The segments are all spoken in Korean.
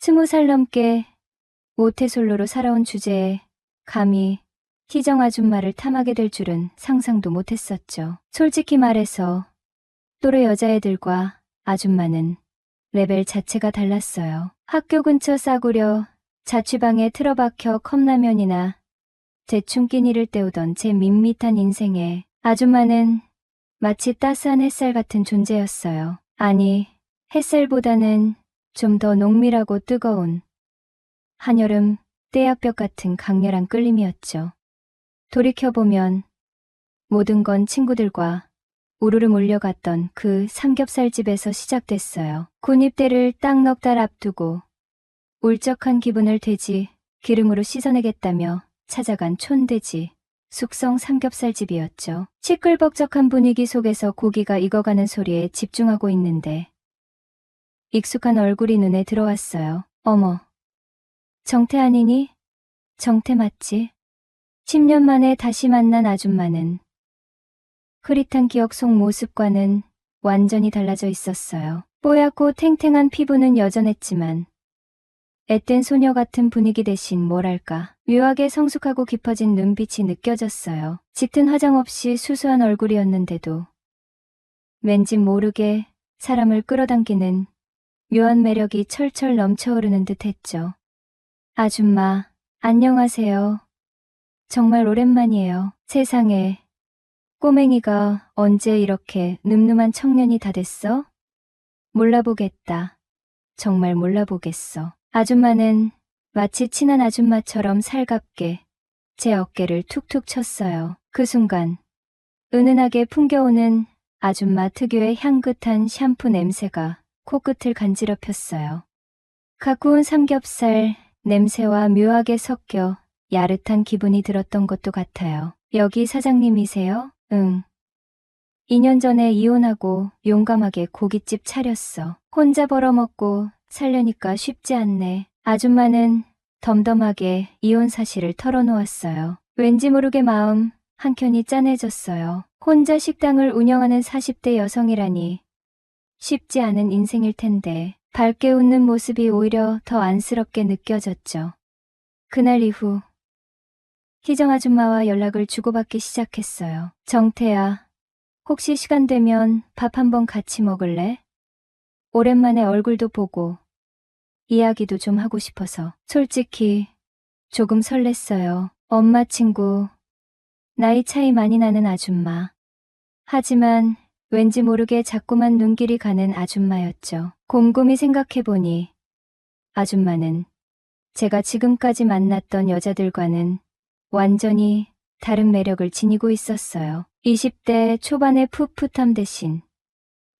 20살 넘게 모태솔로로 살아온 주제에 감히 희정 아줌마를 탐하게 될 줄은 상상도 못했었죠. 솔직히 말해서 또래 여자애들과 아줌마는 레벨 자체가 달랐어요. 학교 근처 싸구려 자취방에 틀어박혀 컵라면이나 대충 끼니를 때우던 제 밋밋한 인생에 아줌마는 마치 따스한 햇살 같은 존재였어요. 아니, 햇살보다는 좀 더 농밀하고 뜨거운 한여름 떼약볕 같은 강렬한 끌림이었죠. 돌이켜보면 모든 건 친구들과 우르르 몰려갔던 그 삼겹살집에서 시작됐어요. 군입대를 딱 넉 달 앞두고 울적한 기분을 돼지 기름으로 씻어내겠다며 찾아간 촌돼지 숙성 삼겹살집이었죠. 시끌벅적한 분위기 속에서 고기가 익어가는 소리에 집중하고 있는데 익숙한 얼굴이 눈에 들어왔어요. 어머, 정태 아니니? 정태 맞지? 10년 만에 다시 만난 아줌마는 흐릿한 기억 속 모습과는 완전히 달라져 있었어요. 뽀얗고 탱탱한 피부는 여전했지만 앳된 소녀 같은 분위기 대신 뭐랄까 묘하게 성숙하고 깊어진 눈빛이 느껴졌어요. 짙은 화장 없이 수수한 얼굴이었는데도 왠지 모르게 사람을 끌어당기는 묘한 매력이 철철 넘쳐흐르는 듯했죠. 아줌마, 안녕하세요. 정말 오랜만이에요. 세상에, 꼬맹이가 언제 이렇게 늠름한 청년이 다 됐어? 몰라보겠다. 정말 몰라보겠어. 아줌마는 마치 친한 아줌마처럼 살갑게 제 어깨를 툭툭 쳤어요. 그 순간 은은하게 풍겨오는 아줌마 특유의 향긋한 샴푸 냄새가 코끝을 간지럽혔어요. 갓 구운 삼겹살 냄새와 묘하게 섞여 야릇한 기분이 들었던 것도 같아요. 여기 사장님이세요? 응. 2년 전에 이혼하고 용감하게 고깃집 차렸어. 혼자 벌어먹고 살려니까 쉽지 않네. 아줌마는 덤덤하게 이혼 사실을 털어놓았어요. 왠지 모르게 마음 한켠이 짠해졌어요. 혼자 식당을 운영하는 40대 여성이라니 쉽지 않은 인생일 텐데 밝게 웃는 모습이 오히려 더 안쓰럽게 느껴졌죠. 그날 이후 희정 아줌마와 연락을 주고받기 시작했어요. 정태야, 혹시 시간 되면 밥 한번 같이 먹을래? 오랜만에 얼굴도 보고 이야기도 좀 하고 싶어서. 솔직히 조금 설렜어요. 엄마 친구, 나이 차이 많이 나는 아줌마. 하지만 왠지 모르게 자꾸만 눈길이 가는 아줌마였죠. 곰곰이 생각해보니 아줌마는 제가 지금까지 만났던 여자들과는 완전히 다른 매력을 지니고 있었어요. 20대 초반의 풋풋함 대신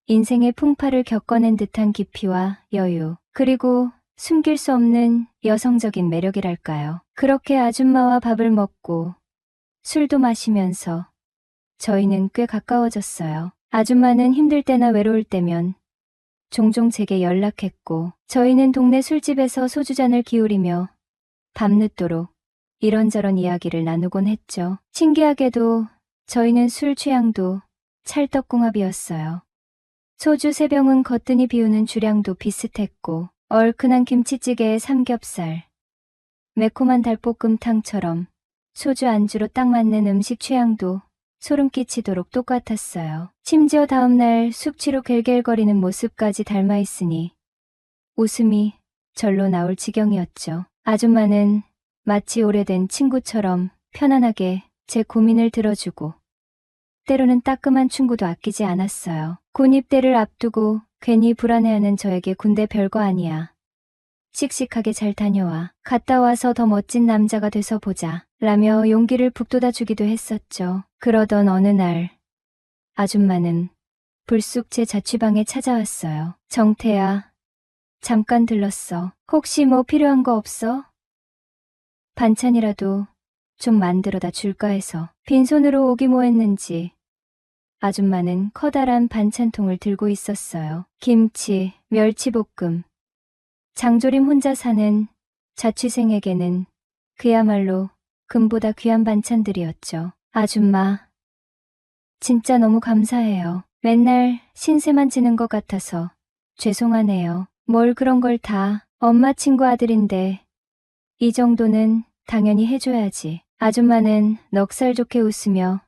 인생의 풍파를 겪어낸 듯한 깊이와 여유, 그리고 숨길 수 없는 여성적인 매력이랄까요. 그렇게 아줌마와 밥을 먹고 술도 마시면서 저희는 꽤 가까워졌어요. 아줌마는 힘들 때나 외로울 때면 종종 제게 연락했고 저희는 동네 술집에서 소주잔을 기울이며 밤늦도록 이런저런 이야기를 나누곤 했죠. 신기하게도 저희는 술 취향도 찰떡궁합이었어요. 소주 3병은 거뜬히 비우는 주량도 비슷했고 얼큰한 김치찌개에 삼겹살, 매콤한 달볶음탕처럼 소주 안주로 딱 맞는 음식 취향도 소름 끼치도록 똑같았어요. 심지어 다음날 숙취로 갤갤거리는 모습까지 닮아있으니 웃음이 절로 나올 지경이었죠. 아줌마는 마치 오래된 친구처럼 편안하게 제 고민을 들어주고 때로는 따끔한 충고도 아끼지 않았어요. 군입대를 앞두고 괜히 불안해하는 저에게 군대 별거 아니야. 씩씩하게 잘 다녀와. 갔다 와서 더 멋진 남자가 돼서 보자. 라며 용기를 북돋아 주기도 했었죠. 그러던 어느 날 아줌마는 불쑥 제 자취방에 찾아왔어요. 정태야, 잠깐 들렀어. 혹시 뭐 필요한 거 없어? 반찬이라도 좀 만들어다 줄까 해서. 빈손으로 오기 뭐했는지 아줌마는 커다란 반찬통을 들고 있었어요. 김치, 멸치볶음. 장조림 혼자 사는 자취생에게는 그야말로 금보다 귀한 반찬들이었죠. 아줌마, 진짜 너무 감사해요. 맨날 신세만 지는 것 같아서 죄송하네요. 뭘 그런 걸 다 엄마 친구 아들인데 이 정도는 당연히 해줘야지. 아줌마는 넉살 좋게 웃으며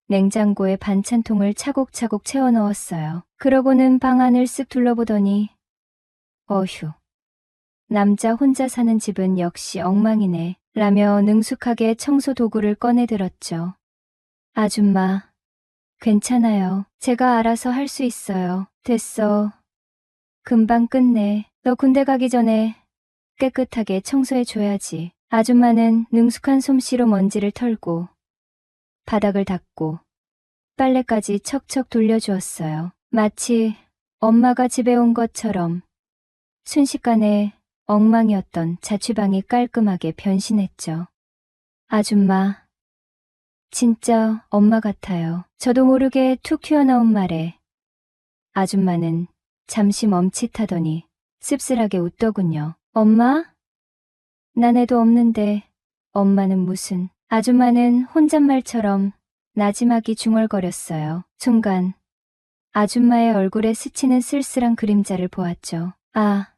냉장고에 반찬통을 차곡차곡 채워 넣었어요. 그러고는 방 안을 쓱 둘러보더니 어휴, 남자 혼자 사는 집은 역시 엉망이네 라며 능숙하게 청소 도구를 꺼내 들었죠. 아줌마, 괜찮아요. 제가 알아서 할 수 있어요. 됐어. 금방 끝내. 너 군대 가기 전에 깨끗하게 청소해 줘야지. 아줌마는 능숙한 솜씨로 먼지를 털고 바닥을 닦고 빨래까지 척척 돌려주었어요. 마치 엄마가 집에 온 것처럼 순식간에 엉망이었던 자취방이 깔끔하게 변신했죠. 아줌마, 진짜 엄마 같아요. 저도 모르게 툭 튀어나온 말에 아줌마는 잠시 멈칫하더니 씁쓸하게 웃더군요. 엄마? 난 애도 없는데 엄마는 무슨. 아줌마는 혼잣말처럼 나지막이 중얼거렸어요. 순간 아줌마의 얼굴에 스치는 쓸쓸한 그림자를 보았죠. 아,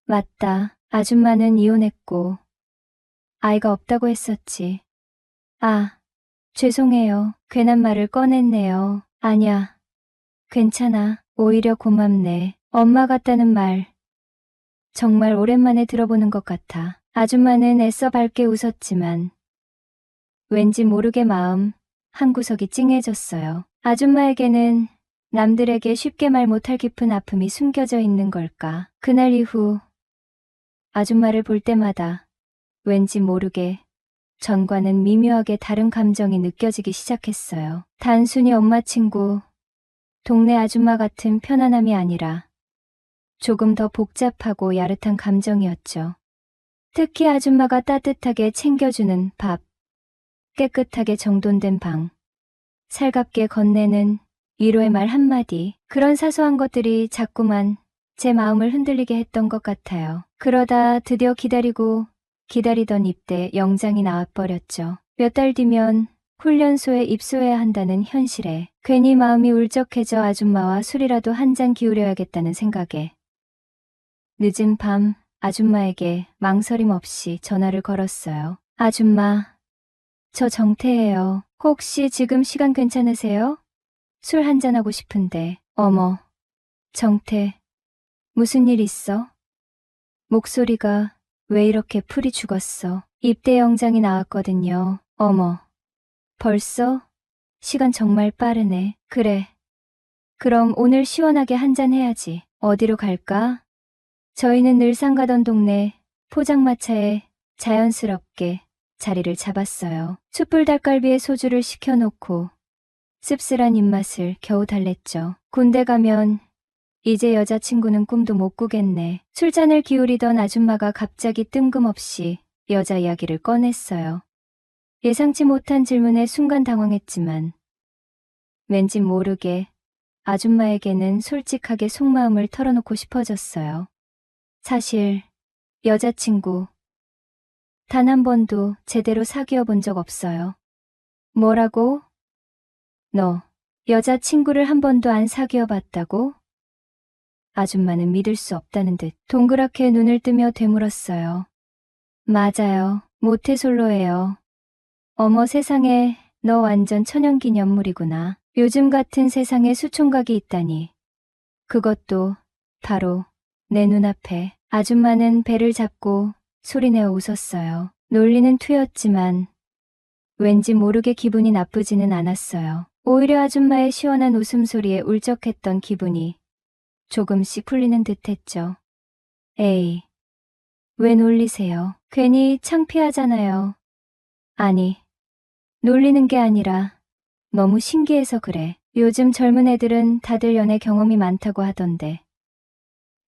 맞다. 아줌마는 이혼했고 아이가 없다고 했었지. 아, 죄송해요. 괜한 말을 꺼냈네요. 아냐, 괜찮아. 오히려 고맙네. 엄마 같다는 말 정말 오랜만에 들어보는 것 같아. 아줌마는 애써 밝게 웃었지만 왠지 모르게 마음 한구석이 찡해졌어요. 아줌마에게는 남들에게 쉽게 말 못할 깊은 아픔이 숨겨져 있는 걸까. 그날 이후 아줌마를 볼 때마다 왠지 모르게 전과는 미묘하게 다른 감정이 느껴지기 시작했어요. 단순히 엄마 친구, 동네 아줌마 같은 편안함이 아니라 조금 더 복잡하고 야릇한 감정이었죠. 특히 아줌마가 따뜻하게 챙겨주는 밥, 깨끗하게 정돈된 방, 살갑게 건네는 위로의 말 한마디, 그런 사소한 것들이 자꾸만 제 마음을 흔들리게 했던 것 같아요. 그러다 드디어 기다리던 입대 영장이 나와버렸죠. 몇 달 뒤면 훈련소에 입소해야 한다는 현실에 괜히 마음이 울적해져 아줌마와 술이라도 한 잔 기울여야겠다는 생각에 늦은 밤 아줌마에게 망설임 없이 전화를 걸었어요. 아줌마, 저 정태예요. 혹시 지금 시간 괜찮으세요? 술 한잔하고 싶은데. 어머, 정태, 무슨 일 있어? 목소리가 왜 이렇게 풀이 죽었어? 입대 영장이 나왔거든요. 어머, 벌써? 시간 정말 빠르네. 그래. 그럼 오늘 시원하게 한잔 해야지. 어디로 갈까? 저희는 늘 상가던 동네 포장마차에 자연스럽게 자리를 잡았어요. 숯불 닭갈비에 소주를 시켜놓고 씁쓸한 입맛을 겨우 달랬죠. 군대 가면 이제 여자친구는 꿈도 못 꾸겠네. 술잔을 기울이던 아줌마가 갑자기 뜬금없이 여자 이야기를 꺼냈어요. 예상치 못한 질문에 순간 당황했지만 왠지 모르게 아줌마에게는 솔직하게 속마음을 털어놓고 싶어졌어요. 사실 여자친구 단 한 번도 제대로 사귀어 본 적 없어요. 뭐라고? 너 여자친구를 한 번도 안 사귀어 봤다고? 아줌마는 믿을 수 없다는 듯 동그랗게 눈을 뜨며 되물었어요. 맞아요. 모태솔로예요. 어머 세상에, 너 완전 천연기념물이구나. 요즘 같은 세상에 수총각이 있다니. 그것도 바로 내 눈앞에. 아줌마는 배를 잡고 소리내어 웃었어요. 놀리는 투였지만 왠지 모르게 기분이 나쁘지는 않았어요. 오히려 아줌마의 시원한 웃음소리에 울적했던 기분이 조금씩 풀리는 듯했죠. 에이, 왜 놀리세요? 괜히 창피하잖아요. 아니, 놀리는 게 아니라 너무 신기해서 그래. 요즘 젊은 애들은 다들 연애 경험이 많다고 하던데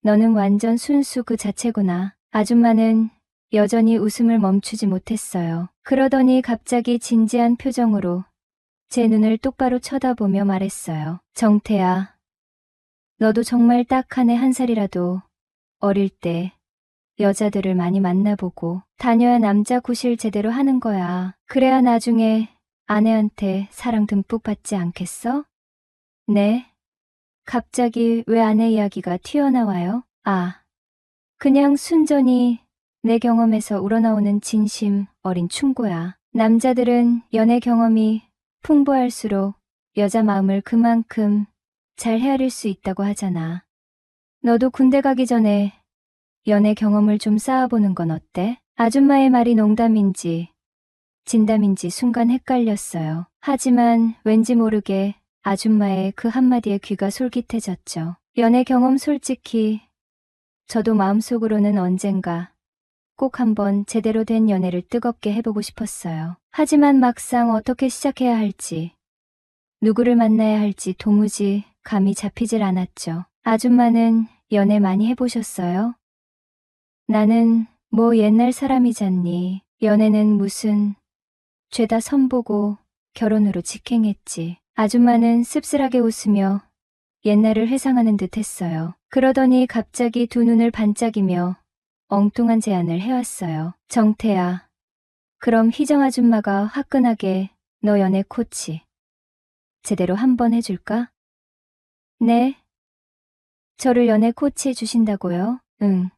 너는 완전 순수 그 자체구나. 아줌마는 여전히 웃음을 멈추지 못했어요. 그러더니 갑자기 진지한 표정으로 제 눈을 똑바로 쳐다보며 말했어요. 정태야, 너도 정말 딱 한 해 한 살이라도 어릴 때 여자들을 많이 만나보고 다녀야 남자 구실 제대로 하는 거야. 그래야 나중에 아내한테 사랑 듬뿍 받지 않겠어? 네? 갑자기 왜 아내 이야기가 튀어나와요? 아, 그냥 순전히 내 경험에서 우러나오는 진심 어린 충고야. 남자들은 연애 경험이 풍부할수록 여자 마음을 그만큼 잘 헤아릴 수 있다고 하잖아. 너도 군대 가기 전에 연애 경험을 좀 쌓아보는 건 어때? 아줌마의 말이 농담인지 진담인지 순간 헷갈렸어요. 하지만 왠지 모르게 아줌마의 그 한마디에 귀가 솔깃해졌죠. 연애 경험 솔직히 저도 마음속으로는 언젠가 꼭 한번 제대로 된 연애를 뜨겁게 해보고 싶었어요. 하지만 막상 어떻게 시작해야 할지, 누구를 만나야 할지 도무지 감이 잡히질 않았죠. 아줌마는 연애 많이 해보셨어요? 나는 뭐 옛날 사람이잖니. 연애는 무슨 죄다 선보고 결혼으로 직행했지. 아줌마는 씁쓸하게 웃으며 옛날을 회상하는 듯 했어요. 그러더니 갑자기 두 눈을 반짝이며 엉뚱한 제안을 해왔어요. 정태야, 그럼 희정 아줌마가 화끈하게 너 연애 코치 제대로 한번 해줄까? 네? 저를 연애 코치해 주신다고요? 응.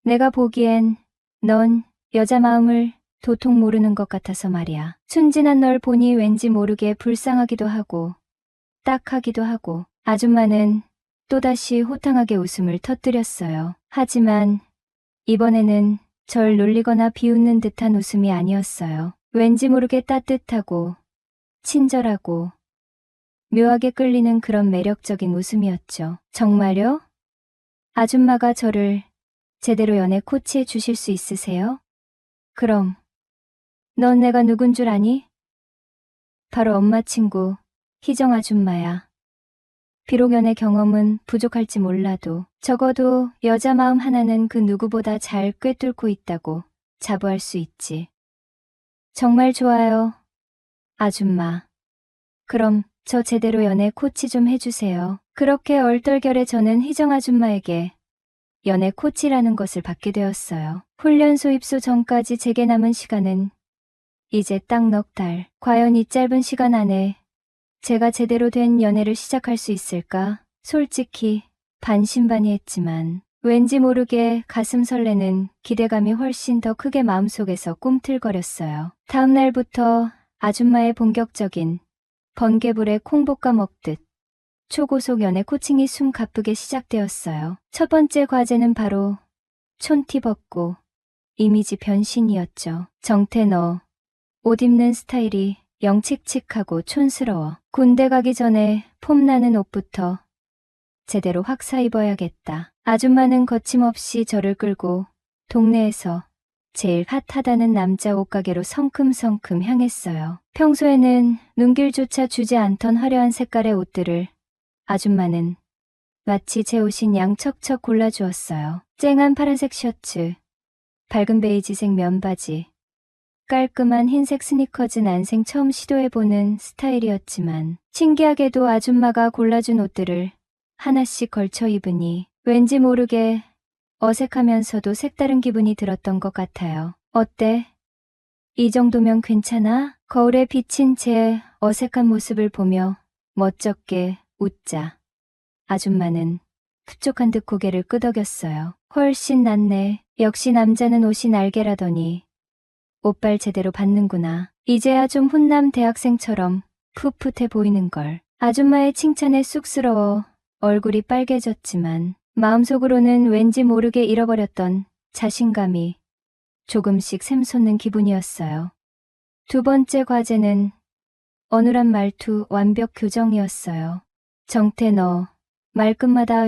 내가 보기엔 넌 여자 마음을 도통 모르는 것 같아서 말이야. 순진한 널 보니 왠지 모르게 불쌍하기도 하고 딱하기도 하고. 아줌마는 또다시 호탕하게 웃음을 터뜨렸어요. 하지만 이번에는 절 놀리거나 비웃는 듯한 웃음이 아니었어요. 왠지 모르게 따뜻하고 친절하고 묘하게 끌리는 그런 매력적인 웃음이었죠. 정말요? 아줌마가 저를 제대로 연애 코치해 주실 수 있으세요? 그럼 넌 내가 누군 줄 아니? 바로 엄마 친구 희정 아줌마야. 비록 연애 경험은 부족할지 몰라도 적어도 여자 마음 하나는 그 누구보다 잘 꿰뚫고 있다고 자부할 수 있지. 정말 좋아요, 아줌마. 그럼 저 제대로 연애 코치 좀 해주세요. 그렇게 얼떨결에 저는 희정 아줌마에게 연애 코치라는 것을 받게 되었어요. 훈련소 입소 전까지 제게 남은 시간은 이제 딱 넉 달. 과연 이 짧은 시간 안에 제가 제대로 된 연애를 시작할 수 있을까? 솔직히 반신반의했지만 왠지 모르게 가슴 설레는 기대감이 훨씬 더 크게 마음속에서 꿈틀거렸어요. 다음 날부터 아줌마의 본격적인 번개불에 콩볶아 먹듯 초고속 연애 코칭이 숨 가쁘게 시작되었어요. 첫 번째 과제는 바로 촌티 벗고 이미지 변신이었죠. 정태 너 옷 입는 스타일이 영 칙칙하고 촌스러워. 군대 가기 전에 폼나는 옷부터 제대로 확 사 입어야겠다. 아줌마는 거침없이 저를 끌고 동네에서 제일 핫하다는 남자 옷가게로 성큼성큼 향했어요. 평소에는 눈길조차 주지 않던 화려한 색깔의 옷들을 아줌마는 마치 제 옷인 양 척척 골라주었어요. 쨍한 파란색 셔츠, 밝은 베이지색 면바지, 깔끔한 흰색 스니커즈 난생 처음 시도해보는 스타일이었지만 신기하게도 아줌마가 골라준 옷들을 하나씩 걸쳐 입으니 왠지 모르게 어색하면서도 색다른 기분이 들었던 것 같아요. 어때? 이 정도면 괜찮아? 거울에 비친 제 어색한 모습을 보며 멋쩍게 웃자. 아줌마는 흡족한 듯 고개를 끄덕였어요. 훨씬 낫네. 역시 남자는 옷이 날개라더니 옷발 제대로 받는구나. 이제야 좀 훈남 대학생처럼 풋풋해 보이는걸. 아줌마의 칭찬에 쑥스러워 얼굴이 빨개졌지만 마음속으로는 왠지 모르게 잃어버렸던 자신감이 조금씩 샘솟는 기분이었어요. 두 번째 과제는 어눌한 말투 완벽 교정이었어요. 정태 너 말끝마다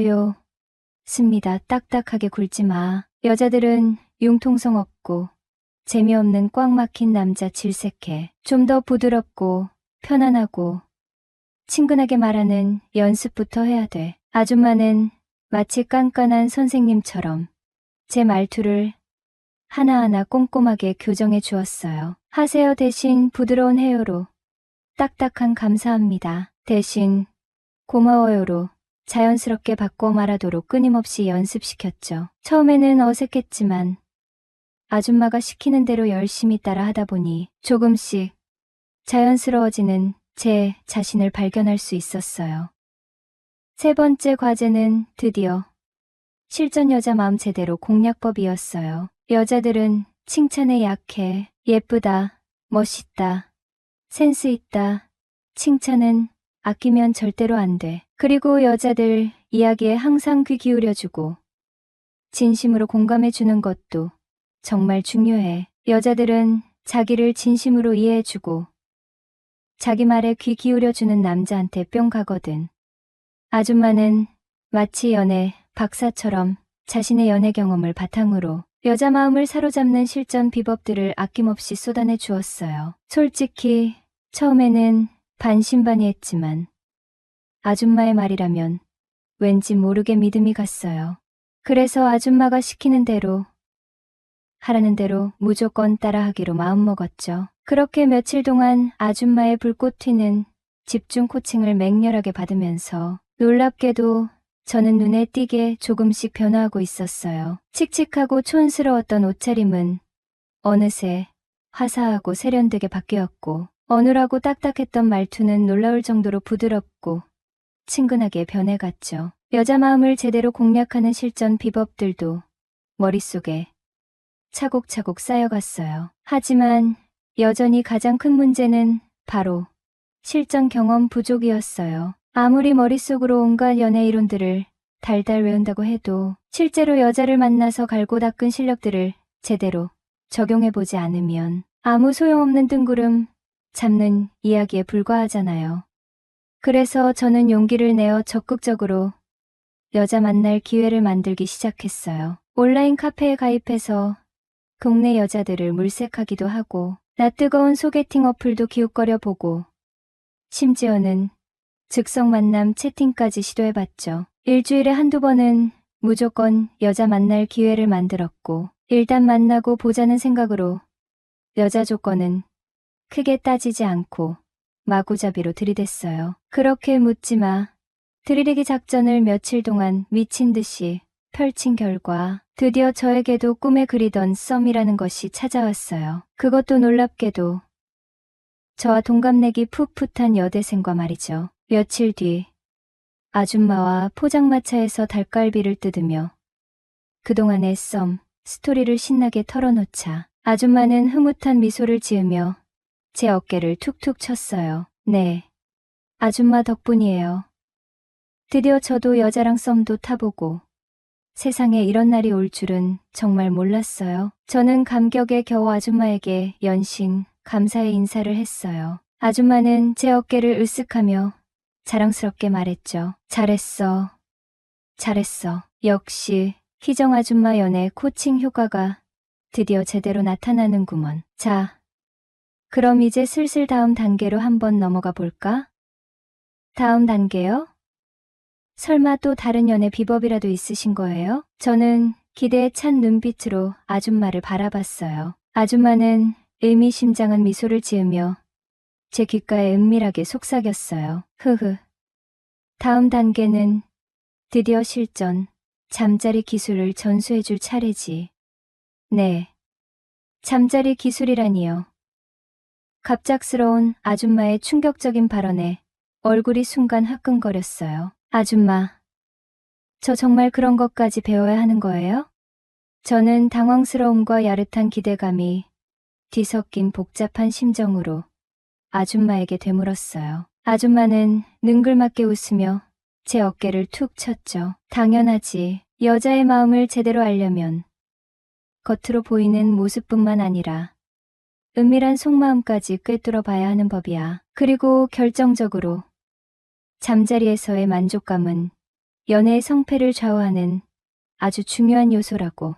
습니다. 딱딱하게 굴지 마. 여자들은 융통성 없고 재미없는 꽉 막힌 남자 질색해. 좀 더 부드럽고 편안하고 친근하게 말하는 연습부터 해야 돼. 아줌마는 마치 깐깐한 선생님처럼 제 말투를 하나하나 꼼꼼하게 교정해 주었어요. 하세요 대신 부드러운 해요로, 딱딱한 감사합니다 대신 고마워요로 자연스럽게 바꿔 말하도록 끊임없이 연습시켰죠. 처음에는 어색했지만 아줌마가 시키는 대로 열심히 따라 하다 보니 조금씩 자연스러워지는 제 자신을 발견할 수 있었어요. 세 번째 과제는 드디어 실전 여자 마음 제대로 공략법이었어요. 여자들은 칭찬에 약해. 예쁘다, 멋있다, 센스 있다. 칭찬은 아끼면 절대로 안 돼. 그리고 여자들 이야기에 항상 귀 기울여주고 진심으로 공감해주는 것도 정말 중요해. 여자들은 자기를 진심으로 이해해주고 자기 말에 귀 기울여주는 남자한테 뿅 가거든. 아줌마는 마치 연애 박사처럼 자신의 연애 경험을 바탕으로 여자 마음을 사로잡는 실전 비법들을 아낌없이 쏟아내 주었어요. 솔직히 처음에는 반신반의했지만 아줌마의 말이라면 왠지 모르게 믿음이 갔어요. 그래서 아줌마가 시키는 대로 하라는 대로 무조건 따라하기로 마음먹었죠. 그렇게 며칠 동안 아줌마의 불꽃 튀는 집중 코칭을 맹렬하게 받으면서 놀랍게도 저는 눈에 띄게 조금씩 변화하고 있었어요. 칙칙하고 촌스러웠던 옷차림은 어느새 화사하고 세련되게 바뀌었고 어눌하고 딱딱했던 말투는 놀라울 정도로 부드럽고 친근하게 변해갔죠. 여자 마음을 제대로 공략하는 실전 비법들도 머릿속에 차곡차곡 쌓여갔어요. 하지만 여전히 가장 큰 문제는 바로 실전 경험 부족이었어요. 아무리 머릿속으로 온갖 연애 이론들을 달달 외운다고 해도 실제로 여자를 만나서 갈고 닦은 실력들을 제대로 적용해보지 않으면 아무 소용없는 뜬구름 잡는 이야기에 불과하잖아요. 그래서 저는 용기를 내어 적극적으로 여자 만날 기회를 만들기 시작했어요. 온라인 카페에 가입해서 동네 여자들을 물색하기도 하고 낯뜨거운 소개팅 어플도 기웃거려 보고 심지어는 즉석 만남 채팅까지 시도해봤죠. 일주일에 한두 번은 무조건 여자 만날 기회를 만들었고 일단 만나고 보자는 생각으로 여자 조건은 크게 따지지 않고 마구잡이로 들이댔어요. 그렇게 묻지마 들이대기 작전을 며칠 동안 미친 듯이 펼친 결과 드디어 저에게도 꿈에 그리던 썸이라는 것이 찾아왔어요. 그것도 놀랍게도 저와 동갑내기 풋풋한 여대생과 말이죠. 며칠 뒤 아줌마와 포장마차에서 닭갈비를 뜯으며 그동안의 썸 스토리를 신나게 털어놓자 아줌마는 흐뭇한 미소를 지으며 제 어깨를 툭툭 쳤어요. 네, 아줌마 덕분이에요. 드디어 저도 여자랑 썸도 타보고 세상에 이런 날이 올 줄은 정말 몰랐어요. 저는 감격에 겨우 아줌마에게 연신 감사의 인사를 했어요. 아줌마는 제 어깨를 으쓱하며 자랑스럽게 말했죠. 잘했어. 잘했어. 역시 희정 아줌마 연애 코칭 효과가 드디어 제대로 나타나는구먼. 자, 그럼 이제 슬슬 다음 단계로 한번 넘어가 볼까? 다음 단계요? 설마 또 다른 연애 비법이라도 있으신 거예요? 저는 기대에 찬 눈빛으로 아줌마를 바라봤어요. 아줌마는 의미심장한 미소를 지으며 제 귓가에 은밀하게 속삭였어요. 흐흐. 다음 단계는 드디어 실전, 잠자리 기술을 전수해줄 차례지. 네. 잠자리 기술이라니요. 갑작스러운 아줌마의 충격적인 발언에 얼굴이 순간 화끈거렸어요. 아줌마, 저 정말 그런 것까지 배워야 하는 거예요? 저는 당황스러움과 야릇한 기대감이 뒤섞인 복잡한 심정으로 아줌마에게 되물었어요. 아줌마는 능글맞게 웃으며 제 어깨를 툭 쳤죠. 당연하지. 여자의 마음을 제대로 알려면 겉으로 보이는 모습뿐만 아니라 은밀한 속마음까지 꿰뚫어 봐야 하는 법이야. 그리고 결정적으로 잠자리에서의 만족감은 연애의 성패를 좌우하는 아주 중요한 요소라고.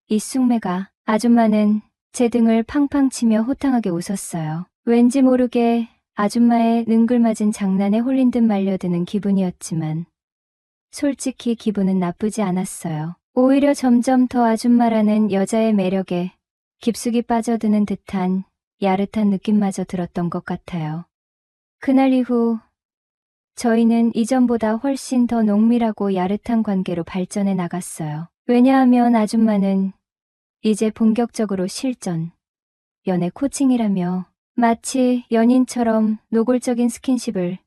이 쑥매가 아줌마는 제 등을 팡팡 치며 호탕하게 웃었어요. 왠지 모르게 아줌마의 능글맞은 장난에 홀린 듯 말려드는 기분이었지만 솔직히 기분은 나쁘지 않았어요. 오히려 점점 더 아줌마라는 여자의 매력에 깊숙이 빠져드는 듯한 야릇한 느낌마저 들었던 것 같아요. 그날 이후 저희는 이전보다 훨씬 더 농밀하고 야릇한 관계로 발전해 나갔어요. 왜냐하면 아줌마는 이제 본격적으로 실전, 연애 코칭이라며 마치 연인처럼 노골적인 스킨십을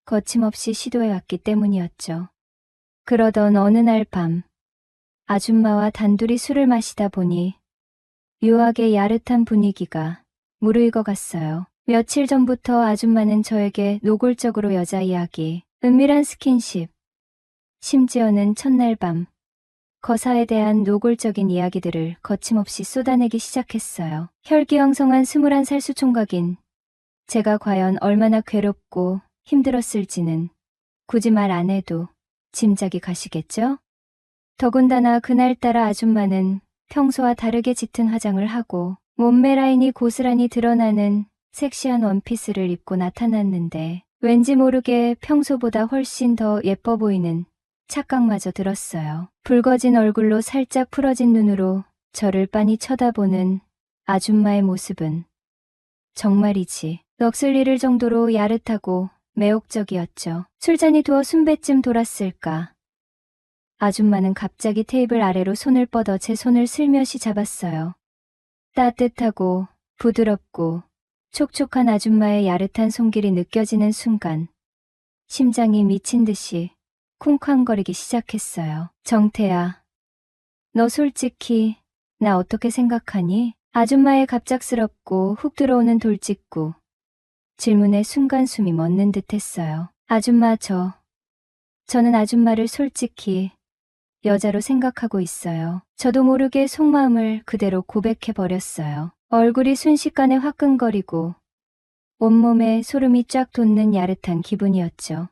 거침없이 시도해왔기 때문이었죠. 그러던 어느 날 밤, 아줌마와 단둘이 술을 마시다 보니 묘하게 야릇한 분위기가 무르익어갔어요. 며칠 전부터 아줌마는 저에게 노골적으로 여자 이야기, 은밀한 스킨십, 심지어는 첫날 밤 거사에 대한 노골적인 이야기들을 거침없이 쏟아내기 시작했어요. 혈기왕성한 21살 수총각인 제가 과연 얼마나 괴롭고 힘들었을지는 굳이 말 안 해도 짐작이 가시겠죠? 더군다나 그날따라 아줌마는 평소와 다르게 짙은 화장을 하고 몸매 라인이 고스란히 드러나는 섹시한 원피스를 입고 나타났는데 왠지 모르게 평소보다 훨씬 더 예뻐 보이는 착각마저 들었어요. 붉어진 얼굴로 살짝 풀어진 눈으로 저를 빤히 쳐다보는 아줌마의 모습은 정말이지 넋을 잃을 정도로 야릇하고 매혹적이었죠. 술잔이 두어 순배쯤 돌았을까. 아줌마는 갑자기 테이블 아래로 손을 뻗어 제 손을 슬며시 잡았어요. 따뜻하고 부드럽고 촉촉한 아줌마의 야릇한 손길이 느껴지는 순간 심장이 미친 듯이 쿵쾅거리기 시작했어요. 정태야, 너 솔직히 나 어떻게 생각하니? 아줌마의 갑작스럽고 훅 들어오는 돌직구. 질문에 순간 숨이 멎는 듯했어요. 아줌마 저는 아줌마를 솔직히 여자로 생각하고 있어요. 저도 모르게 속마음을 그대로 고백해버렸어요. 얼굴이 순식간에 화끈거리고 온몸에 소름이 쫙 돋는 야릇한 기분이었죠.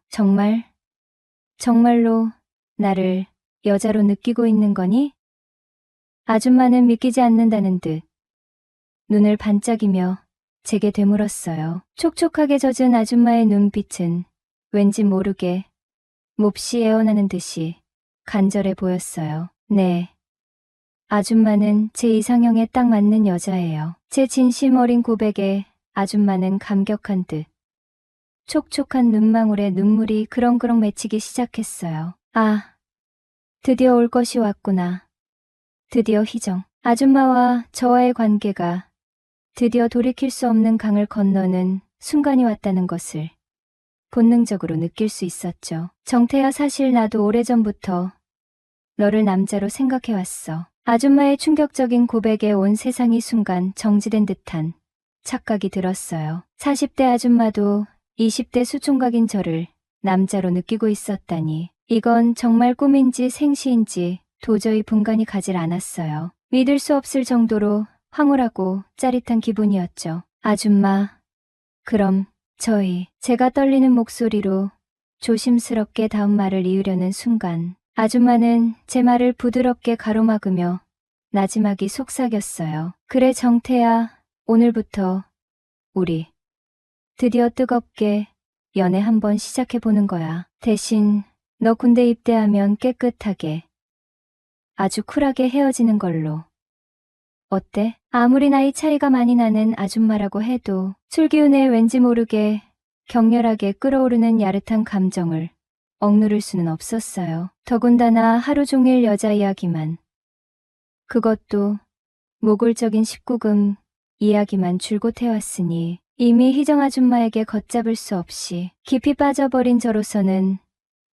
정말로 나를 여자로 느끼고 있는 거니? 아줌마는 믿기지 않는다는 듯 눈을 반짝이며 제게 되물었어요. 촉촉하게 젖은 아줌마의 눈빛은 왠지 모르게 몹시 애원하는 듯이 간절해 보였어요. 네. 아줌마는 제 이상형에 딱 맞는 여자예요. 제 진심 어린 고백에 아줌마는 감격한 듯 촉촉한 눈망울에 눈물이 그렁그렁 맺히기 시작했어요. 아, 드디어 올 것이 왔구나. 드디어 희정. 아줌마와 저와의 관계가 드디어 돌이킬 수 없는 강을 건너는 순간이 왔다는 것을 본능적으로 느낄 수 있었죠. 정태야, 사실 나도 오래전부터 너를 남자로 생각해왔어. 아줌마의 충격적인 고백에 온 세상이 순간 정지된 듯한 착각이 들었어요. 40대 아줌마도 20대 수총각인 저를 남자로 느끼고 있었다니. 이건 정말 꿈인지 생시인지 도저히 분간이 가질 않았어요. 믿을 수 없을 정도로 황홀하고 짜릿한 기분이었죠. 아줌마, 그럼 제가 떨리는 목소리로 조심스럽게 다음 말을 이으려는 순간 아줌마는 제 말을 부드럽게 가로막으며 나지막이 속삭였어요. 그래 정태야, 오늘부터 우리 드디어 뜨겁게 연애 한번 시작해보는 거야. 대신 너 군대 입대하면 깨끗하게 아주 쿨하게 헤어지는 걸로. 어때? 아무리 나이 차이가 많이 나는 아줌마라고 해도 술기운에 왠지 모르게 격렬하게 끓어오르는 야릇한 감정을 억누를 수는 없었어요. 더군다나 하루 종일 여자 이야기만. 그것도 모골적인 19금 이야기만 줄곧 해왔으니 이미 희정 아줌마에게 걷잡을 수 없이 깊이 빠져버린 저로서는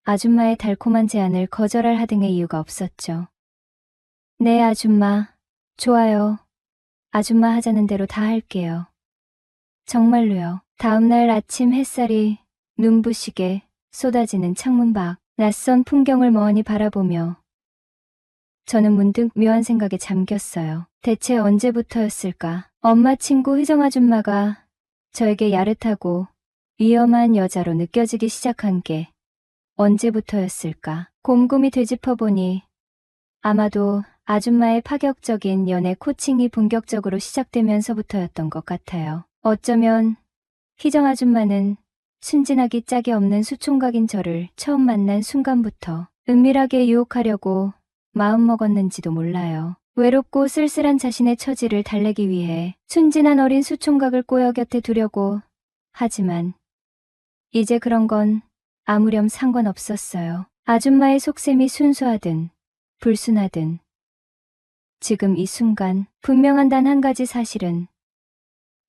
아줌마의 달콤한 제안을 거절할 하등의 이유가 없었죠. 네 아줌마, 좋아요. 아줌마 하자는 대로 다 할게요. 정말로요. 다음날 아침 햇살이 눈부시게 쏟아지는 창문 밖 낯선 풍경을 멍하니 바라보며 저는 문득 묘한 생각에 잠겼어요. 대체 언제부터였을까? 엄마 친구 희정 아줌마가 저에게 야릇하고 위험한 여자로 느껴지기 시작한 게 언제부터였을까? 곰곰이 되짚어보니 아마도 아줌마의 파격적인 연애 코칭이 본격적으로 시작되면서부터였던 것 같아요. 어쩌면 희정 아줌마는 순진하기 짝이 없는 수총각인 저를 처음 만난 순간부터 은밀하게 유혹하려고 마음먹었는지도 몰라요. 외롭고 쓸쓸한 자신의 처지를 달래기 위해 순진한 어린 수총각을 꼬여 곁에 두려고 하지만 이제 그런 건 아무렴 상관없었어요. 아줌마의 속셈이 순수하든 불순하든 지금 이 순간 분명한 단 한 가지 사실은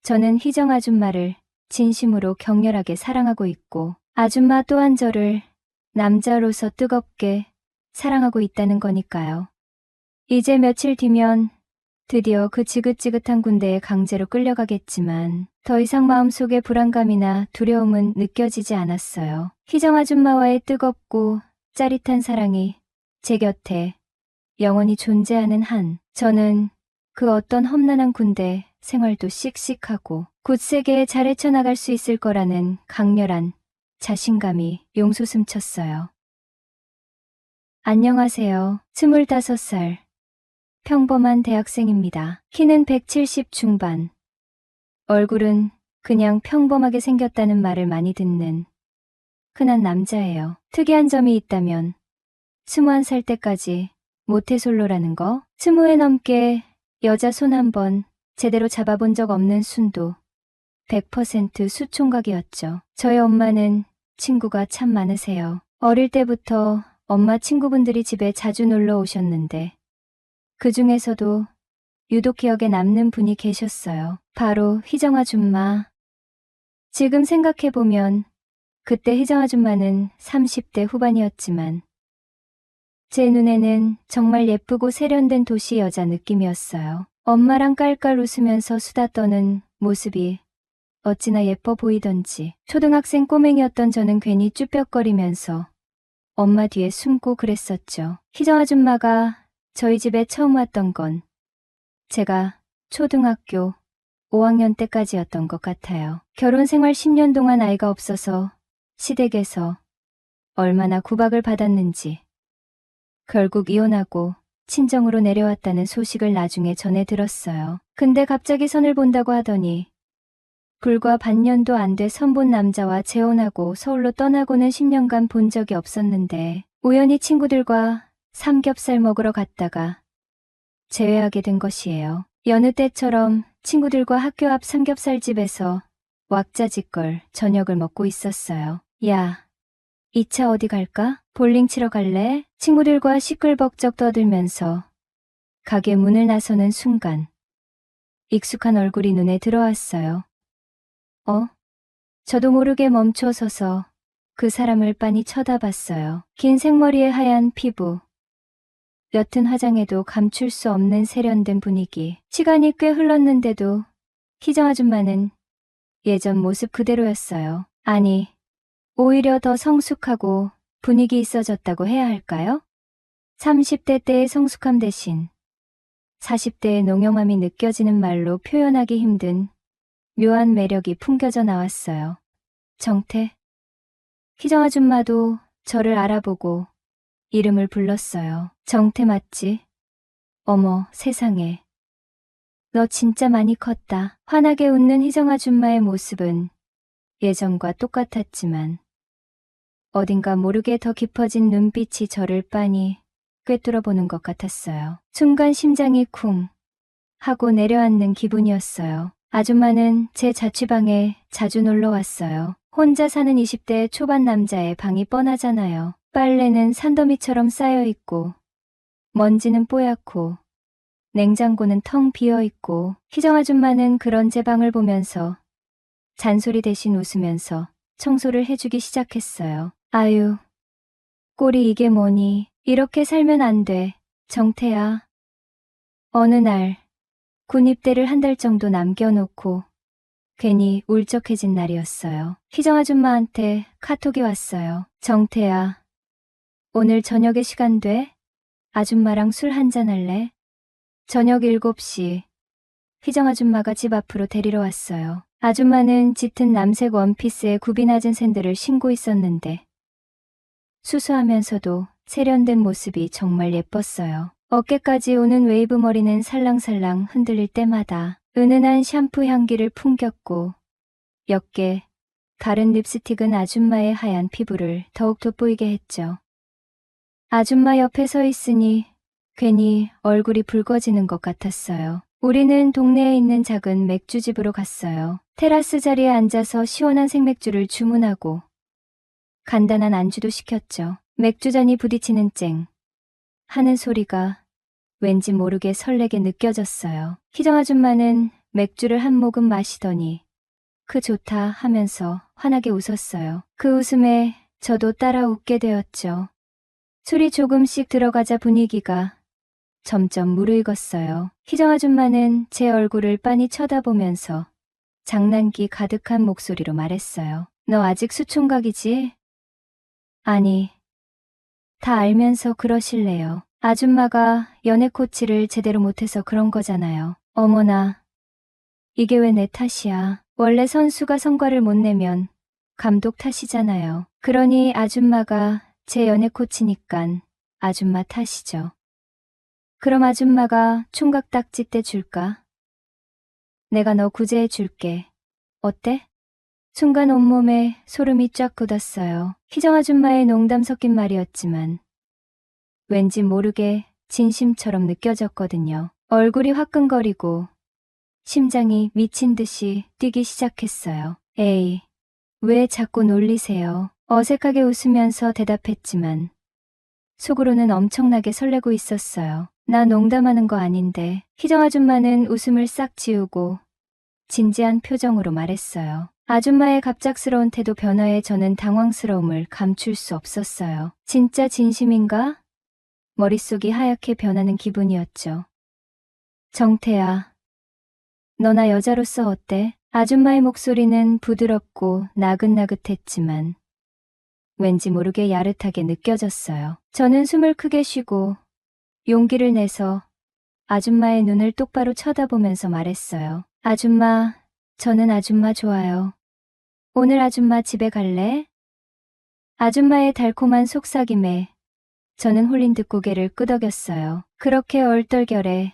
저는 희정 아줌마를 진심으로 격렬하게 사랑하고 있고 아줌마 또한 저를 남자로서 뜨겁게 사랑하고 있다는 거니까요. 이제 며칠 뒤면 드디어 그 지긋지긋한 군대에 강제로 끌려가겠지만 더 이상 마음속에 불안감이나 두려움은 느껴지지 않았어요. 희정 아줌마와의 뜨겁고 짜릿한 사랑이 제 곁에 영원히 존재하는 한 저는 그 어떤 험난한 군대 생활도 씩씩하고 굳세게 잘 헤쳐나갈 수 있을 거라는 강렬한 자신감이 용솟음쳤어요. 안녕하세요. 25살. 평범한 대학생입니다. 키는 170 중반. 얼굴은 그냥 평범하게 생겼다는 말을 많이 듣는 흔한 남자예요. 특이한 점이 있다면 21살 때까지 모태솔로라는 거. 20에 넘게 여자 손 한 번 제대로 잡아본 적 없는 순도 100% 수총각이었죠. 저희 엄마는 친구가 참 많으세요. 어릴 때부터 엄마 친구분들이 집에 자주 놀러 오셨는데 그 중에서도 유독 기억에 남는 분이 계셨어요. 바로 희정 아줌마. 지금 생각해보면 그때 희정 아줌마는 30대 후반이었지만 제 눈에는 정말 예쁘고 세련된 도시 여자 느낌이었어요. 엄마랑 깔깔 웃으면서 수다 떠는 모습이 어찌나 예뻐 보이던지. 초등학생 꼬맹이였던 저는 괜히 쭈뼛거리면서 엄마 뒤에 숨고 그랬었죠. 희정 아줌마가 저희 집에 처음 왔던 건 제가 초등학교 5학년 때까지였던 것 같아요. 결혼 생활 10년 동안 아이가 없어서 시댁에서 얼마나 구박을 받았는지 결국 이혼하고 친정으로 내려왔다는 소식을 나중에 전해 들었어요. 근데 갑자기 선을 본다고 하더니 불과 반년도 안 돼 선본 남자와 재혼하고 서울로 떠나고는 10년간 본 적이 없었는데 우연히 친구들과 삼겹살 먹으러 갔다가 재회하게 된 것이에요. 여느 때처럼 친구들과 학교 앞 삼겹살집에서 왁자지껄 저녁을 먹고 있었어요. 야, 2차 어디 갈까? 볼링 치러 갈래? 친구들과 시끌벅적 떠들면서 가게 문을 나서는 순간 익숙한 얼굴이 눈에 들어왔어요. 저도 모르게 멈춰서서 그 사람을 빤히 쳐다봤어요. 긴 생머리에 하얀 피부, 옅은 화장에도 감출 수 없는 세련된 분위기. 시간이 꽤 흘렀는데도 희정 아줌마는 예전 모습 그대로였어요. 아니, 오히려 더 성숙하고 분위기 있어졌다고 해야 할까요? 30대 때의 성숙함 대신 40대의 농염함이 느껴지는 말로 표현하기 힘든 묘한 매력이 풍겨져 나왔어요. 정태. 희정 아줌마도 저를 알아보고 이름을 불렀어요. 정태 맞지? 어머, 세상에. 너 진짜 많이 컸다. 환하게 웃는 희정 아줌마의 모습은 예전과 똑같았지만 어딘가 모르게 더 깊어진 눈빛이 저를 빤히 꿰뚫어보는 것 같았어요. 순간 심장이 쿵 하고 내려앉는 기분이었어요. 아줌마는 제 자취방에 자주 놀러 왔어요. 혼자 사는 20대 초반 남자의 방이 뻔하잖아요. 빨래는 산더미처럼 쌓여있고 먼지는 뽀얗고 냉장고는 텅 비어있고 희정 아줌마는 그런 제 방을 보면서 잔소리 대신 웃으면서 청소를 해주기 시작했어요. 아유, 꼴이 이게 뭐니. 이렇게 살면 안 돼. 정태야. 어느 날 군입대를 한 달 정도 남겨놓고 괜히 울적해진 날이었어요. 희정 아줌마한테 카톡이 왔어요. 정태야, 오늘 저녁에 시간 돼? 아줌마랑 술 한잔 할래? 저녁 7시 희정 아줌마가 집 앞으로 데리러 왔어요. 아줌마는 짙은 남색 원피스에 굽이 낮은 샌들을 신고 있었는데 수수하면서도 세련된 모습이 정말 예뻤어요. 어깨까지 오는 웨이브 머리는 살랑살랑 흔들릴 때마다 은은한 샴푸 향기를 풍겼고 옅게 가른 립스틱은 아줌마의 하얀 피부를 더욱 돋보이게 했죠. 아줌마 옆에 서 있으니 괜히 얼굴이 붉어지는 것 같았어요. 우리는 동네에 있는 작은 맥주집으로 갔어요. 테라스 자리에 앉아서 시원한 생맥주를 주문하고 간단한 안주도 시켰죠. 맥주잔이 부딪히는 쨍 하는 소리가 왠지 모르게 설레게 느껴졌어요. 희정 아줌마는 맥주를 한 모금 마시더니 그 좋다 하면서 환하게 웃었어요. 그 웃음에 저도 따라 웃게 되었죠. 술이 조금씩 들어가자 분위기가 점점 무르익었어요. 희정 아줌마는 제 얼굴을 빤히 쳐다보면서 장난기 가득한 목소리로 말했어요. 너 아직 수총각이지? 아니, 다 알면서 그러실래요. 아줌마가 연애 코치를 제대로 못해서 그런 거잖아요. 어머나, 이게 왜 내 탓이야. 원래 선수가 성과를 못 내면 감독 탓이잖아요. 그러니 아줌마가 제 연애 코치니깐 아줌마 탓이죠. 그럼 아줌마가 총각 딱지 떼 줄까? 내가 너 구제해 줄게. 어때? 순간 온몸에 소름이 쫙 돋았어요. 희정 아줌마의 농담 섞인 말이었지만 왠지 모르게 진심처럼 느껴졌거든요. 얼굴이 화끈거리고 심장이 미친 듯이 뛰기 시작했어요. 에이, 왜 자꾸 놀리세요? 어색하게 웃으면서 대답했지만 속으로는 엄청나게 설레고 있었어요. 나 농담하는 거 아닌데. 희정 아줌마는 웃음을 싹 지우고 진지한 표정으로 말했어요. 아줌마의 갑작스러운 태도 변화에 저는 당황스러움을 감출 수 없었어요. 진짜 진심인가? 머릿속이 하얗게 변하는 기분이었죠. 정태야, 너나 여자로서 어때? 아줌마의 목소리는 부드럽고 나긋나긋했지만 왠지 모르게 야릇하게 느껴졌어요. 저는 숨을 크게 쉬고 용기를 내서 아줌마의 눈을 똑바로 쳐다보면서 말했어요. 아줌마, 저는 아줌마 좋아요. 오늘 아줌마 집에 갈래? 아줌마의 달콤한 속삭임에 저는 홀린 듯 고개를 끄덕였어요. 그렇게 얼떨결에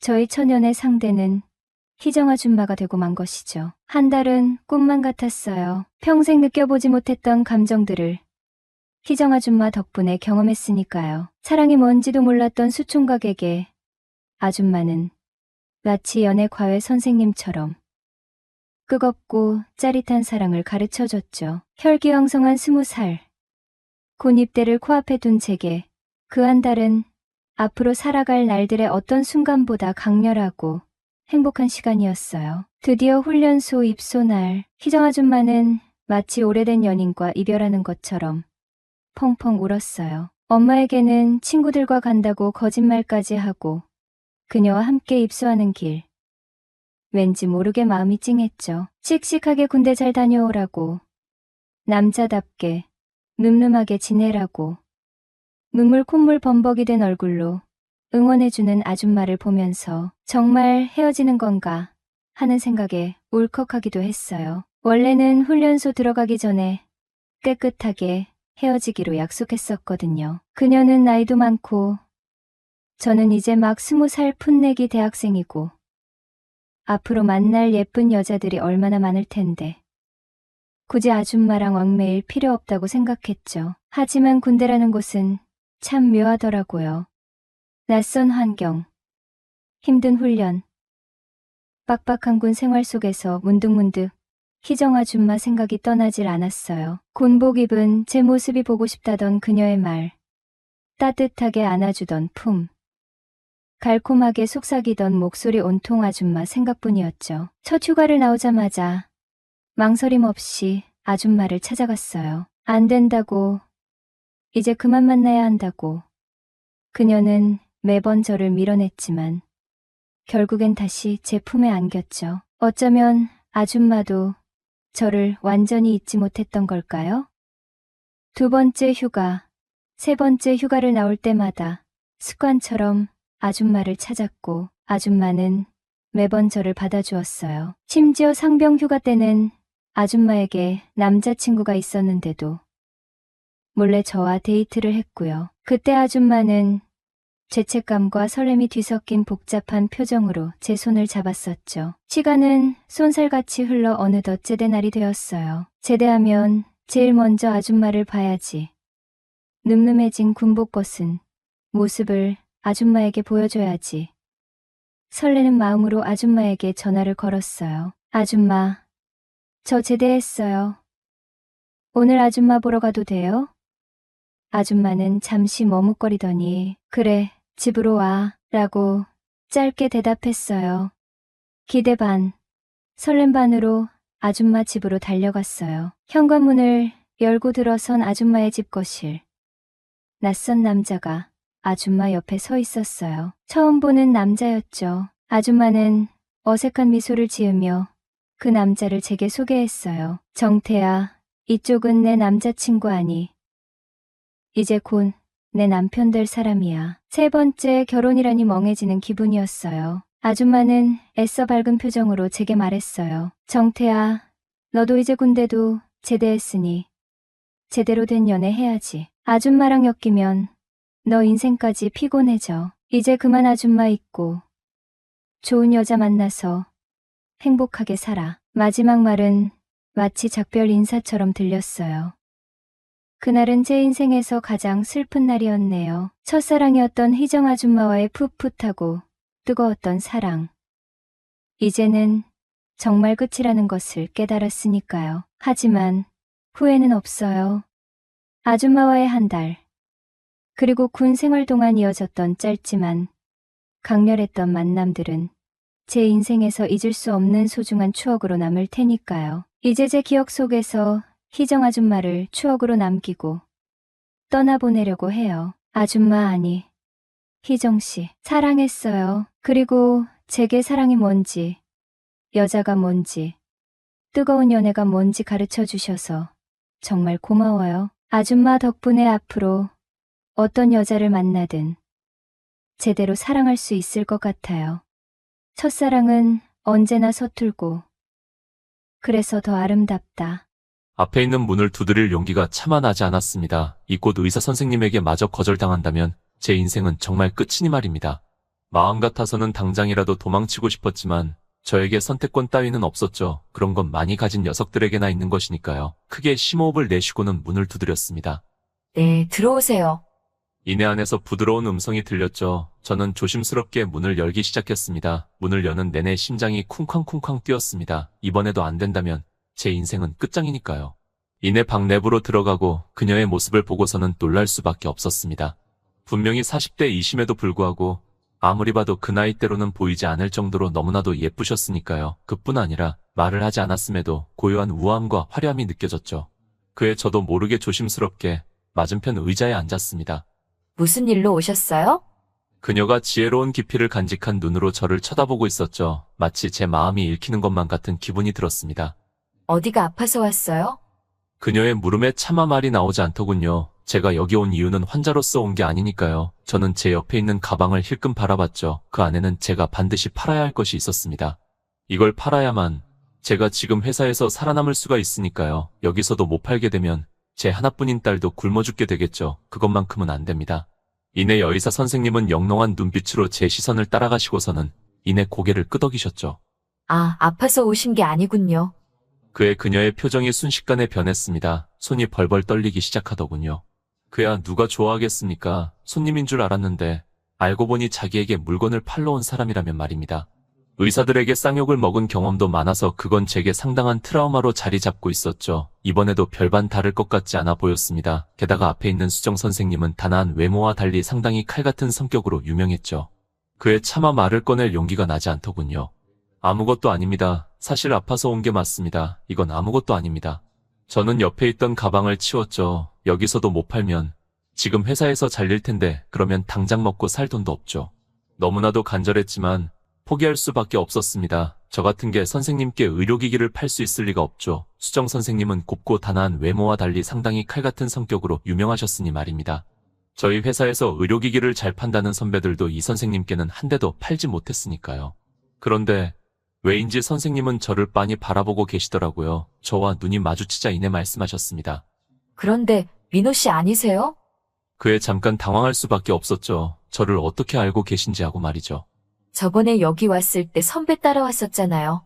저희 처년의 상대는 희정 아줌마가 되고 만 것이죠. 한 달은 꿈만 같았어요. 평생 느껴보지 못했던 감정들을 희정 아줌마 덕분에 경험했으니까요. 사랑이 뭔지도 몰랐던 수총각에게 아줌마는 마치 연애 과외 선생님처럼 뜨겁고 짜릿한 사랑을 가르쳐줬죠. 혈기왕성한 20살. 곧 입대를 코앞에 둔 제게 그 한 달은 앞으로 살아갈 날들의 어떤 순간보다 강렬하고 행복한 시간이었어요. 드디어 훈련소 입소 날, 희정 아줌마는 마치 오래된 연인과 이별하는 것처럼 펑펑 울었어요. 엄마에게는 친구들과 간다고 거짓말까지 하고 그녀와 함께 입소하는 길. 왠지 모르게 마음이 찡했죠. 씩씩하게 군대 잘 다녀오라고, 남자답게 늠름하게 지내라고, 눈물 콧물 범벅이 된 얼굴로 응원해주는 아줌마를 보면서 정말 헤어지는 건가 하는 생각에 울컥하기도 했어요. 원래는 훈련소 들어가기 전에 깨끗하게 헤어지기로 약속했었거든요. 그녀는 나이도 많고 저는 이제 막 20살 풋내기 대학생이고 앞으로 만날 예쁜 여자들이 얼마나 많을 텐데 굳이 아줌마랑 얽매일 필요 없다고 생각했죠. 하지만 군대라는 곳은 참 묘하더라고요. 낯선 환경, 힘든 훈련, 빡빡한 군 생활 속에서 문득문득 희정 아줌마 생각이 떠나질 않았어요. 군복 입은 제 모습이 보고 싶다던 그녀의 말, 따뜻하게 안아주던 품, 달콤하게 속삭이던 목소리 온통 아줌마 생각뿐이었죠. 첫 휴가를 나오자마자 망설임 없이 아줌마를 찾아갔어요. 안 된다고, 이제 그만 만나야 한다고. 그녀는 매번 저를 밀어냈지만 결국엔 다시 제 품에 안겼죠. 어쩌면 아줌마도 저를 완전히 잊지 못했던 걸까요? 두 번째 휴가, 세 번째 휴가를 나올 때마다 습관처럼 아줌마를 찾았고 아줌마는 매번 저를 받아주었어요. 심지어 상병 휴가 때는 아줌마에게 남자친구가 있었는데도 몰래 저와 데이트를 했고요. 그때 아줌마는 죄책감과 설렘이 뒤섞인 복잡한 표정으로 제 손을 잡았었죠. 시간은 쏜살같이 흘러 어느덧 제대 날이 되었어요. 제대하면 제일 먼저 아줌마를 봐야지. 늠름해진 군복 벗은 모습을 아줌마에게 보여줘야지. 설레는 마음으로 아줌마에게 전화를 걸었어요. 아줌마, 저 제대했어요. 오늘 아줌마 보러 가도 돼요? 아줌마는 잠시 머뭇거리더니 그래, 집으로 와 라고 짧게 대답했어요. 기대 반, 설렘 반으로 아줌마 집으로 달려갔어요. 현관문을 열고 들어선 아줌마의 집 거실. 낯선 남자가 아줌마 옆에 서 있었어요. 처음 보는 남자였죠. 아줌마는 어색한 미소를 지으며 그 남자를 제게 소개했어요. 정태야, 이쪽은 내 남자친구 아니. 이제 곧 내 남편 될 사람이야. 세 번째 결혼이라니 멍해지는 기분이었어요. 아줌마는 애써 밝은 표정으로 제게 말했어요. 정태야, 너도 이제 군대도 제대했으니 제대로 된 연애 해야지. 아줌마랑 엮이면 너 인생까지 피곤해져. 이제 그만 아줌마 잊고 좋은 여자 만나서 행복하게 살아. 마지막 말은 마치 작별 인사처럼 들렸어요. 그날은 제 인생에서 가장 슬픈 날이었네요. 첫사랑이었던 희정 아줌마와의 풋풋하고 뜨거웠던 사랑. 이제는 정말 끝이라는 것을 깨달았으니까요. 하지만 후회는 없어요. 아줌마와의 한 달, 그리고 군 생활 동안 이어졌던 짧지만 강렬했던 만남들은 제 인생에서 잊을 수 없는 소중한 추억으로 남을 테니까요. 이제 제 기억 속에서 희정 아줌마를 추억으로 남기고 떠나보내려고 해요. 아줌마 아니, 희정 씨, 사랑했어요. 그리고 제게 사랑이 뭔지, 여자가 뭔지, 뜨거운 연애가 뭔지 가르쳐 주셔서 정말 고마워요. 아줌마 덕분에 앞으로 어떤 여자를 만나든 제대로 사랑할 수 있을 것 같아요. 첫사랑은 언제나 서툴고 그래서 더 아름답다. 앞에 있는 문을 두드릴 용기가 차마 나지 않았습니다. 이곳 의사 선생님에게 마저 거절당한다면 제 인생은 정말 끝이니 말입니다. 마음 같아서는 당장이라도 도망치고 싶었지만 저에게 선택권 따위는 없었죠. 그런 건 많이 가진 녀석들에게나 있는 것이니까요. 크게 심호흡을 내쉬고는 문을 두드렸습니다. 네, 들어오세요. 이내 안에서 부드러운 음성이 들렸죠. 저는 조심스럽게 문을 열기 시작했습니다. 문을 여는 내내 심장이 쿵쾅쿵쾅 뛰었습니다. 이번에도 안 된다면 제 인생은 끝장이니까요. 이내 방 내부로 들어가고 그녀의 모습을 보고서는 놀랄 수밖에 없었습니다. 분명히 40대이심에도 불구하고 아무리 봐도 그 나이대로는 보이지 않을 정도로 너무나도 예쁘셨으니까요. 그뿐 아니라 말을 하지 않았음에도 고요한 우아함과 화려함이 느껴졌죠. 그에 저도 모르게 조심스럽게 맞은편 의자에 앉았습니다. 무슨 일로 오셨어요? 그녀가 지혜로운 깊이를 간직한 눈으로 저를 쳐다보고 있었죠. 마치 제 마음이 읽히는 것만 같은 기분이 들었습니다. 어디가 아파서 왔어요? 그녀의 물음에 차마 말이 나오지 않더군요. 제가 여기 온 이유는 환자로서 온 게 아니니까요. 저는 제 옆에 있는 가방을 힐끔 바라봤죠. 그 안에는 제가 반드시 팔아야 할 것이 있었습니다. 이걸 팔아야만 제가 지금 회사에서 살아남을 수가 있으니까요. 여기서도 못 팔게 되면 제 하나뿐인 딸도 굶어 죽게 되겠죠. 그것만큼은 안 됩니다. 이내 여의사 선생님은 영롱한 눈빛으로 제 시선을 따라가시고서는 이내 고개를 끄덕이셨죠. 아, 아파서 오신 게 아니군요. 그의 그녀의 표정이 순식간에 변했습니다. 손이 벌벌 떨리기 시작하더군요. 그야 누가 좋아하겠습니까? 손님인 줄 알았는데 알고 보니 자기에게 물건을 팔러 온 사람이라면 말입니다. 의사들에게 쌍욕을 먹은 경험도 많아서 그건 제게 상당한 트라우마로 자리 잡고 있었죠. 이번에도 별반 다를 것 같지 않아 보였습니다. 게다가 앞에 있는 수정 선생님은 단아한 외모와 달리 상당히 칼같은 성격으로 유명했죠. 그의 차마 말을 꺼낼 용기가 나지 않더군요. 아무것도 아닙니다. 사실 아파서 온 게 맞습니다. 이건 아무것도 아닙니다. 저는 옆에 있던 가방을 치웠죠. 여기서도 못 팔면 지금 회사에서 잘릴 텐데 그러면 당장 먹고 살 돈도 없죠. 너무나도 간절했지만 포기할 수밖에 없었습니다. 저 같은 게 선생님께 의료기기를 팔 수 있을 리가 없죠. 수정 선생님은 곱고 단아한 외모와 달리 상당히 칼같은 성격으로 유명하셨으니 말입니다. 저희 회사에서 의료기기를 잘 판다는 선배들도 이 선생님께는 한 대도 팔지 못했으니까요. 그런데 왜인지 선생님은 저를 빤히 바라보고 계시더라고요. 저와 눈이 마주치자 이내 말씀하셨습니다. 그런데 민호 씨 아니세요? 그에 잠깐 당황할 수밖에 없었죠. 저를 어떻게 알고 계신지 하고 말이죠. 저번에 여기 왔을 때 선배 따라왔었잖아요.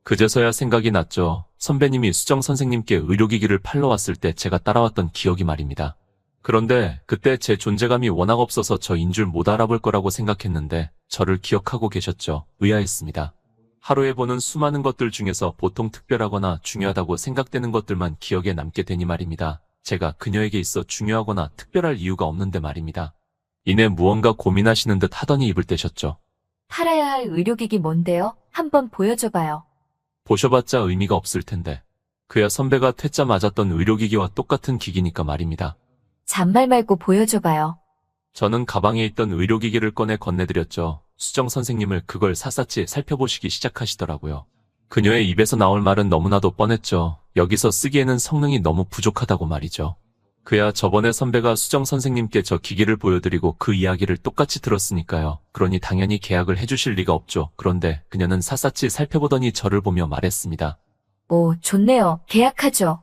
그제서야 생각이 났죠. 선배님이 수정 선생님께 의료기기를 팔러 왔을 때 제가 따라왔던 기억이 말입니다. 그런데 그때 제 존재감이 워낙 없어서 저인 줄 못 알아볼 거라고 생각했는데 저를 기억하고 계셨죠. 의아했습니다. 하루에 보는 수많은 것들 중에서 보통 특별하거나 중요하다고 생각되는 것들만 기억에 남게 되니 말입니다. 제가 그녀에게 있어 중요하거나 특별할 이유가 없는데 말입니다. 이내 무언가 고민하시는 듯 하더니 입을 떼셨죠. 팔아야 할 의료기기 뭔데요? 한번 보여줘봐요. 보셔봤자 의미가 없을 텐데. 그야 선배가 퇴짜 맞았던 의료기기와 똑같은 기기니까 말입니다. 잔말 말고 보여줘봐요. 저는 가방에 있던 의료기기를 꺼내 건네드렸죠. 수정 선생님을 그걸 샅샅이 살펴보시기 시작하시더라고요. 그녀의 입에서 나올 말은 너무나도 뻔했죠. 여기서 쓰기에는 성능이 너무 부족하다고 말이죠. 그야 저번에 선배가 수정 선생님께 저 기기를 보여드리고 그 이야기를 똑같이 들었으니까요. 그러니 당연히 계약을 해주실 리가 없죠. 그런데 그녀는 샅샅이 살펴보더니 저를 보며 말했습니다. 오, 좋네요. 계약하죠.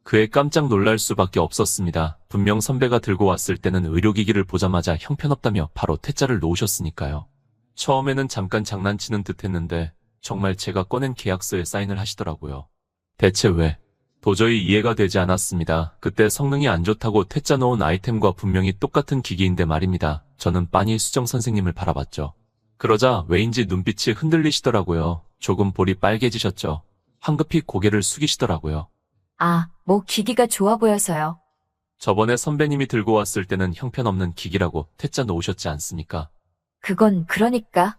그에 깜짝 놀랄 수밖에 없었습니다. 분명 선배가 들고 왔을 때는 의료기기를 보자마자 형편없다며 바로 퇴짜를 놓으셨으니까요. 처음에는 잠깐 장난치는 듯 했는데 정말 제가 꺼낸 계약서에 사인을 하시더라고요. 대체 왜? 도저히 이해가 되지 않았습니다. 그때 성능이 안 좋다고 퇴짜 놓은 아이템과 분명히 똑같은 기기인데 말입니다. 저는 빤히 수정 선생님을 바라봤죠. 그러자 왜인지 눈빛이 흔들리시더라고요. 조금 볼이 빨개지셨죠. 황급히 고개를 숙이시더라고요. 아, 뭐 기기가 좋아 보여서요. 저번에 선배님이 들고 왔을 때는 형편없는 기기라고 퇴짜 놓으셨지 않습니까? 그건 그러니까.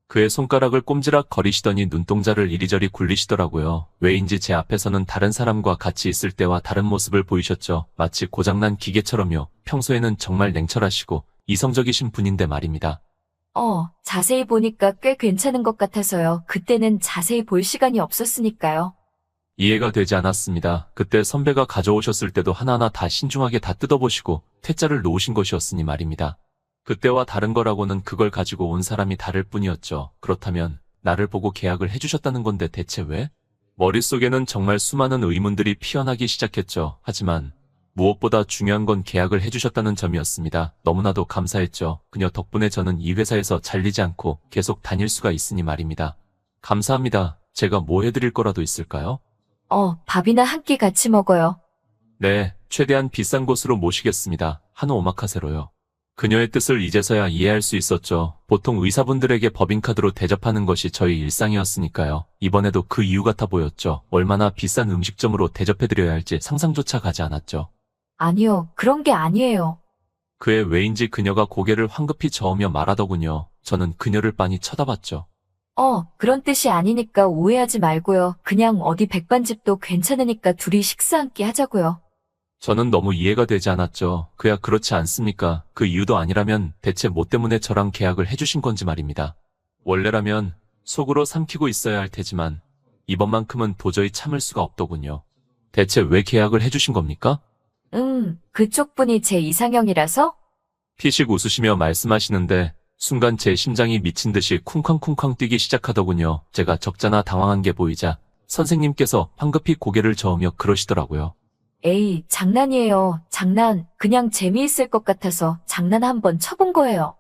그의 손가락을 꼼지락 거리시더니 눈동자를 이리저리 굴리시더라고요. 왜인지 제 앞에서는 다른 사람과 같이 있을 때와 다른 모습을 보이셨죠. 마치 고장난 기계처럼요. 평소에는 정말 냉철하시고 이성적이신 분인데 말입니다. 자세히 보니까 꽤 괜찮은 것 같아서요. 그때는 자세히 볼 시간이 없었으니까요. 이해가 되지 않았습니다. 그때 선배가 가져오셨을 때도 하나하나 다 신중하게 다 뜯어보시고 퇴짜를 놓으신 것이었으니 말입니다. 그때와 다른 거라고는 그걸 가지고 온 사람이 다를 뿐이었죠. 그렇다면 나를 보고 계약을 해주셨다는 건데 대체 왜? 머릿속에는 정말 수많은 의문들이 피어나기 시작했죠. 하지만 무엇보다 중요한 건 계약을 해주셨다는 점이었습니다. 너무나도 감사했죠. 그녀 덕분에 저는 이 회사에서 잘리지 않고 계속 다닐 수가 있으니 말입니다. 감사합니다. 제가 뭐 해드릴 거라도 있을까요? 밥이나 한 끼 같이 먹어요. 네, 최대한 비싼 곳으로 모시겠습니다. 한우 오마카세로요. 그녀의 뜻을 이제서야 이해할 수 있었죠. 보통 의사분들에게 법인카드로 대접하는 것이 저희 일상이었으니까요. 이번에도 그 이유 같아 보였죠. 얼마나 비싼 음식점으로 대접해드려야 할지 상상조차 가지 않았죠. 아니요, 그런 게 아니에요. 그의 왜인지 그녀가 고개를 황급히 저으며 말하더군요. 저는 그녀를 빤히 쳐다봤죠. 그런 뜻이 아니니까 오해하지 말고요. 그냥 어디 백반집도 괜찮으니까 둘이 식사 한 끼 하자고요. 저는 너무 이해가 되지 않았죠. 그야 그렇지 않습니까? 그 이유도 아니라면 대체 뭐 때문에 저랑 계약을 해주신 건지 말입니다. 원래라면 속으로 삼키고 있어야 할 테지만 이번만큼은 도저히 참을 수가 없더군요. 대체 왜 계약을 해주신 겁니까? 그쪽 분이 제 이상형이라서? 피식 웃으시며 말씀하시는데 순간 제 심장이 미친 듯이 쿵쾅쿵쾅 뛰기 시작하더군요. 제가 적잖아 당황한 게 보이자 선생님께서 황급히 고개를 저으며 그러시더라고요. 에이, 장난이에요. 장난. 그냥 재미있을 것 같아서 장난 한번 쳐본 거예요.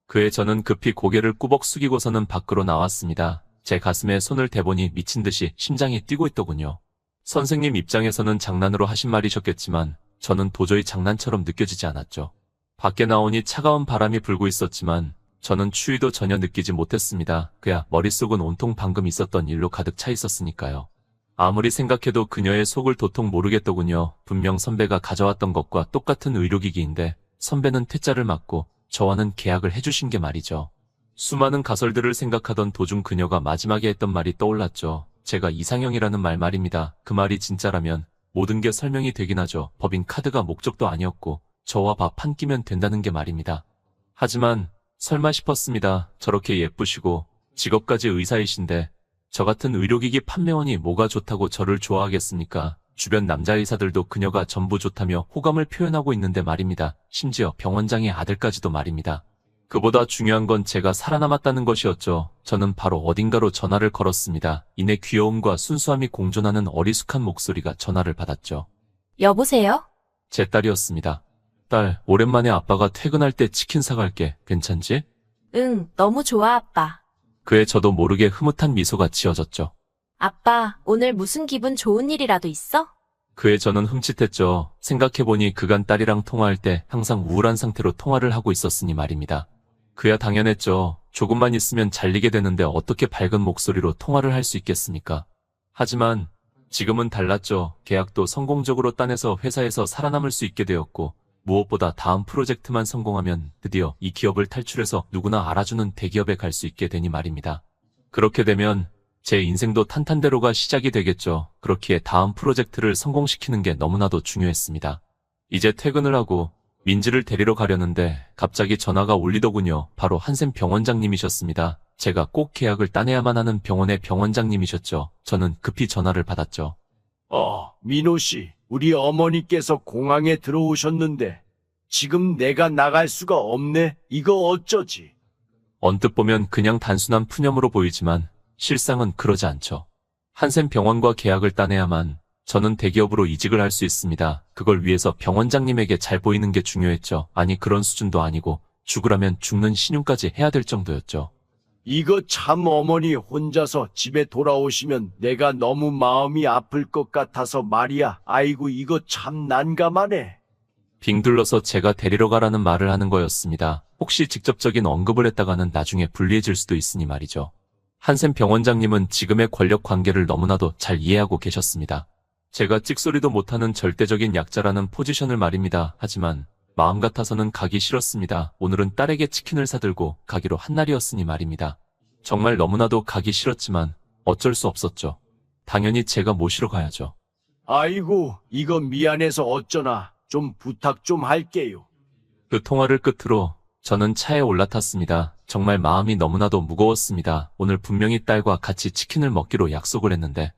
그에 저는 급히 고개를 꾸벅 숙이고서는 밖으로 나왔습니다. 제 가슴에 손을 대보니 미친 듯이 심장이 뛰고 있더군요. 선생님 입장에서는 장난으로 하신 말이셨겠지만 저는 도저히 장난처럼 느껴지지 않았죠. 밖에 나오니 차가운 바람이 불고 있었지만 저는 추위도 전혀 느끼지 못했습니다. 그야 머릿속은 온통 방금 있었던 일로 가득 차 있었으니까요. 아무리 생각해도 그녀의 속을 도통 모르겠더군요. 분명 선배가 가져왔던 것과 똑같은 의료기기인데 선배는 퇴짜를 맞고 저와는 계약을 해주신 게 말이죠. 수많은 가설들을 생각하던 도중 그녀가 마지막에 했던 말이 떠올랐죠. 제가 이상형이라는 말입니다. 그 말이 진짜라면 모든 게 설명이 되긴 하죠. 법인 카드가 목적도 아니었고 저와 밥 한 끼면 된다는 게 말입니다. 하지만 설마 싶었습니다. 저렇게 예쁘시고 직업까지 의사이신데 저 같은 의료기기 판매원이 뭐가 좋다고 저를 좋아하겠습니까? 주변 남자 의사들도 그녀가 전부 좋다며 호감을 표현하고 있는데 말입니다. 심지어 병원장의 아들까지도 말입니다. 그보다 중요한 건 제가 살아남았다는 것이었죠. 저는 바로 어딘가로 전화를 걸었습니다. 이내 귀여움과 순수함이 공존하는 어리숙한 목소리가 전화를 받았죠. 여보세요? 제 딸이었습니다. 딸, 오랜만에 아빠가 퇴근할 때 치킨 사갈게. 괜찮지? 응, 너무 좋아, 아빠. 그에 저도 모르게 흐뭇한 미소가 지어졌죠. 아빠, 오늘 무슨 기분 좋은 일이라도 있어? 그에 저는 흠칫했죠. 생각해보니 그간 딸이랑 통화할 때 항상 우울한 상태로 통화를 하고 있었으니 말입니다. 그야 당연했죠. 조금만 있으면 잘리게 되는데 어떻게 밝은 목소리로 통화를 할 수 있겠습니까? 하지만 지금은 달랐죠. 계약도 성공적으로 따내서 회사에서 살아남을 수 있게 되었고 무엇보다 다음 프로젝트만 성공하면 드디어 이 기업을 탈출해서 누구나 알아주는 대기업에 갈 수 있게 되니 말입니다. 그렇게 되면 제 인생도 탄탄대로가 시작이 되겠죠. 그렇기에 다음 프로젝트를 성공시키는 게 너무나도 중요했습니다. 이제 퇴근을 하고 민지를 데리러 가려는데 갑자기 전화가 울리더군요. 바로 한샘 병원장님이셨습니다. 제가 꼭 계약을 따내야만 하는 병원의 병원장님이셨죠. 저는 급히 전화를 받았죠. 민호 씨, 우리 어머니께서 공항에 들어오셨는데 지금 내가 나갈 수가 없네. 이거 어쩌지? 언뜻 보면 그냥 단순한 푸념으로 보이지만 실상은 그러지 않죠. 한샘 병원과 계약을 따내야만 저는 대기업으로 이직을 할 수 있습니다. 그걸 위해서 병원장님에게 잘 보이는 게 중요했죠. 아니 그런 수준도 아니고 죽으라면 죽는 신용까지 해야 될 정도였죠. 이거 참 어머니 혼자서 집에 돌아오시면 내가 너무 마음이 아플 것 같아서 말이야. 아이고 이거 참 난감하네. 빙 둘러서 제가 데리러 가라는 말을 하는 거였습니다. 혹시 직접적인 언급을 했다가는 나중에 불리해질 수도 있으니 말이죠. 한샘 병원장님은 지금의 권력 관계를 너무나도 잘 이해하고 계셨습니다. 제가 찍소리도 못하는 절대적인 약자라는 포지션을 말입니다. 하지만 마음 같아서는 가기 싫었습니다. 오늘은 딸에게 치킨을 사들고 가기로 한 날이었으니 말입니다. 정말 너무나도 가기 싫었지만 어쩔 수 없었죠. 당연히 제가 모시러 가야죠. 아이고 이거 미안해서 어쩌나. 좀 부탁 좀 할게요. 그 통화를 끝으로 저는 차에 올라탔습니다. 정말 마음이 너무나도 무거웠습니다. 오늘 분명히 딸과 같이 치킨을 먹기로 약속을 했는데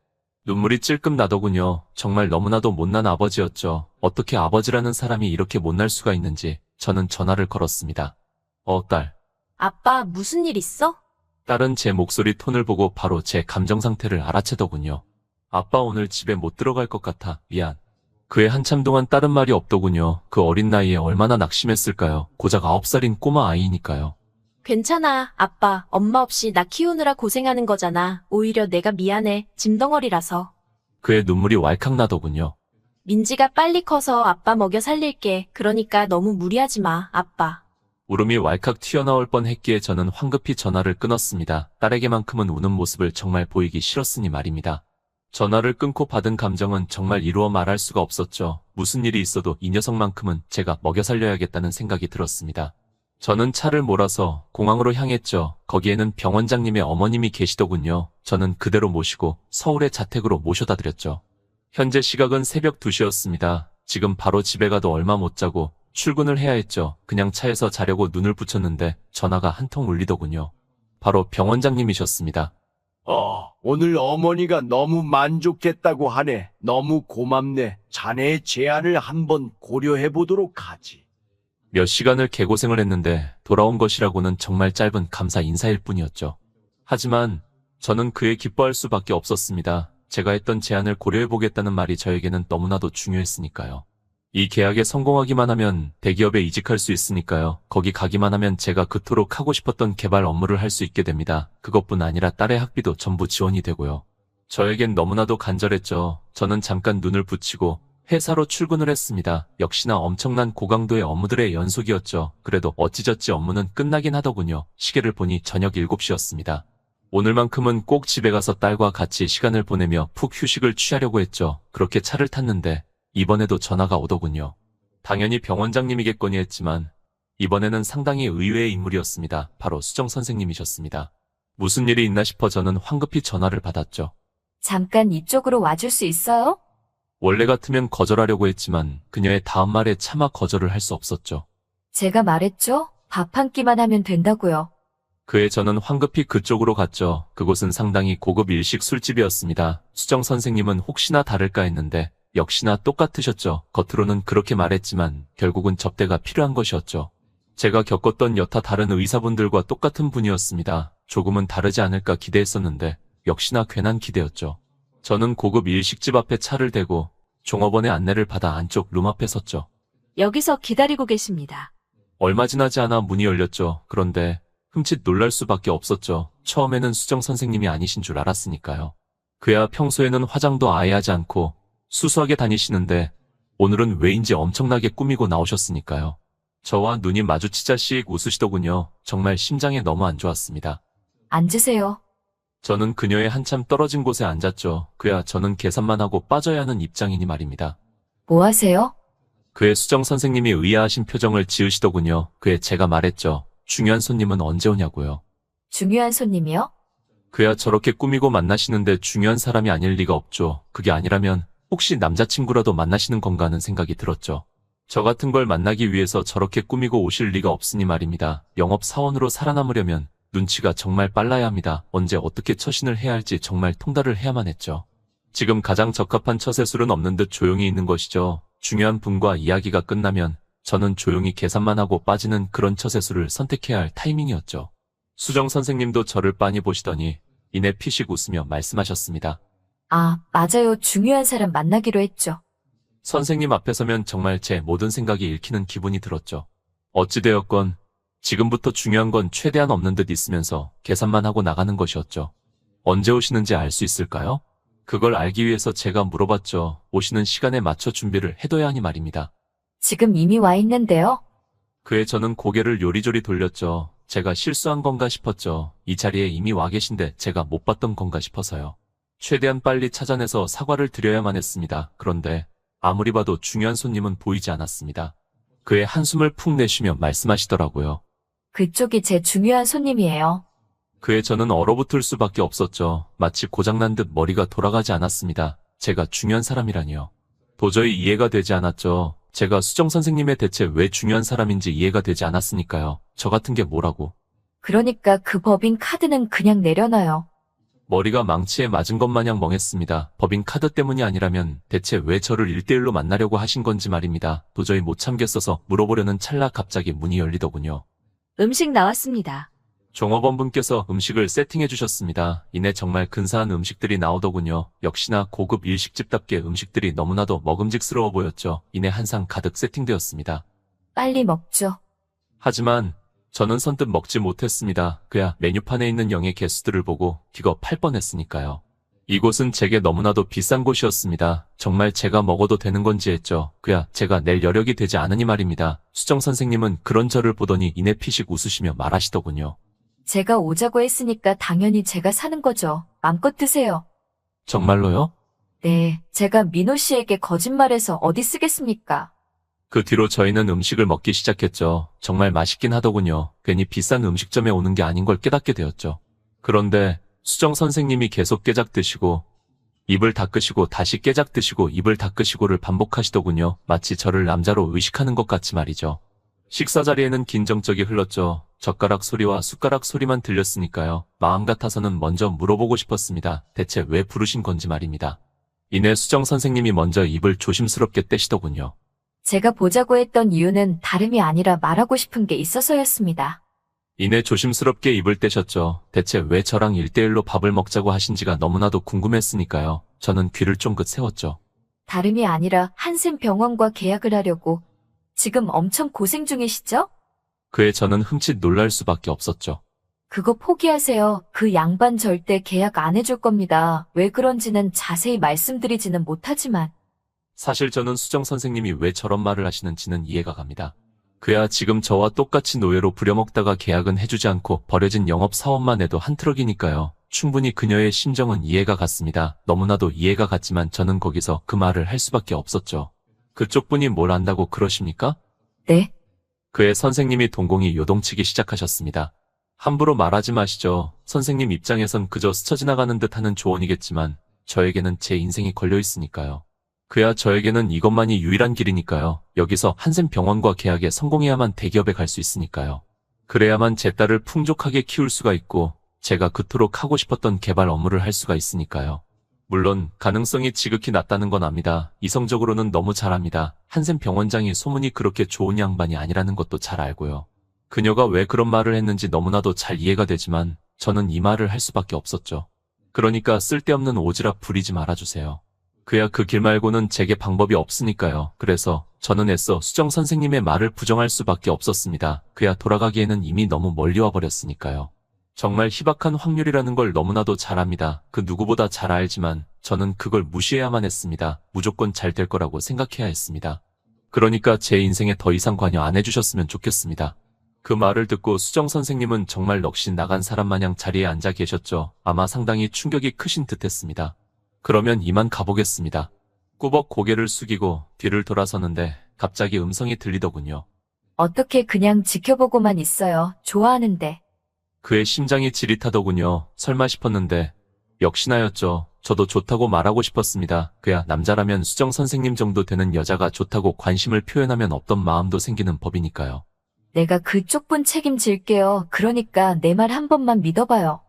눈물이 찔끔 나더군요. 정말 너무나도 못난 아버지였죠. 어떻게 아버지라는 사람이 이렇게 못날 수가 있는지 저는 전화를 걸었습니다. 딸. 아빠, 무슨 일 있어? 딸은 제 목소리 톤을 보고 바로 제 감정 상태를 알아채더군요. 아빠 오늘 집에 못 들어갈 것 같아. 미안. 그에 한참 동안 다른 말이 없더군요. 그 어린 나이에 얼마나 낙심했을까요? 고작 9살인 꼬마 아이니까요. 괜찮아, 아빠. 엄마 없이 나 키우느라 고생하는 거잖아. 오히려 내가 미안해. 짐덩어리라서. 그의 눈물이 왈칵 나더군요. 민지가 빨리 커서 아빠 먹여 살릴게. 그러니까 너무 무리하지 마, 아빠. 울음이 왈칵 튀어나올 뻔했기에 저는 황급히 전화를 끊었습니다. 딸에게만큼은 우는 모습을 정말 보이기 싫었으니 말입니다. 전화를 끊고 받은 감정은 정말 이루어 말할 수가 없었죠. 무슨 일이 있어도 이 녀석만큼은 제가 먹여 살려야겠다는 생각이 들었습니다. 저는 차를 몰아서 공항으로 향했죠. 거기에는 병원장님의 어머님이 계시더군요. 저는 그대로 모시고 서울의 자택으로 모셔다 드렸죠. 현재 시각은 새벽 2시였습니다. 지금 바로 집에 가도 얼마 못 자고 출근을 해야 했죠. 그냥 차에서 자려고 눈을 붙였는데 전화가 한 통 울리더군요. 바로 병원장님이셨습니다. 오늘 어머니가 너무 만족했다고 하네. 너무 고맙네. 자네의 제안을 한번 고려해 보도록 하지. 몇 시간을 개고생을 했는데 돌아온 것이라고는 정말 짧은 감사 인사일 뿐이었죠. 하지만 저는 그에 기뻐할 수밖에 없었습니다. 제가 했던 제안을 고려해보겠다는 말이 저에게는 너무나도 중요했으니까요. 이 계약에 성공하기만 하면 대기업에 이직할 수 있으니까요. 거기 가기만 하면 제가 그토록 하고 싶었던 개발 업무를 할 수 있게 됩니다. 그것뿐 아니라 딸의 학비도 전부 지원이 되고요. 저에겐 너무나도 간절했죠. 저는 잠깐 눈을 붙이고 회사로 출근을 했습니다. 역시나 엄청난 고강도의 업무들의 연속이었죠. 그래도 어찌저찌 업무는 끝나긴 하더군요. 시계를 보니 저녁 7시였습니다. 오늘만큼은 꼭 집에 가서 딸과 같이 시간을 보내며 푹 휴식을 취하려고 했죠. 그렇게 차를 탔는데 이번에도 전화가 오더군요. 당연히 병원장님이겠거니 했지만 이번에는 상당히 의외의 인물이었습니다. 바로 수정 선생님이셨습니다. 무슨 일이 있나 싶어 저는 황급히 전화를 받았죠. 잠깐 이쪽으로 와줄 수 있어요? 원래 같으면 거절하려고 했지만 그녀의 다음 말에 차마 거절을 할 수 없었죠. 제가 말했죠? 밥 한 끼만 하면 된다고요. 그에 저는 황급히 그쪽으로 갔죠. 그곳은 상당히 고급 일식 술집이었습니다. 수정 선생님은 혹시나 다를까 했는데 역시나 똑같으셨죠. 겉으로는 그렇게 말했지만 결국은 접대가 필요한 것이었죠. 제가 겪었던 여타 다른 의사분들과 똑같은 분이었습니다. 조금은 다르지 않을까 기대했었는데 역시나 괜한 기대였죠. 저는 고급 일식집 앞에 차를 대고 종업원의 안내를 받아 안쪽 룸 앞에 섰죠. 여기서 기다리고 계십니다. 얼마 지나지 않아 문이 열렸죠. 그런데 흠칫 놀랄 수밖에 없었죠. 처음에는 수정 선생님이 아니신 줄 알았으니까요. 그야 평소에는 화장도 아예 하지 않고 수수하게 다니시는데 오늘은 왜인지 엄청나게 꾸미고 나오셨으니까요. 저와 눈이 마주치자씩 웃으시더군요. 정말 심장에 너무 안 좋았습니다. 앉으세요. 저는 그녀의 한참 떨어진 곳에 앉았죠. 그야 저는 계산만 하고 빠져야 하는 입장이니 말입니다. 뭐 하세요? 그의 수정 선생님이 의아하신 표정을 지으시더군요. 그에 제가 말했죠. 중요한 손님은 언제 오냐고요. 중요한 손님이요? 그야 저렇게 꾸미고 만나시는데 중요한 사람이 아닐 리가 없죠. 그게 아니라면 혹시 남자친구라도 만나시는 건가 하는 생각이 들었죠. 저 같은 걸 만나기 위해서 저렇게 꾸미고 오실 리가 없으니 말입니다. 영업사원으로 살아남으려면 눈치가 정말 빨라야 합니다. 언제 어떻게 처신을 해야 할지 정말 통달을 해야만 했죠. 지금 가장 적합한 처세술은 없는 듯 조용히 있는 것이죠. 중요한 분과 이야기가 끝나면 저는 조용히 계산만 하고 빠지는 그런 처세술을 선택해야 할 타이밍이었죠. 수정 선생님도 저를 빤히 보시더니 이내 피식 웃으며 말씀하셨습니다. 아, 맞아요. 중요한 사람 만나기로 했죠. 선생님 앞에 서면 정말 제 모든 생각이 읽히는 기분이 들었죠. 어찌되었건 지금부터 중요한 건 최대한 없는 듯 있으면서 계산만 하고 나가는 것이었죠. 언제 오시는지 알 수 있을까요? 그걸 알기 위해서 제가 물어봤죠. 오시는 시간에 맞춰 준비를 해둬야 하니 말입니다. 지금 이미 와 있는데요. 그에 저는 고개를 요리조리 돌렸죠. 제가 실수한 건가 싶었죠. 이 자리에 이미 와 계신데 제가 못 봤던 건가 싶어서요. 최대한 빨리 찾아내서 사과를 드려야만 했습니다. 그런데 아무리 봐도 중요한 손님은 보이지 않았습니다. 그의 한숨을 푹 내쉬며 말씀하시더라고요. 그쪽이 제 중요한 손님이에요. 그에 저는 얼어붙을 수밖에 없었죠. 마치 고장난 듯 머리가 돌아가지 않았습니다. 제가 중요한 사람이라니요. 도저히 이해가 되지 않았죠. 제가 수정 선생님의 대체 왜 중요한 사람인지 이해가 되지 않았으니까요. 저 같은 게 뭐라고. 그러니까 그 법인 카드는 그냥 내려놔요. 머리가 망치에 맞은 것 마냥 멍했습니다. 법인 카드 때문이 아니라면 대체 왜 저를 1대1로 만나려고 하신 건지 말입니다. 도저히 못 참겠어서 물어보려는 찰나 갑자기 문이 열리더군요. 음식 나왔습니다. 종업원분께서 음식을 세팅해 주셨습니다. 이내 정말 근사한 음식들이 나오더군요. 역시나 고급 일식집답게 음식들이 너무나도 먹음직스러워 보였죠. 이내 한 상 가득 세팅되었습니다. 빨리 먹죠. 하지만 저는 선뜻 먹지 못했습니다. 그야 메뉴판에 있는 영의 개수들을 보고 기겁할 뻔했으니까요. 이곳은 제게 너무나도 비싼 곳이었습니다. 정말 제가 먹어도 되는 건지 했죠. 그야 제가 낼 여력이 되지 않으니 말입니다. 수정 선생님은 그런 저를 보더니 이내 피식 웃으시며 말하시더군요. 제가 오자고 했으니까 당연히 제가 사는 거죠. 맘껏 드세요. 정말로요? 네, 제가 민호 씨에게 거짓말해서 어디 쓰겠습니까? 그 뒤로 저희는 음식을 먹기 시작했죠. 정말 맛있긴 하더군요. 괜히 비싼 음식점에 오는 게 아닌 걸 깨닫게 되었죠. 그런데 수정 선생님이 계속 깨작 드시고 입을 닦으시고 다시 깨작 드시고 입을 닦으시고를 반복하시더군요. 마치 저를 남자로 의식하는 것 같이 말이죠. 식사 자리에는 긴 정적이 흘렀죠. 젓가락 소리와 숟가락 소리만 들렸으니까요. 마음 같아서는 먼저 물어보고 싶었습니다. 대체 왜 부르신 건지 말입니다. 이내 수정 선생님이 먼저 입을 조심스럽게 떼시더군요. 제가 보자고 했던 이유는 다름이 아니라 말하고 싶은 게 있어서였습니다. 이내 조심스럽게 입을 떼셨죠. 대체 왜 저랑 1대1로 밥을 먹자고 하신지가 너무나도 궁금했으니까요. 저는 귀를 쫑긋 세웠죠. 다름이 아니라 한샘 병원과 계약을 하려고 지금 엄청 고생 중이시죠? 그에 저는 흠칫 놀랄 수밖에 없었죠. 그거 포기하세요. 그 양반 절대 계약 안 해줄 겁니다. 왜 그런지는 자세히 말씀드리지는 못하지만. 사실 저는 수정 선생님이 왜 저런 말을 하시는지는 이해가 갑니다. 그야 지금 저와 똑같이 노예로 부려먹다가 계약은 해주지 않고 버려진 영업사원만 해도 한 트럭이니까요. 충분히 그녀의 심정은 이해가 갔습니다. 너무나도 이해가 갔지만 저는 거기서 그 말을 할 수밖에 없었죠. 그쪽 분이 뭘 안다고 그러십니까? 네? 그의 선생님이 동공이 요동치기 시작하셨습니다. 함부로 말하지 마시죠. 선생님 입장에선 그저 스쳐 지나가는 듯 하는 조언이겠지만 저에게는 제 인생이 걸려 있으니까요. 그야 저에게는 이것만이 유일한 길이니까요. 여기서 한샘 병원과 계약에 성공해야만 대기업에 갈 수 있으니까요. 그래야만 제 딸을 풍족하게 키울 수가 있고 제가 그토록 하고 싶었던 개발 업무를 할 수가 있으니까요. 물론 가능성이 지극히 낮다는 건 압니다. 이성적으로는 너무 잘 압니다. 한샘 병원장이 소문이 그렇게 좋은 양반이 아니라는 것도 잘 알고요. 그녀가 왜 그런 말을 했는지 너무나도 잘 이해가 되지만 저는 이 말을 할 수밖에 없었죠. 그러니까 쓸데없는 오지랖 부리지 말아주세요. 그야 그 길 말고는 제게 방법이 없으니까요. 그래서 저는 애써 수정 선생님의 말을 부정할 수밖에 없었습니다. 그야 돌아가기에는 이미 너무 멀리 와버렸으니까요. 정말 희박한 확률이라는 걸 너무나도 잘 압니다. 그 누구보다 잘 알지만 저는 그걸 무시해야만 했습니다. 무조건 잘 될 거라고 생각해야 했습니다. 그러니까 제 인생에 더 이상 관여 안 해주셨으면 좋겠습니다. 그 말을 듣고 수정 선생님은 정말 넋이 나간 사람 마냥 자리에 앉아 계셨죠. 아마 상당히 충격이 크신 듯했습니다. 그러면 이만 가보겠습니다. 꾸벅 고개를 숙이고 뒤를 돌아서는데 갑자기 음성이 들리더군요. 어떻게 그냥 지켜보고만 있어요. 좋아하는데. 그의 심장이 지릿하더군요. 설마 싶었는데 역시나였죠. 저도 좋다고 말하고 싶었습니다. 그야 남자라면 수정 선생님 정도 되는 여자가 좋다고 관심을 표현하면 없던 마음도 생기는 법이니까요. 내가 그 쪽분 책임질게요. 그러니까 내 말 한 번만 믿어봐요.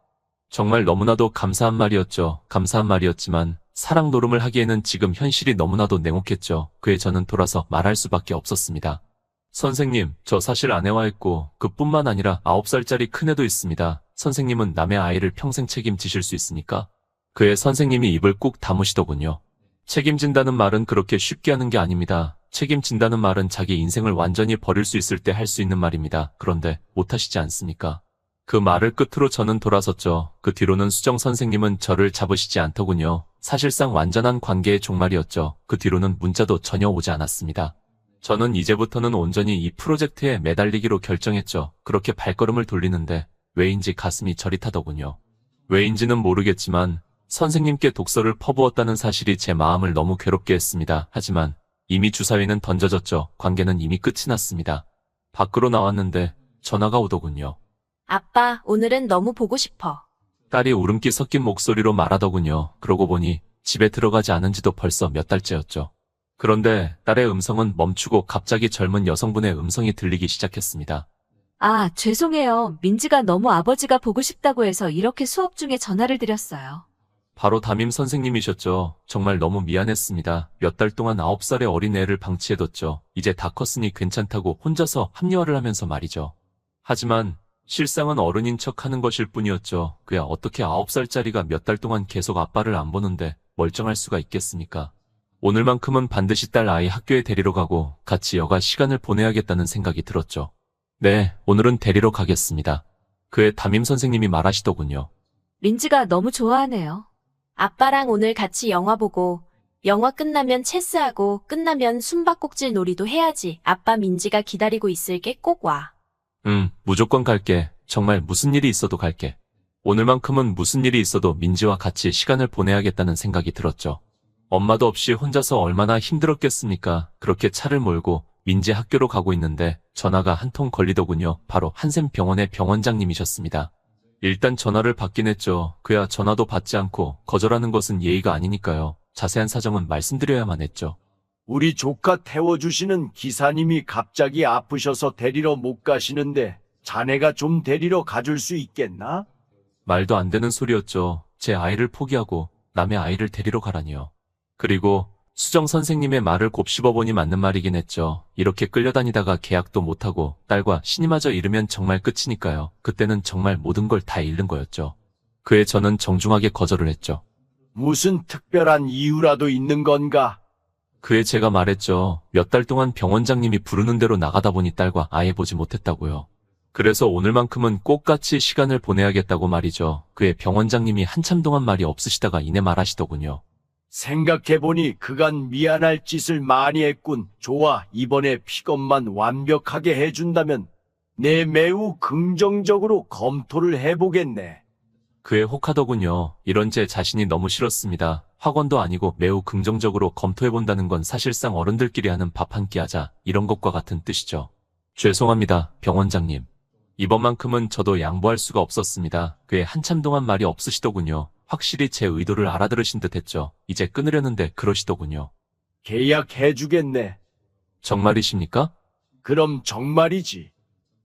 정말 너무나도 감사한 말이었죠. 감사한 말이었지만 사랑 노름을 하기에는 지금 현실이 너무나도 냉혹했죠. 그에 저는 돌아서 말할 수밖에 없었습니다. 선생님, 저 사실 아내와 있고 그뿐만 아니라 9살짜리 큰애도 있습니다. 선생님은 남의 아이를 평생 책임지실 수 있습니까? 그의 선생님이 입을 꾹 다무시더군요. 책임진다는 말은 그렇게 쉽게 하는 게 아닙니다. 책임진다는 말은 자기 인생을 완전히 버릴 수 있을 때 할 수 있는 말입니다. 그런데 못하시지 않습니까? 그 말을 끝으로 저는 돌아섰죠. 그 뒤로는 수정 선생님은 저를 잡으시지 않더군요. 사실상 완전한 관계의 종말이었죠. 그 뒤로는 문자도 전혀 오지 않았습니다. 저는 이제부터는 온전히 이 프로젝트에 매달리기로 결정했죠. 그렇게 발걸음을 돌리는데 왜인지 가슴이 저릿하더군요. 왜인지는 모르겠지만 선생님께 독서를 퍼부었다는 사실이 제 마음을 너무 괴롭게 했습니다. 하지만 이미 주사위는 던져졌죠. 관계는 이미 끝이 났습니다. 밖으로 나왔는데 전화가 오더군요. 아빠, 오늘은 너무 보고 싶어. 딸이 울음기 섞인 목소리로 말하더군요. 그러고 보니 집에 들어가지 않은 지도 벌써 몇 달째였죠. 그런데 딸의 음성은 멈추고 갑자기 젊은 여성분의 음성이 들리기 시작했습니다. 아, 죄송해요. 민지가 너무 아버지가 보고 싶다고 해서 이렇게 수업 중에 전화를 드렸어요. 바로 담임 선생님이셨죠. 정말 너무 미안했습니다. 몇 달 동안 9살의 어린 애를 방치해뒀죠. 이제 다 컸으니 괜찮다고 혼자서 합리화를 하면서 말이죠. 하지만 실상은 어른인 척 하는 것일 뿐이었죠. 그야 어떻게 9살짜리가 몇 달 동안 계속 아빠를 안 보는데 멀쩡할 수가 있겠습니까? 오늘만큼은 반드시 딸 아이 학교에 데리러 가고 같이 여가 시간을 보내야겠다는 생각이 들었죠. 네, 오늘은 데리러 가겠습니다. 그의 담임 선생님이 말하시더군요. 민지가 너무 좋아하네요. 아빠랑 오늘 같이 영화 보고, 영화 끝나면 체스하고, 끝나면 숨바꼭질 놀이도 해야지. 아빠 민지가 기다리고 있을게. 꼭 와. 무조건 갈게. 정말 무슨 일이 있어도 갈게. 오늘만큼은 무슨 일이 있어도 민지와 같이 시간을 보내야겠다는 생각이 들었죠. 엄마도 없이 혼자서 얼마나 힘들었겠습니까? 그렇게 차를 몰고 민지 학교로 가고 있는데 전화가 한 통 걸리더군요. 바로 한샘 병원의 병원장님이셨습니다. 일단 전화를 받긴 했죠. 그야 전화도 받지 않고 거절하는 것은 예의가 아니니까요. 자세한 사정은 말씀드려야만 했죠. 우리 조카 태워주시는 기사님이 갑자기 아프셔서 데리러 못 가시는데 자네가 좀 데리러 가줄 수 있겠나? 말도 안 되는 소리였죠. 제 아이를 포기하고 남의 아이를 데리러 가라니요. 그리고 수정 선생님의 말을 곱씹어보니 맞는 말이긴 했죠. 이렇게 끌려다니다가 계약도 못하고 딸과 신임마저 잃으면 정말 끝이니까요. 그때는 정말 모든 걸 다 잃는 거였죠. 그에 저는 정중하게 거절을 했죠. 무슨 특별한 이유라도 있는 건가? 그에 제가 말했죠. 몇 달 동안 병원장님이 부르는 대로 나가다 보니 딸과 아예 보지 못했다고요. 그래서 오늘만큼은 꼭 같이 시간을 보내야겠다고 말이죠. 그의 병원장님이 한참 동안 말이 없으시다가 이내 말하시더군요. 생각해보니 그간 미안할 짓을 많이 했군. 좋아, 이번에 픽업만 완벽하게 해준다면 내 매우 긍정적으로 검토를 해보겠네. 그에 혹하더군요. 이런 제 자신이 너무 싫었습니다. 학원도 아니고 매우 긍정적으로 검토해본다는 건 사실상 어른들끼리 하는 밥 한 끼 하자 이런 것과 같은 뜻이죠. 죄송합니다, 병원장님. 이번만큼은 저도 양보할 수가 없었습니다. 그에 한참 동안 말이 없으시더군요. 확실히 제 의도를 알아들으신 듯 했죠. 이제 끊으려는데 그러시더군요. 계약해주겠네. 정말이십니까? 그럼 정말이지.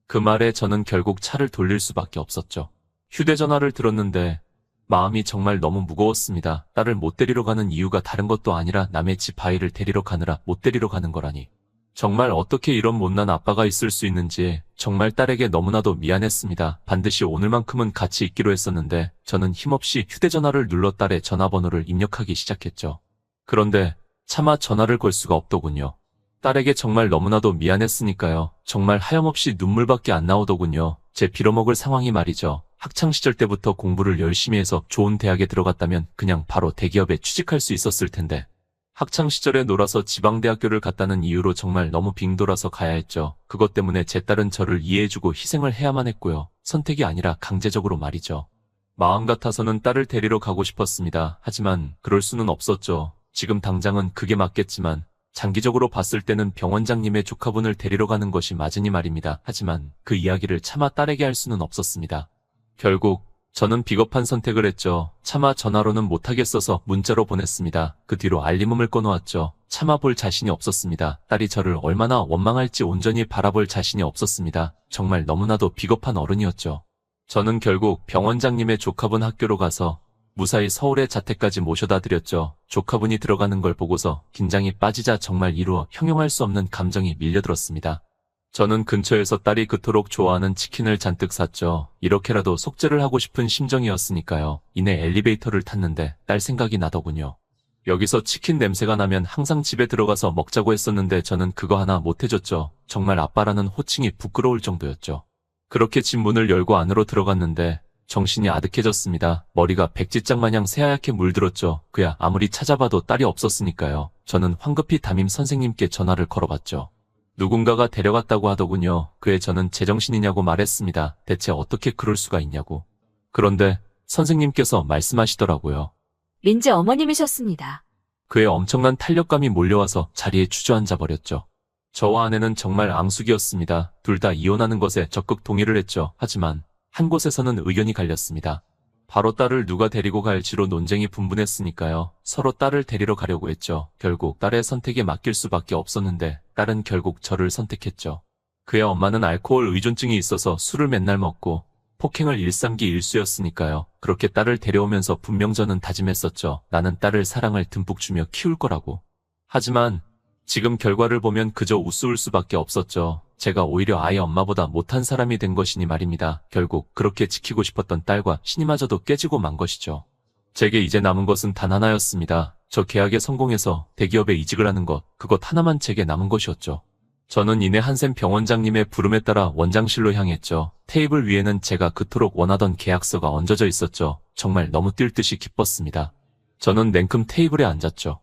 그 말에 저는 결국 차를 돌릴 수밖에 없었죠. 휴대전화를 들었는데 마음이 정말 너무 무거웠습니다. 딸을 못 데리러 가는 이유가 다른 것도 아니라 남의 집 아이를 데리러 가느라 못 데리러 가는 거라니. 정말 어떻게 이런 못난 아빠가 있을 수 있는지 정말 딸에게 너무나도 미안했습니다. 반드시 오늘만큼은 같이 있기로 했었는데 저는 힘없이 휴대전화를 눌러 딸의 전화번호를 입력하기 시작했죠. 그런데 차마 전화를 걸 수가 없더군요. 딸에게 정말 너무나도 미안했으니까요. 정말 하염없이 눈물밖에 안 나오더군요. 제 빌어먹을 상황이 말이죠. 학창시절 때부터 공부를 열심히 해서 좋은 대학에 들어갔다면 그냥 바로 대기업에 취직할 수 있었을 텐데 학창시절에 놀아서 지방대학교를 갔다는 이유로 정말 너무 빙돌아서 가야 했죠. 그것 때문에 제 딸은 저를 이해해주고 희생을 해야만 했고요. 선택이 아니라 강제적으로 말이죠. 마음 같아서는 딸을 데리러 가고 싶었습니다. 하지만 그럴 수는 없었죠. 지금 당장은 그게 맞겠지만 장기적으로 봤을 때는 병원장님의 조카분을 데리러 가는 것이 맞으니 말입니다. 하지만 그 이야기를 차마 딸에게 할 수는 없었습니다. 결국 저는 비겁한 선택을 했죠. 차마 전화로는 못하겠어서 문자로 보냈습니다. 그 뒤로 알림음을 꺼놓았죠. 차마 볼 자신이 없었습니다. 딸이 저를 얼마나 원망할지 온전히 바라볼 자신이 없었습니다. 정말 너무나도 비겁한 어른이었죠. 저는 결국 병원장님의 조카분 학교로 가서 무사히 서울에 자택까지 모셔다 드렸죠. 조카분이 들어가는 걸 보고서 긴장이 빠지자 정말 이루어 형용할 수 없는 감정이 밀려들었습니다. 저는 근처에서 딸이 그토록 좋아하는 치킨을 잔뜩 샀죠. 이렇게라도 속죄를 하고 싶은 심정이었으니까요. 이내 엘리베이터를 탔는데 딸 생각이 나더군요. 여기서 치킨 냄새가 나면 항상 집에 들어가서 먹자고 했었는데 저는 그거 하나 못 해줬죠. 정말 아빠라는 호칭이 부끄러울 정도였죠. 그렇게 집 문을 열고 안으로 들어갔는데 정신이 아득해졌습니다. 머리가 백지장 마냥 새하얗게 물들었죠. 그야 아무리 찾아봐도 딸이 없었으니까요. 저는 황급히 담임 선생님께 전화를 걸어봤죠. 누군가가 데려갔다고 하더군요. 그에 저는 제정신이냐고 말했습니다. 대체 어떻게 그럴 수가 있냐고. 그런데 선생님께서 말씀하시더라고요. 민지 어머님이셨습니다. 그의 엄청난 탄력감이 몰려와서 자리에 주저앉아 버렸죠. 저와 아내는 정말 앙숙이었습니다. 둘 다 이혼하는 것에 적극 동의를 했죠. 하지만 한 곳에서는 의견이 갈렸습니다. 바로 딸을 누가 데리고 갈지로 논쟁이 분분했으니까요. 서로 딸을 데리러 가려고 했죠. 결국 딸의 선택에 맡길 수밖에 없었는데 딸은 결국 저를 선택했죠. 그의 엄마는 알코올 의존증이 있어서 술을 맨날 먹고 폭행을 일삼기 일쑤였으니까요. 그렇게 딸을 데려오면서 분명 저는 다짐했었죠. 나는 딸을 사랑을 듬뿍 주며 키울 거라고. 하지만 지금 결과를 보면 그저 우스울 수밖에 없었죠. 제가 오히려 아이 엄마보다 못한 사람이 된 것이니 말입니다. 결국 그렇게 지키고 싶었던 딸과 신이마저도 깨지고 만 것이죠. 제게 이제 남은 것은 단 하나였습니다. 저 계약에 성공해서 대기업에 이직을 하는 것, 그것 하나만 제게 남은 것이었죠. 저는 이내 한샘 병원장님의 부름에 따라 원장실로 향했죠. 테이블 위에는 제가 그토록 원하던 계약서가 얹어져 있었죠. 정말 너무 뛸 듯이 기뻤습니다. 저는 냉큼 테이블에 앉았죠.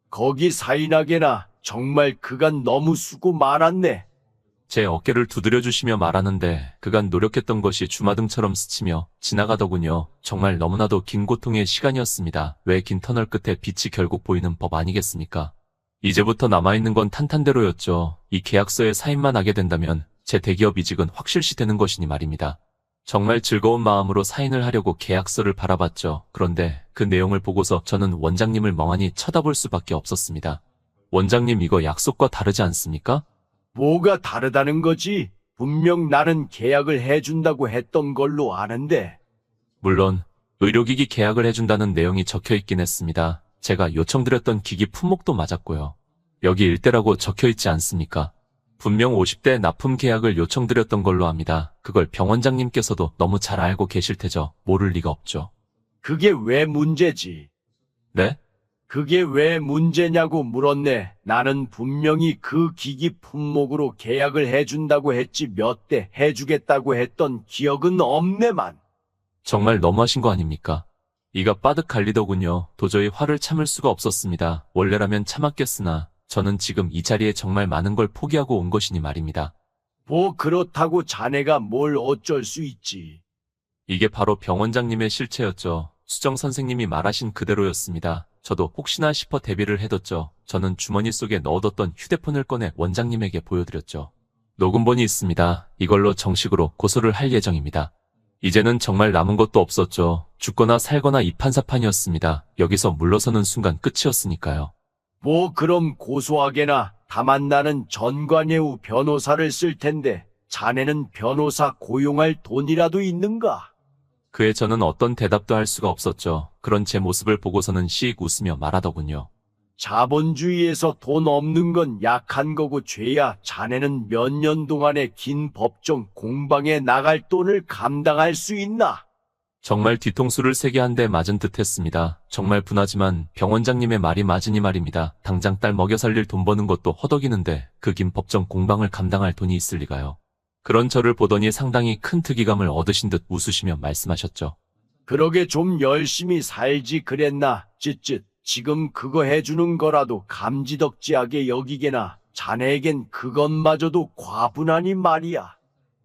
거기 사인하게나. 정말 그간 너무 수고 많았네. 제 어깨를 두드려 주시며 말하는데 그간 노력했던 것이 주마등처럼 스치며 지나가더군요. 정말 너무나도 긴 고통의 시간이었습니다. 왜 긴 터널 끝에 빛이 결국 보이는 법 아니겠습니까? 이제부터 남아있는 건 탄탄대로였죠. 이 계약서에 사인만 하게 된다면 제 대기업 이직은 확실시 되는 것이니 말입니다. 정말 즐거운 마음으로 사인을 하려고 계약서를 바라봤죠. 그런데 그 내용을 보고서 저는 원장님을 멍하니 쳐다볼 수밖에 없었습니다. 원장님, 이거 약속과 다르지 않습니까? 뭐가 다르다는 거지? 분명 나는 계약을 해준다고 했던 걸로 아는데. 물론 의료기기 계약을 해준다는 내용이 적혀있긴 했습니다. 제가 요청드렸던 기기 품목도 맞았고요. 여기 일대라고 적혀있지 않습니까? 분명 50대 납품 계약을 요청드렸던 걸로 압니다. 그걸 병원장님께서도 너무 잘 알고 계실 테죠. 모를 리가 없죠. 그게 왜 문제지? 네? 그게 왜 문제냐고 물었네. 나는 분명히 그 기기 품목으로 계약을 해준다고 했지 몇 대 해주겠다고 했던 기억은 없네만. 정말 너무하신 거 아닙니까? 이가 빠득 갈리더군요. 도저히 화를 참을 수가 없었습니다. 원래라면 참았겠으나 저는 지금 이 자리에 정말 많은 걸 포기하고 온 것이니 말입니다. 뭐 그렇다고 자네가 뭘 어쩔 수 있지. 이게 바로 병원장님의 실체였죠. 수정 선생님이 말하신 그대로였습니다. 저도 혹시나 싶어 대비를 해뒀죠. 저는 주머니 속에 넣어뒀던 휴대폰을 꺼내 원장님에게 보여드렸죠. 녹음본이 있습니다. 이걸로 정식으로 고소를 할 예정입니다. 이제는 정말 남은 것도 없었죠. 죽거나 살거나 이판사판이었습니다. 여기서 물러서는 순간 끝이었으니까요. 뭐 그럼 고소하게나. 다만 나는 전관예우 변호사를 쓸 텐데 자네는 변호사 고용할 돈이라도 있는가? 그에 저는 어떤 대답도 할 수가 없었죠. 그런 제 모습을 보고서는 씩 웃으며 말하더군요. 자본주의에서 돈 없는 건 약한 거고 죄야. 자네는 몇 년 동안의 긴 법정 공방에 나갈 돈을 감당할 수 있나? 정말 뒤통수를 세게 한 대 맞은 듯 했습니다. 정말 분하지만 병원장님의 말이 맞으니 말입니다. 당장 딸 먹여 살릴 돈 버는 것도 허덕이는데 그 긴 법정 공방을 감당할 돈이 있을 리가요. 그런 저를 보더니 상당히 큰 특이감을 얻으신 듯 웃으시며 말씀하셨죠. 그러게 좀 열심히 살지 그랬나? 쯧쯧. 지금 그거 해주는 거라도 감지덕지하게 여기게나. 자네에겐 그것마저도 과분하니 말이야.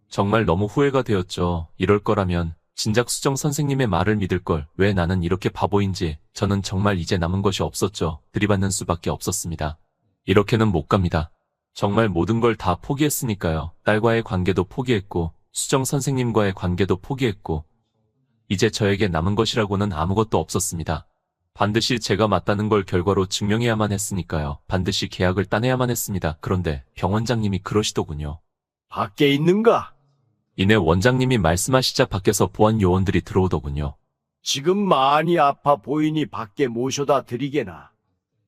정말 너무 후회가 되었죠. 이럴 거라면 진작 수정 선생님의 말을 믿을 걸. 왜 나는 이렇게 바보인지. 저는 정말 이제 남은 것이 없었죠. 들이받는 수밖에 없었습니다. 이렇게는 못 갑니다. 정말 모든 걸 다 포기했으니까요. 딸과의 관계도 포기했고 수정 선생님과의 관계도 포기했고 이제 저에게 남은 것이라고는 아무것도 없었습니다. 반드시 제가 맞다는 걸 결과로 증명해야만 했으니까요. 반드시 계약을 따내야만 했습니다. 그런데 병 원장님이 그러시더군요. 밖에 있는가? 이내 원장님이 말씀하시자 밖에서 보안 요원들이 들어오더군요. 지금 많이 아파 보이니 밖에 모셔다 드리게나.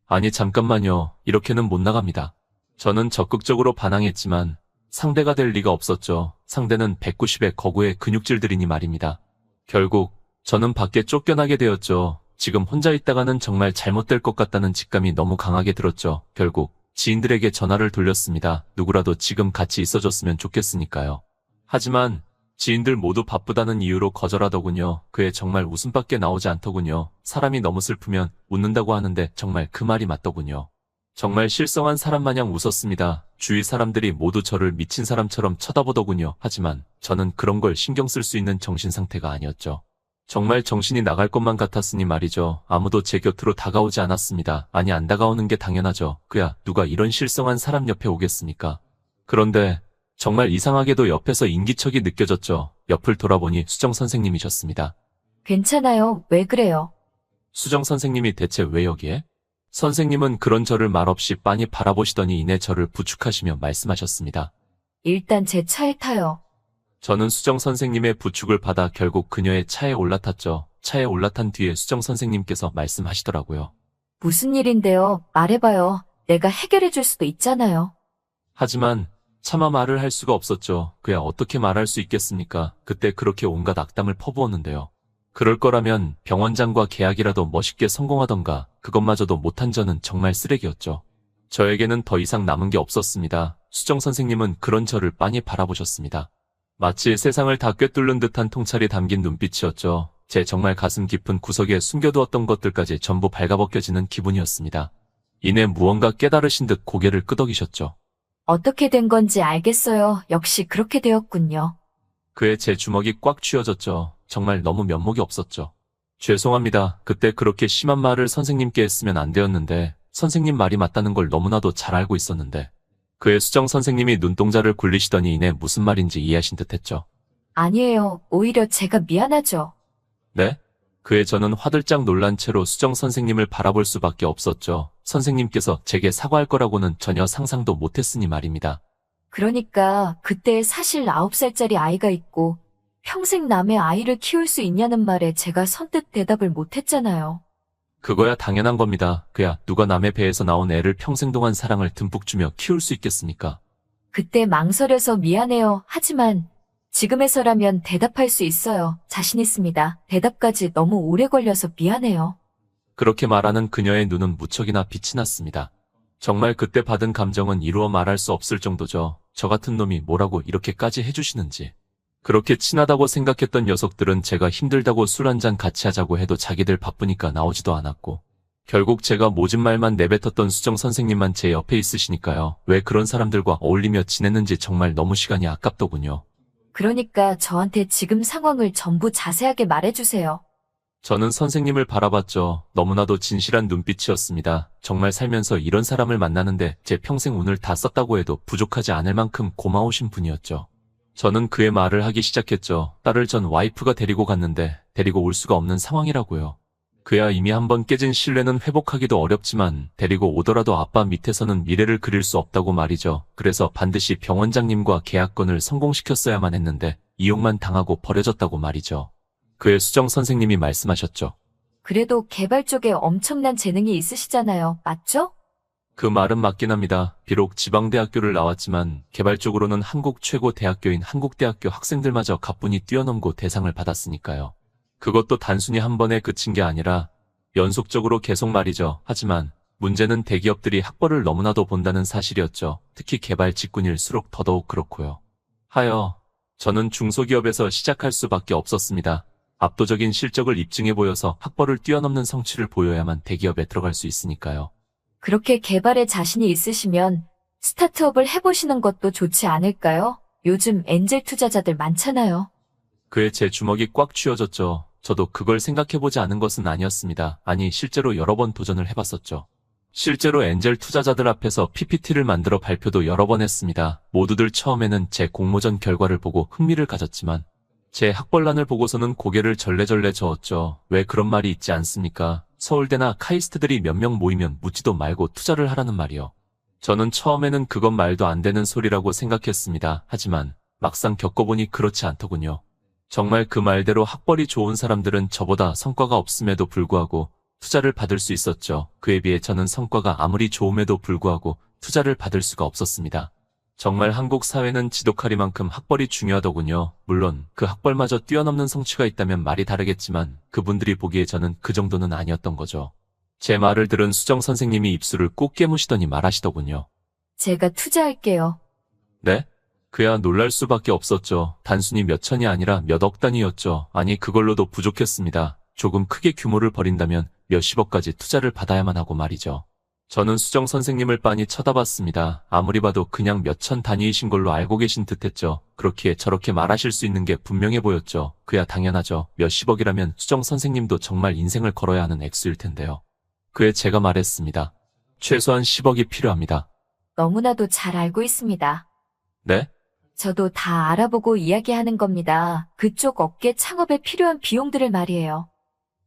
아니 잠깐만요. 이렇게는 못 나갑니다. 저는 적극적으로 반항했지만 상대가 될 리가 없었죠. 상대는 190의 거구의 근육질들이니 말입니다. 결국 저는 밖에 쫓겨나게 되었죠. 지금 혼자 있다가는 정말 잘못될 것 같다는 직감이 너무 강하게 들었죠. 결국 지인들에게 전화를 돌렸습니다. 누구라도 지금 같이 있어줬으면 좋겠으니까요. 하지만 지인들 모두 바쁘다는 이유로 거절하더군요. 그에 정말 웃음밖에 나오지 않더군요. 사람이 너무 슬프면 웃는다고 하는데 정말 그 말이 맞더군요. 정말 실성한 사람 마냥 웃었습니다. 주위 사람들이 모두 저를 미친 사람처럼 쳐다보더군요. 하지만 저는 그런 걸 신경 쓸 수 있는 정신 상태가 아니었죠. 정말 정신이 나갈 것만 같았으니 말이죠. 아무도 제 곁으로 다가오지 않았습니다. 아니 안 다가오는 게 당연하죠. 그야 누가 이런 실성한 사람 옆에 오겠습니까? 그런데 정말 이상하게도 옆에서 인기척이 느껴졌죠. 옆을 돌아보니 수정 선생님이셨습니다. 괜찮아요. 왜 그래요? 수정 선생님이 대체 왜 여기에? 선생님은 그런 저를 말없이 빤히 바라보시더니 이내 저를 부축하시며 말씀하셨습니다. 일단 제 차에 타요. 저는 수정 선생님의 부축을 받아 결국 그녀의 차에 올라탔죠. 차에 올라탄 뒤에 수정 선생님께서 말씀하시더라고요. 무슨 일인데요? 말해봐요. 내가 해결해 줄 수도 있잖아요. 하지만 차마 말을 할 수가 없었죠. 그야 어떻게 말할 수 있겠습니까? 그때 그렇게 온갖 악담을 퍼부었는데요. 그럴 거라면 병원장과 계약이라도 멋있게 성공하던가 그것마저도 못한 저는 정말 쓰레기였죠. 저에게는 더 이상 남은 게 없었습니다. 수정 선생님은 그런 저를 빤히 바라보셨습니다. 마치 세상을 다 꿰뚫는 듯한 통찰이 담긴 눈빛이었죠. 제 정말 가슴 깊은 구석에 숨겨두었던 것들까지 전부 발가벗겨지는 기분이었습니다. 이내 무언가 깨달으신 듯 고개를 끄덕이셨죠. 어떻게 된 건지 알겠어요. 역시 그렇게 되었군요. 그에 제 주먹이 꽉 쥐어졌죠. 정말 너무 면목이 없었죠. 죄송합니다. 그때 그렇게 심한 말을 선생님께 했으면 안 되었는데 선생님 말이 맞다는 걸 너무나도 잘 알고 있었는데 그의 수정 선생님이 눈동자를 굴리시더니 이내 무슨 말인지 이해하신 듯했죠. 아니에요. 오히려 제가 미안하죠. 네? 그에 저는 화들짝 놀란 채로 수정 선생님을 바라볼 수밖에 없었죠. 선생님께서 제게 사과할 거라고는 전혀 상상도 못했으니 말입니다. 그러니까 그때 사실 9살짜리 아이가 있고 평생 남의 아이를 키울 수 있냐는 말에 제가 선뜻 대답을 못했잖아요. 그거야 당연한 겁니다. 그야 누가 남의 배에서 나온 애를 평생 동안 사랑을 듬뿍 주며 키울 수 있겠습니까? 그때 망설여서 미안해요. 하지만 지금에서라면 대답할 수 있어요. 자신 있습니다. 대답까지 너무 오래 걸려서 미안해요. 그렇게 말하는 그녀의 눈은 무척이나 빛이 났습니다. 정말 그때 받은 감정은 이루어 말할 수 없을 정도죠. 저 같은 놈이 뭐라고 이렇게까지 해주시는지. 그렇게 친하다고 생각했던 녀석들은 제가 힘들다고 술 한잔 같이 하자고 해도 자기들 바쁘니까 나오지도 않았고 결국 제가 모진 말만 내뱉었던 수정 선생님만 제 옆에 있으시니까요. 왜 그런 사람들과 어울리며 지냈는지 정말 너무 시간이 아깝더군요. 그러니까 저한테 지금 상황을 전부 자세하게 말해주세요. 저는 선생님을 바라봤죠. 너무나도 진실한 눈빛이었습니다. 정말 살면서 이런 사람을 만나는데 제 평생 운을 다 썼다고 해도 부족하지 않을 만큼 고마우신 분이었죠. 저는 그의 말을 하기 시작했죠. 딸을 전 와이프가 데리고 갔는데 데리고 올 수가 없는 상황이라고요. 그야 이미 한번 깨진 신뢰는 회복하기도 어렵지만 데리고 오더라도 아빠 밑에서는 미래를 그릴 수 없다고 말이죠. 그래서 반드시 병원장님과 계약건을 성공시켰어야만 했는데 이용만 당하고 버려졌다고 말이죠. 그의 수정 선생님이 말씀하셨죠. 그래도 개발 쪽에 엄청난 재능이 있으시잖아요. 맞죠? 그 말은 맞긴 합니다. 비록 지방대학교를 나왔지만 개발 쪽으로는 한국 최고 대학교인 한국대학교 학생들마저 가뿐히 뛰어넘고 대상을 받았으니까요. 그것도 단순히 한 번에 그친 게 아니라 연속적으로 계속 말이죠. 하지만 문제는 대기업들이 학벌을 너무나도 본다는 사실이었죠. 특히 개발 직군일수록 더더욱 그렇고요. 하여 저는 중소기업에서 시작할 수밖에 없었습니다. 압도적인 실적을 입증해 보여서 학벌을 뛰어넘는 성취를 보여야만 대기업에 들어갈 수 있으니까요. 그렇게 개발에 자신이 있으시면 스타트업을 해보시는 것도 좋지 않을까요? 요즘 엔젤 투자자들 많잖아요. 그에 제 주먹이 꽉 쥐어졌죠. 저도 그걸 생각해보지 않은 것은 아니었습니다. 아니, 실제로 여러 번 도전을 해봤었죠. 실제로 엔젤 투자자들 앞에서 PPT를 만들어 발표도 여러 번 했습니다. 모두들 처음에는 제 공모전 결과를 보고 흥미를 가졌지만 제 학벌란을 보고서는 고개를 절레절레 저었죠. 왜 그런 말이 있지 않습니까? 서울대나 카이스트들이 몇 명 모이면 묻지도 말고 투자를 하라는 말이요. 저는 처음에는 그건 말도 안 되는 소리라고 생각했습니다. 하지만 막상 겪어보니 그렇지 않더군요. 정말 그 말대로 학벌이 좋은 사람들은 저보다 성과가 없음에도 불구하고 투자를 받을 수 있었죠. 그에 비해 저는 성과가 아무리 좋음에도 불구하고 투자를 받을 수가 없었습니다. 정말 한국 사회는 지독하리만큼 학벌이 중요하더군요. 물론 그 학벌마저 뛰어넘는 성취가 있다면 말이 다르겠지만 그분들이 보기에 저는 그 정도는 아니었던 거죠. 제 말을 들은 수정 선생님이 입술을 꼭 깨무시더니 말하시더군요. 제가 투자할게요. 네? 그야 놀랄 수밖에 없었죠. 단순히 몇 천이 아니라 몇 억 단위였죠. 아니 그걸로도 부족했습니다. 조금 크게 규모를 벌인다면 몇십억까지 투자를 받아야만 하고 말이죠. 저는 수정 선생님을 빤히 쳐다봤습니다. 아무리 봐도 그냥 몇천 단위이신 걸로 알고 계신 듯했죠. 그렇기에 저렇게 말하실 수 있는 게 분명해 보였죠. 그야 당연하죠. 몇십억이라면 수정 선생님도 정말 인생을 걸어야 하는 액수일 텐데요. 그에 제가 말했습니다. 최소한 10억이 필요합니다. 너무나도 잘 알고 있습니다. 네? 저도 다 알아보고 이야기하는 겁니다. 그쪽 업계 창업에 필요한 비용들을 말이에요.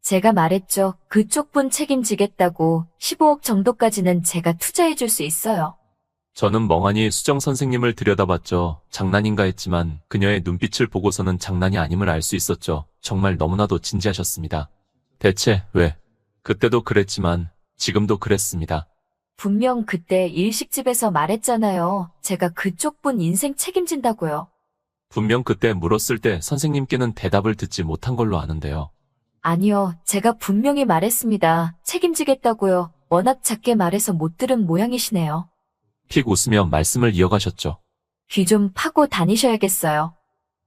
제가 말했죠. 그쪽 분 책임지겠다고 15억 정도까지는 제가 투자해줄 수 있어요. 저는 멍하니 수정 선생님을 들여다봤죠. 장난인가 했지만 그녀의 눈빛을 보고서는 장난이 아님을 알 수 있었죠. 정말 너무나도 진지하셨습니다. 대체 왜? 그때도 그랬지만 지금도 그랬습니다. 분명 그때 일식집에서 말했잖아요. 제가 그쪽 분 인생 책임진다고요. 분명 그때 물었을 때 선생님께는 대답을 듣지 못한 걸로 아는데요. 아니요, 제가 분명히 말했습니다. 책임지겠다고요. 워낙 작게 말해서 못 들은 모양이시네요. 픽 웃으며 말씀을 이어가셨죠. 귀 좀 파고 다니셔야겠어요.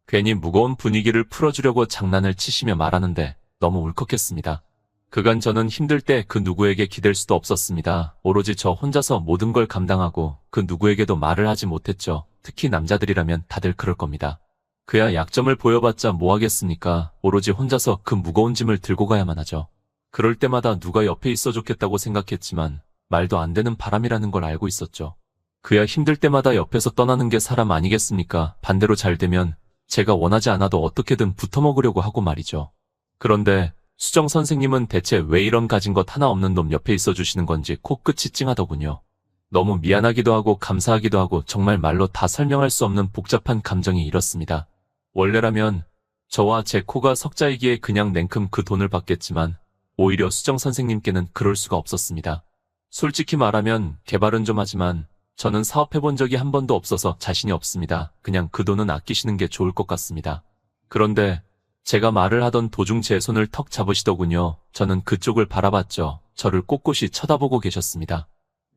괜히 무거운 분위기를 풀어주려고 장난을 치시며 말하는데 너무 울컥했습니다. 그간 저는 힘들 때 그 누구에게 기댈 수도 없었습니다. 오로지 저 혼자서 모든 걸 감당하고 그 누구에게도 말을 하지 못했죠. 특히 남자들이라면 다들 그럴 겁니다. 그야 약점을 보여봤자 뭐 하겠습니까? 오로지 혼자서 그 무거운 짐을 들고 가야만 하죠. 그럴 때마다 누가 옆에 있어 줬겠다고 생각했지만 말도 안 되는 바람이라는 걸 알고 있었죠. 그야 힘들 때마다 옆에서 떠나는 게 사람 아니겠습니까? 반대로 잘 되면 제가 원하지 않아도 어떻게든 붙어먹으려고 하고 말이죠. 그런데 수정 선생님은 대체 왜 이런 가진 것 하나 없는 놈 옆에 있어 주시는 건지 코끝이 찡하더군요. 너무 미안하기도 하고 감사하기도 하고 정말 말로 다 설명할 수 없는 복잡한 감정이 일었습니다. 원래라면 저와 제 코가 석자이기에 그냥 냉큼 그 돈을 받겠지만 오히려 수정 선생님께는 그럴 수가 없었습니다. 솔직히 말하면 개발은 좀 하지만 저는 사업해본 적이 한 번도 없어서 자신이 없습니다. 그냥 그 돈은 아끼시는 게 좋을 것 같습니다. 그런데 제가 말을 하던 도중 제 손을 턱 잡으시더군요. 저는 그쪽을 바라봤죠. 저를 꼿꼿이 쳐다보고 계셨습니다.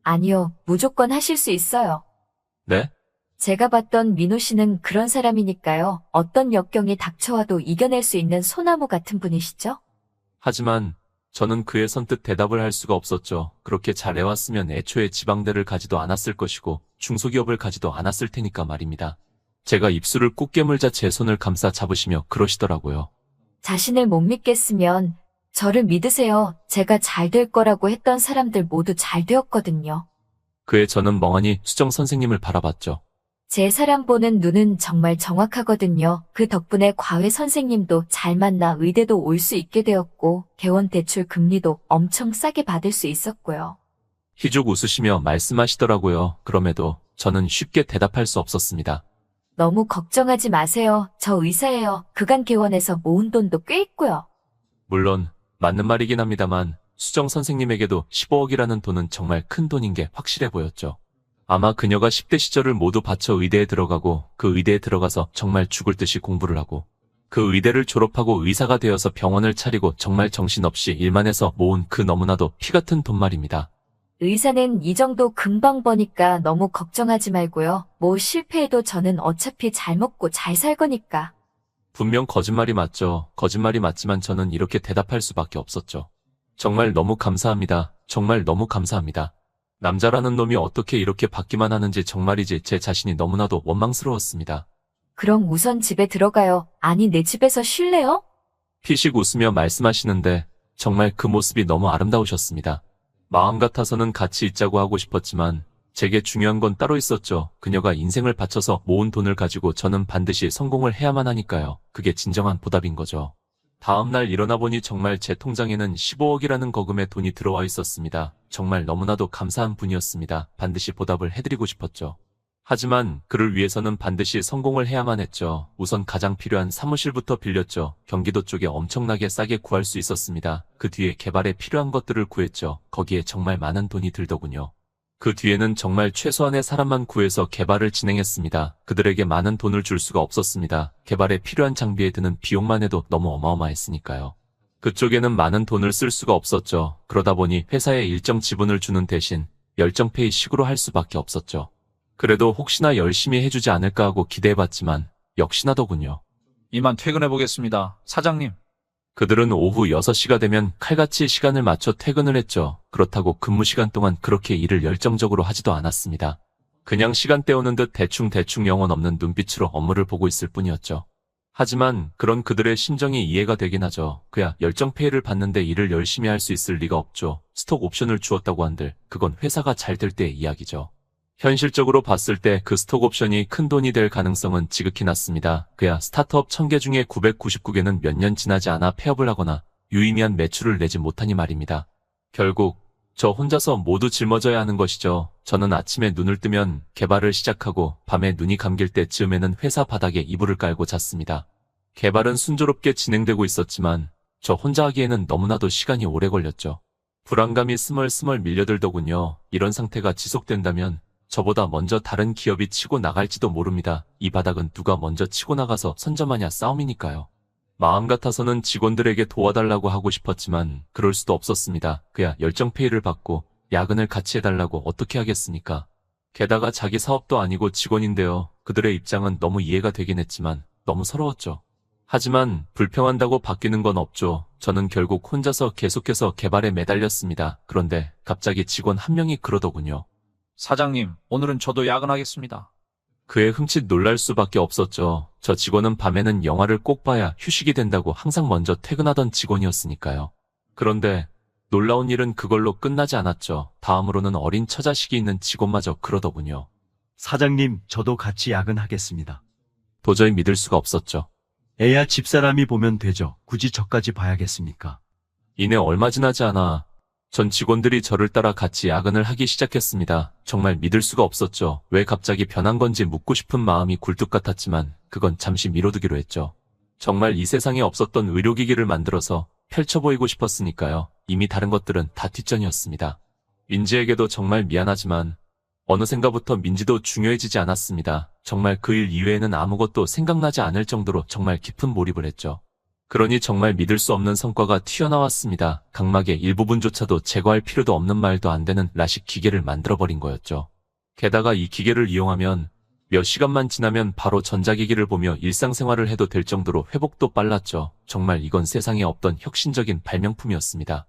아니요, 무조건 하실 수 있어요. 네? 제가 봤던 민호 씨는 그런 사람이니까요. 어떤 역경이 닥쳐와도 이겨낼 수 있는 소나무 같은 분이시죠? 하지만 저는 그의 선뜻 대답을 할 수가 없었죠. 그렇게 잘해왔으면 애초에 지방대를 가지도 않았을 것이고 중소기업을 가지도 않았을 테니까 말입니다. 제가 입술을 꾹 깨물자 제 손을 감싸 잡으시며 그러시더라고요. 자신을 못 믿겠으면 저를 믿으세요. 제가 잘 될 거라고 했던 사람들 모두 잘 되었거든요. 그에 저는 멍하니 수정 선생님을 바라봤죠. 제 사람 보는 눈은 정말 정확하거든요. 그 덕분에 과외 선생님도 잘 만나 의대도 올 수 있게 되었고 개원 대출 금리도 엄청 싸게 받을 수 있었고요. 희죽 웃으시며 말씀하시더라고요. 그럼에도 저는 쉽게 대답할 수 없었습니다. 너무 걱정하지 마세요. 저 의사예요. 그간 개원에서 모은 돈도 꽤 있고요. 물론 맞는 말이긴 합니다만 수정 선생님에게도 15억이라는 돈은 정말 큰 돈인 게 확실해 보였죠. 아마 그녀가 10대 시절을 모두 바쳐 의대에 들어가고 그 의대에 들어가서 정말 죽을 듯이 공부를 하고 그 의대를 졸업하고 의사가 되어서 병원을 차리고 정말 정신없이 일만 해서 모은 그 너무나도 피 같은 돈 말입니다. 의사는 이 정도 금방 버니까 너무 걱정하지 말고요. 뭐 실패해도 저는 어차피 잘 먹고 잘 살 거니까. 분명 거짓말이 맞죠. 거짓말이 맞지만 저는 이렇게 대답할 수밖에 없었죠. 정말 너무 감사합니다. 정말 너무 감사합니다. 남자라는 놈이 어떻게 이렇게 받기만 하는지 정말이지 제 자신이 너무나도 원망스러웠습니다. 그럼 우선 집에 들어가요. 아니 내 집에서 쉴래요? 피식 웃으며 말씀하시는데 정말 그 모습이 너무 아름다우셨습니다. 마음 같아서는 같이 있자고 하고 싶었지만 제게 중요한 건 따로 있었죠. 그녀가 인생을 바쳐서 모은 돈을 가지고 저는 반드시 성공을 해야만 하니까요. 그게 진정한 보답인 거죠. 다음날 일어나 보니 정말 제 통장에는 15억이라는 거금의 돈이 들어와 있었습니다. 정말 너무나도 감사한 분이었습니다. 반드시 보답을 해드리고 싶었죠. 하지만 그를 위해서는 반드시 성공을 해야만 했죠. 우선 가장 필요한 사무실부터 빌렸죠. 경기도 쪽에 엄청나게 싸게 구할 수 있었습니다. 그 뒤에 개발에 필요한 것들을 구했죠. 거기에 정말 많은 돈이 들더군요. 그 뒤에는 정말 최소한의 사람만 구해서 개발을 진행했습니다. 그들에게 많은 돈을 줄 수가 없었습니다. 개발에 필요한 장비에 드는 비용만 해도 너무 어마어마했으니까요. 그쪽에는 많은 돈을 쓸 수가 없었죠. 그러다 보니 회사에 일정 지분을 주는 대신 열정페이식으로 할 수밖에 없었죠. 그래도 혹시나 열심히 해주지 않을까 하고 기대해봤지만 역시나더군요. 이만 퇴근해보겠습니다. 사장님. 그들은 오후 6시가 되면 칼같이 시간을 맞춰 퇴근을 했죠. 그렇다고 근무 시간 동안 그렇게 일을 열정적으로 하지도 않았습니다. 그냥 시간 때우는 듯 대충 영혼 없는 눈빛으로 업무를 보고 있을 뿐이었죠. 하지만 그런 그들의 심정이 이해가 되긴 하죠. 그야 열정페이를 받는데 일을 열심히 할 수 있을 리가 없죠. 스톡 옵션을 주었다고 한들 그건 회사가 잘 될 때의 이야기죠. 현실적으로 봤을 때 그 스톡 옵션이 큰 돈이 될 가능성은 지극히 낮습니다. 그야 스타트업 1000개 중에 999개는 몇 년 지나지 않아 폐업을 하거나 유의미한 매출을 내지 못하니 말입니다. 결국 저 혼자서 모두 짊어져야 하는 것이죠. 저는 아침에 눈을 뜨면 개발을 시작하고 밤에 눈이 감길 때쯤에는 회사 바닥에 이불을 깔고 잤습니다. 개발은 순조롭게 진행되고 있었지만 저 혼자 하기에는 너무나도 시간이 오래 걸렸죠. 불안감이 스멀스멀 밀려들더군요. 이런 상태가 지속된다면 저보다 먼저 다른 기업이 치고 나갈지도 모릅니다. 이 바닥은 누가 먼저 치고 나가서 선점하냐 싸움이니까요. 마음 같아서는 직원들에게 도와달라고 하고 싶었지만 그럴 수도 없었습니다. 그야 열정페이를 받고 야근을 같이 해달라고 어떻게 하겠습니까? 게다가 자기 사업도 아니고 직원인데요. 그들의 입장은 너무 이해가 되긴 했지만 너무 서러웠죠. 하지만 불평한다고 바뀌는 건 없죠. 저는 결국 혼자서 계속해서 개발에 매달렸습니다. 그런데 갑자기 직원 한 명이 그러더군요. 사장님, 오늘은 저도 야근하겠습니다. 그에 흠칫 놀랄 수밖에 없었죠. 저 직원은 밤에는 영화를 꼭 봐야 휴식이 된다고 항상 먼저 퇴근하던 직원이었으니까요. 그런데 놀라운 일은 그걸로 끝나지 않았죠. 다음으로는 어린 처자식이 있는 직원마저 그러더군요. 사장님, 저도 같이 야근하겠습니다. 도저히 믿을 수가 없었죠. 애야 집사람이 보면 되죠. 굳이 저까지 봐야겠습니까? 이내 얼마 지나지 않아 전 직원들이 저를 따라 같이 야근을 하기 시작했습니다. 정말 믿을 수가 없었죠. 왜 갑자기 변한 건지 묻고 싶은 마음이 굴뚝 같았지만 그건 잠시 미뤄두기로 했죠. 정말 이 세상에 없었던 의료기기를 만들어서 펼쳐 보이고 싶었으니까요. 이미 다른 것들은 다 뒷전이었습니다. 민지에게도 정말 미안하지만 어느샌가부터 민지도 중요해지지 않았습니다. 정말 그 일 이외에는 아무것도 생각나지 않을 정도로 정말 깊은 몰입을 했죠. 그러니 정말 믿을 수 없는 성과가 튀어나왔습니다. 각막의 일부분조차도 제거할 필요도 없는 말도 안 되는 라식 기계를 만들어버린 거였죠. 게다가 이 기계를 이용하면 몇 시간만 지나면 바로 전자기기를 보며 일상생활을 해도 될 정도로 회복도 빨랐죠. 정말 이건 세상에 없던 혁신적인 발명품이었습니다.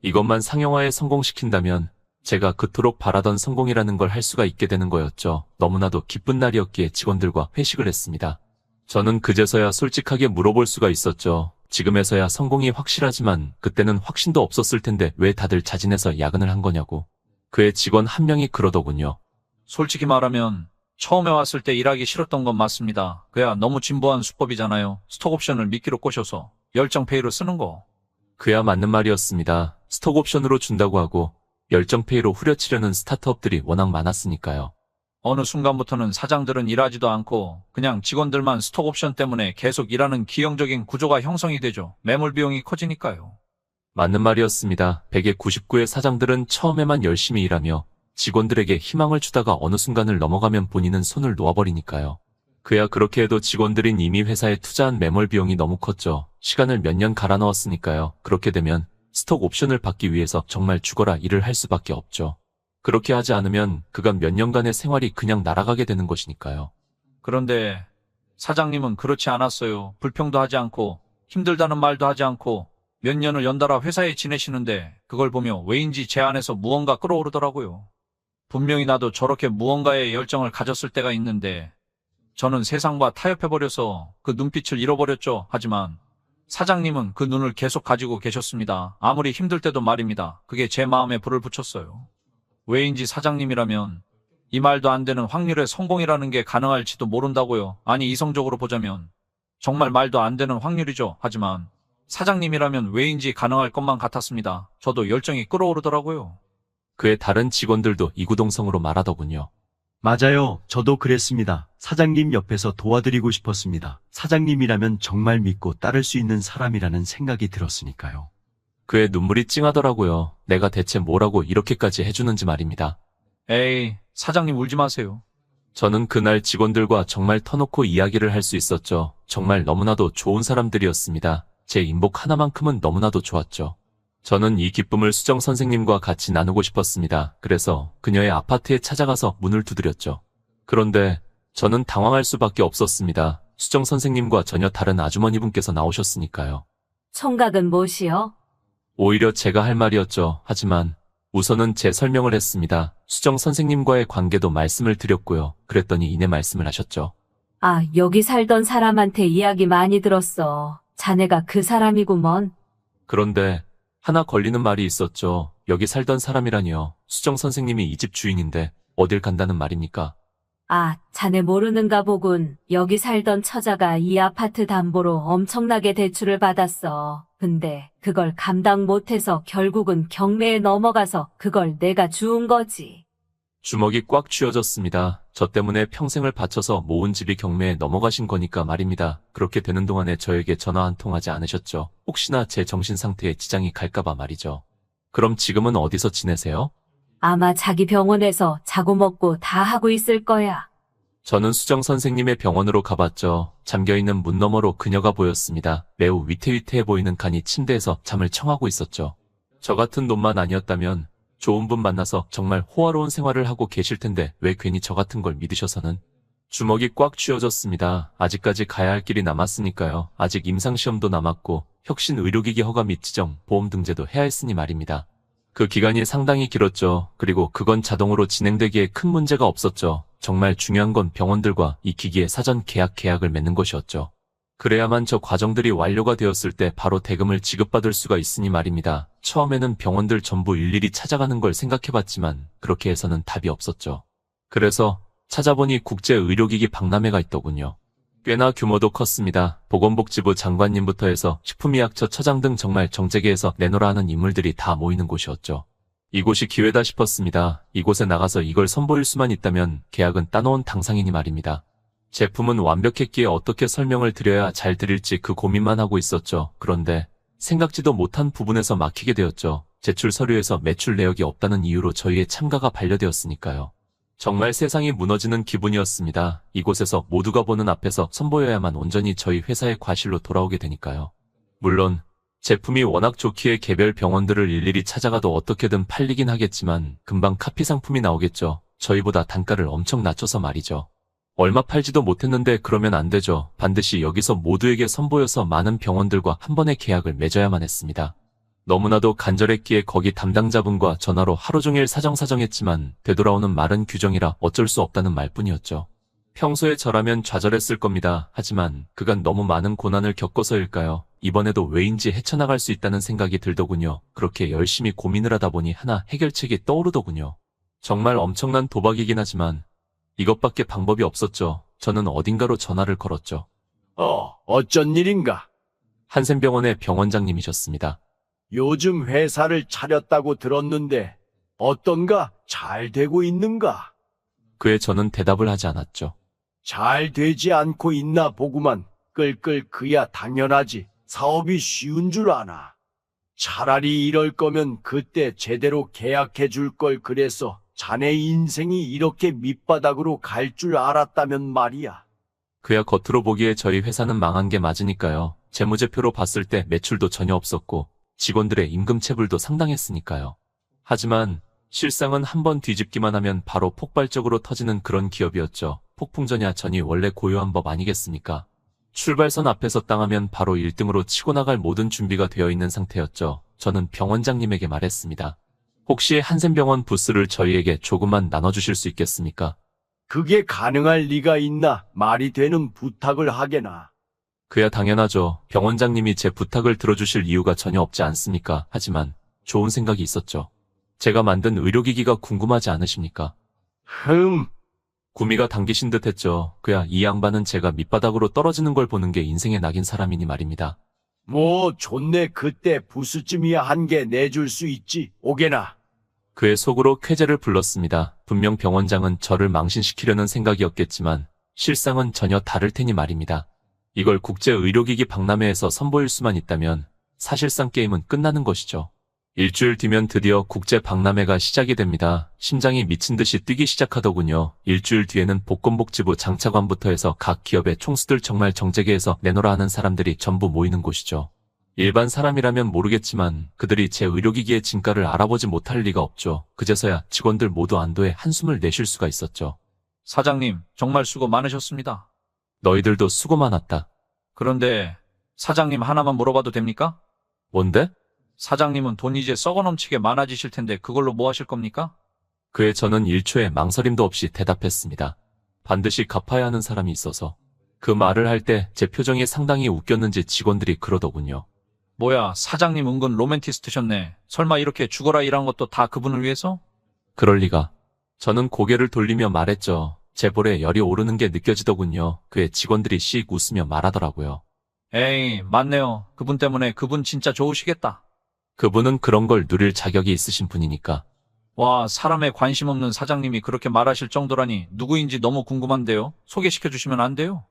이것만 상용화에 성공시킨다면 제가 그토록 바라던 성공이라는 걸 할 수가 있게 되는 거였죠. 너무나도 기쁜 날이었기에 직원들과 회식을 했습니다. 저는 그제서야 솔직하게 물어볼 수가 있었죠. 지금에서야 성공이 확실하지만 그때는 확신도 없었을 텐데 왜 다들 자진해서 야근을 한 거냐고. 그의 직원 한 명이 그러더군요. 솔직히 말하면 처음에 왔을 때 일하기 싫었던 건 맞습니다. 그야 너무 진보한 수법이잖아요. 스톡옵션을 미끼로 꼬셔서 열정페이로 쓰는 거. 그야 맞는 말이었습니다. 스톡옵션으로 준다고 하고 열정페이로 후려치려는 스타트업들이 워낙 많았으니까요. 어느 순간부터는 사장들은 일하지도 않고 그냥 직원들만 스톡옵션 때문에 계속 일하는 기형적인 구조가 형성이 되죠. 매몰 비용이 커지니까요. 맞는 말이었습니다. 100의 99의 사장들은 처음에만 열심히 일하며 직원들에게 희망을 주다가 어느 순간을 넘어가면 본인은 손을 놓아버리니까요. 그야 그렇게 해도 직원들인 이미 회사에 투자한 매몰 비용이 너무 컸죠. 시간을 몇 년 갈아 넣었으니까요. 그렇게 되면 스톡 옵션을 받기 위해서 정말 죽어라 일을 할 수밖에 없죠. 그렇게 하지 않으면 그간 몇 년간의 생활이 그냥 날아가게 되는 것이니까요. 그런데 사장님은 그렇지 않았어요. 불평도 하지 않고 힘들다는 말도 하지 않고 몇 년을 연달아 회사에 지내시는데 그걸 보며 왜인지 제 안에서 무언가 끓어오르더라고요. 분명히 나도 저렇게 무언가에 열정을 가졌을 때가 있는데 저는 세상과 타협해버려서 그 눈빛을 잃어버렸죠. 하지만 사장님은 그 눈을 계속 가지고 계셨습니다. 아무리 힘들 때도 말입니다. 그게 제 마음에 불을 붙였어요. 왜인지 사장님이라면 이 말도 안 되는 확률의 성공이라는 게 가능할지도 모른다고요. 아니, 이성적으로 보자면 정말 말도 안 되는 확률이죠. 하지만 사장님이라면 왜인지 가능할 것만 같았습니다. 저도 열정이 끓어오르더라고요. 그의 다른 직원들도 이구동성으로 말하더군요. 맞아요. 저도 그랬습니다. 사장님 옆에서 도와드리고 싶었습니다. 사장님이라면 정말 믿고 따를 수 있는 사람이라는 생각이 들었으니까요. 그의 눈물이 찡하더라고요. 내가 대체 뭐라고 이렇게까지 해주는지 말입니다. 에이, 사장님 울지 마세요. 저는 그날 직원들과 정말 터놓고 이야기를 할 수 있었죠. 정말 너무나도 좋은 사람들이었습니다. 제 인복 하나만큼은 너무나도 좋았죠. 저는 이 기쁨을 수정 선생님과 같이 나누고 싶었습니다. 그래서 그녀의 아파트에 찾아가서 문을 두드렸죠. 그런데 저는 당황할 수밖에 없었습니다. 수정 선생님과 전혀 다른 아주머니분께서 나오셨으니까요. 총각은 무엇이요? 오히려 제가 할 말이었죠. 하지만 우선은 제 설명을 했습니다. 수정 선생님과의 관계도 말씀을 드렸고요. 그랬더니 이내 말씀을 하셨죠. 아, 여기 살던 사람한테 이야기 많이 들었어. 자네가 그 사람이구먼. 그런데 하나 걸리는 말이 있었죠. 여기 살던 사람이라니요. 수정 선생님이 이 집 주인인데 어딜 간다는 말입니까? 아, 자네 모르는가 보군. 여기 살던 처자가 이 아파트 담보로 엄청나게 대출을 받았어. 근데 그걸 감당 못해서 결국은 경매에 넘어가서 그걸 내가 주운 거지. 주먹이 꽉 쥐어졌습니다. 저 때문에 평생을 바쳐서 모은 집이 경매에 넘어가신 거니까 말입니다. 그렇게 되는 동안에 저에게 전화 한 통 하지 않으셨죠. 혹시나 제 정신 상태에 지장이 갈까봐 말이죠. 그럼 지금은 어디서 지내세요? 아마 자기 병원에서 자고 먹고 다 하고 있을 거야. 저는 수정 선생님의 병원으로 가봤죠. 잠겨있는 문 너머로 그녀가 보였습니다. 매우 위태위태해 보이는 간이 침대에서 잠을 청하고 있었죠. 저 같은 놈만 아니었다면 좋은 분 만나서 정말 호화로운 생활을 하고 계실 텐데 왜 괜히 저 같은 걸 믿으셔서는. 주먹이 꽉 쥐어졌습니다. 아직까지 가야 할 길이 남았으니까요. 아직 임상시험도 남았고 혁신 의료기기 허가 및 지정, 보험 등재도 해야 했으니 말입니다. 그 기간이 상당히 길었죠. 그리고 그건 자동으로 진행되기에 큰 문제가 없었죠. 정말 중요한 건 병원들과 이 기기의 사전 계약을 맺는 것이었죠. 그래야만 저 과정들이 완료가 되었을 때 바로 대금을 지급받을 수가 있으니 말입니다. 처음에는 병원들 전부 일일이 찾아가는 걸 생각해봤지만 그렇게 해서는 답이 없었죠. 그래서 찾아보니 국제의료기기 박람회가 있더군요. 꽤나 규모도 컸습니다. 보건복지부 장관님부터 해서 식품의약처 처장 등 정말 정재계에서 내노라 하는 인물들이 다 모이는 곳이었죠. 이곳이 기회다 싶었습니다. 이곳에 나가서 이걸 선보일 수만 있다면 계약은 따놓은 당상이니 말입니다. 제품은 완벽했기에 어떻게 설명을 드려야 잘 드릴지 그 고민만 하고 있었죠. 그런데 생각지도 못한 부분에서 막히게 되었죠. 제출 서류에서 매출 내역이 없다는 이유로 저희의 참가가 반려되었으니까요. 정말 세상이 무너지는 기분이었습니다. 이곳에서 모두가 보는 앞에서 선보여야만 온전히 저희 회사의 과실로 돌아오게 되니까요. 물론 제품이 워낙 좋기에 개별 병원들을 일일이 찾아가도 어떻게든 팔리긴 하겠지만 금방 카피 상품이 나오겠죠. 저희보다 단가를 엄청 낮춰서 말이죠. 얼마 팔지도 못했는데 그러면 안 되죠. 반드시 여기서 모두에게 선보여서 많은 병원들과 한 번의 계약을 맺어야만 했습니다. 너무나도 간절했기에 거기 담당자분과 전화로 하루 종일 사정했지만 되돌아오는 말은 규정이라 어쩔 수 없다는 말뿐이었죠. 평소에 저라면 좌절했을 겁니다. 하지만 그간 너무 많은 고난을 겪어서일까요? 이번에도 왜인지 헤쳐나갈 수 있다는 생각이 들더군요. 그렇게 열심히 고민을 하다 보니 하나 해결책이 떠오르더군요. 정말 엄청난 도박이긴 하지만 이것밖에 방법이 없었죠. 저는 어딘가로 전화를 걸었죠. 어쩐 일인가? 한센병원의 병원장님이셨습니다. 요즘 회사를 차렸다고 들었는데 어떤가? 잘 되고 있는가? 그에 저는 대답을 하지 않았죠. 잘 되지 않고 있나 보구만. 끌끌 그야 당연하지. 사업이 쉬운 줄 아나. 차라리 이럴 거면 그때 제대로 계약해 줄 걸. 그래서 자네 인생이 이렇게 밑바닥으로 갈 줄 알았다면 말이야. 그야 겉으로 보기에 저희 회사는 망한 게 맞으니까요. 재무제표로 봤을 때 매출도 전혀 없었고 직원들의 임금체불도 상당했으니까요. 하지만 실상은 한번 뒤집기만 하면 바로 폭발적으로 터지는 그런 기업이었죠. 폭풍전야 전이 원래 고유한 법 아니겠습니까? 출발선 앞에서 땅하면 바로 1등으로 치고 나갈 모든 준비가 되어 있는 상태였죠. 저는 병원장님에게 말했습니다. 혹시 한센병원 부스를 저희에게 조금만 나눠주실 수 있겠습니까? 그게 가능할 리가 있나? 말이 되는 부탁을 하게나. 그야 당연하죠. 병원장님이 제 부탁을 들어주실 이유가 전혀 없지 않습니까? 하지만 좋은 생각이 있었죠. 제가 만든 의료기기가 궁금하지 않으십니까? 구미가 당기신 듯 했죠. 그야 이 양반은 제가 밑바닥으로 떨어지는 걸 보는 게 인생의 낙인 사람이니 말입니다. 뭐 좋네. 그때 부스쯤이야 한 개 내줄 수 있지. 오게나. 그의 속으로 쾌재를 불렀습니다. 분명 병원장은 저를 망신시키려는 생각이었겠지만 실상은 전혀 다를 테니 말입니다. 이걸 국제의료기기 박람회에서 선보일 수만 있다면 사실상 게임은 끝나는 것이죠. 일주일 뒤면 드디어 국제박람회가 시작이 됩니다. 심장이 미친 듯이 뛰기 시작하더군요. 일주일 뒤에는 보건복지부 장차관부터 해서 각 기업의 총수들 정말 정재계에서 내놓으라 하는 사람들이 전부 모이는 곳이죠. 일반 사람이라면 모르겠지만 그들이 제 의료기기의 진가를 알아보지 못할 리가 없죠. 그제서야 직원들 모두 안도의 한숨을 내쉴 수가 있었죠. 사장님, 정말 수고 많으셨습니다. 너희들도 수고 많았다. 그런데 사장님 하나만 물어봐도 됩니까? 뭔데? 사장님은 돈 이제 썩어 넘치게 많아지실 텐데 그걸로 뭐 하실 겁니까? 그에 저는 1초의 망설임도 없이 대답했습니다. 반드시 갚아야 하는 사람이 있어서. 그 말을 할 때 제 표정이 상당히 웃겼는지 직원들이 그러더군요. 뭐야, 사장님 은근 로맨티스트셨네. 설마 이렇게 죽어라 일한 것도 다 그분을 위해서? 그럴 리가. 저는 고개를 돌리며 말했죠. 제 볼에 열이 오르는 게 느껴지더군요. 그의 직원들이 씩 웃으며 말하더라고요. 에이, 맞네요. 그분 때문에 그분 진짜 좋으시겠다. 그분은 그런 걸 누릴 자격이 있으신 분이니까. 와, 사람에 관심 없는 사장님이 그렇게 말하실 정도라니 누구인지 너무 궁금한데요. 소개시켜 주시면 안 돼요?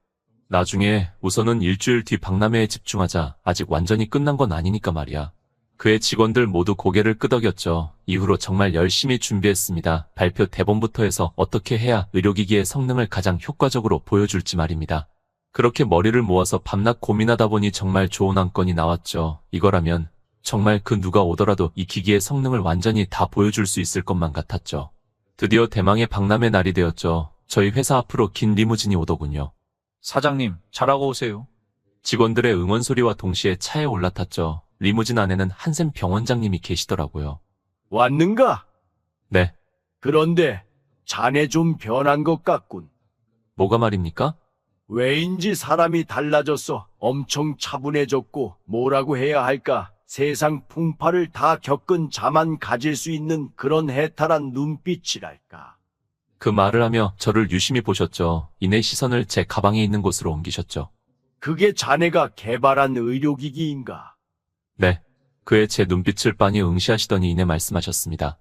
나중에 우선은 일주일 뒤 박람회에 집중하자. 아직 완전히 끝난 건 아니니까 말이야. 그의 직원들 모두 고개를 끄덕였죠. 이후로 정말 열심히 준비했습니다. 발표 대본부터 해서 어떻게 해야 의료기기의 성능을 가장 효과적으로 보여줄지 말입니다. 그렇게 머리를 모아서 밤낮 고민하다 보니 정말 좋은 안건이 나왔죠. 이거라면 정말 그 누가 오더라도 이 기기의 성능을 완전히 다 보여줄 수 있을 것만 같았죠. 드디어 대망의 박람회 날이 되었죠. 저희 회사 앞으로 긴 리무진이 오더군요. 사장님, 잘하고 오세요. 직원들의 응원 소리와 동시에 차에 올라탔죠. 리무진 안에는 한샘 병원장님이 계시더라고요. 왔는가? 네, 그런데 자네 좀 변한 것 같군. 뭐가 말입니까? 왜인지 사람이 달라졌어. 엄청 차분해졌고 뭐라고 해야 할까? 세상 풍파를 다 겪은 자만 가질 수 있는 그런 해탈한 눈빛이랄까. 그 말을 하며 저를 유심히 보셨죠. 이내 시선을 제 가방에 있는 곳으로 옮기셨죠. 그게 자네가 개발한 의료기기인가? 네, 그의 제 눈빛을 빤히 응시하시더니 이내 말씀하셨습니다.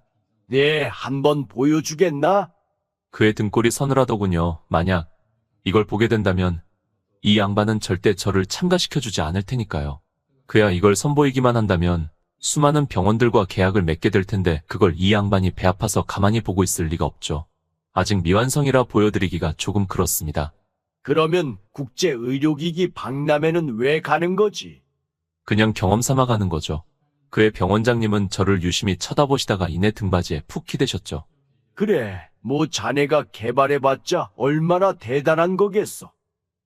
네, 한번 보여주겠나? 그의 등골이 서늘하더군요. 만약 이걸 보게 된다면 이 양반은 절대 저를 참가시켜주지 않을 테니까요. 그야 이걸 선보이기만 한다면 수많은 병원들과 계약을 맺게 될 텐데 그걸 이 양반이 배 아파서 가만히 보고 있을 리가 없죠. 아직 미완성이라 보여드리기가 조금 그렇습니다. 그러면 국제의료기기 박람회는 왜 가는 거지? 그냥 경험 삼아 가는 거죠. 그의 병원장님은 저를 유심히 쳐다보시다가 이내 등받이에 푹 기대셨죠. 그래, 뭐 자네가 개발해봤자 얼마나 대단한 거겠어.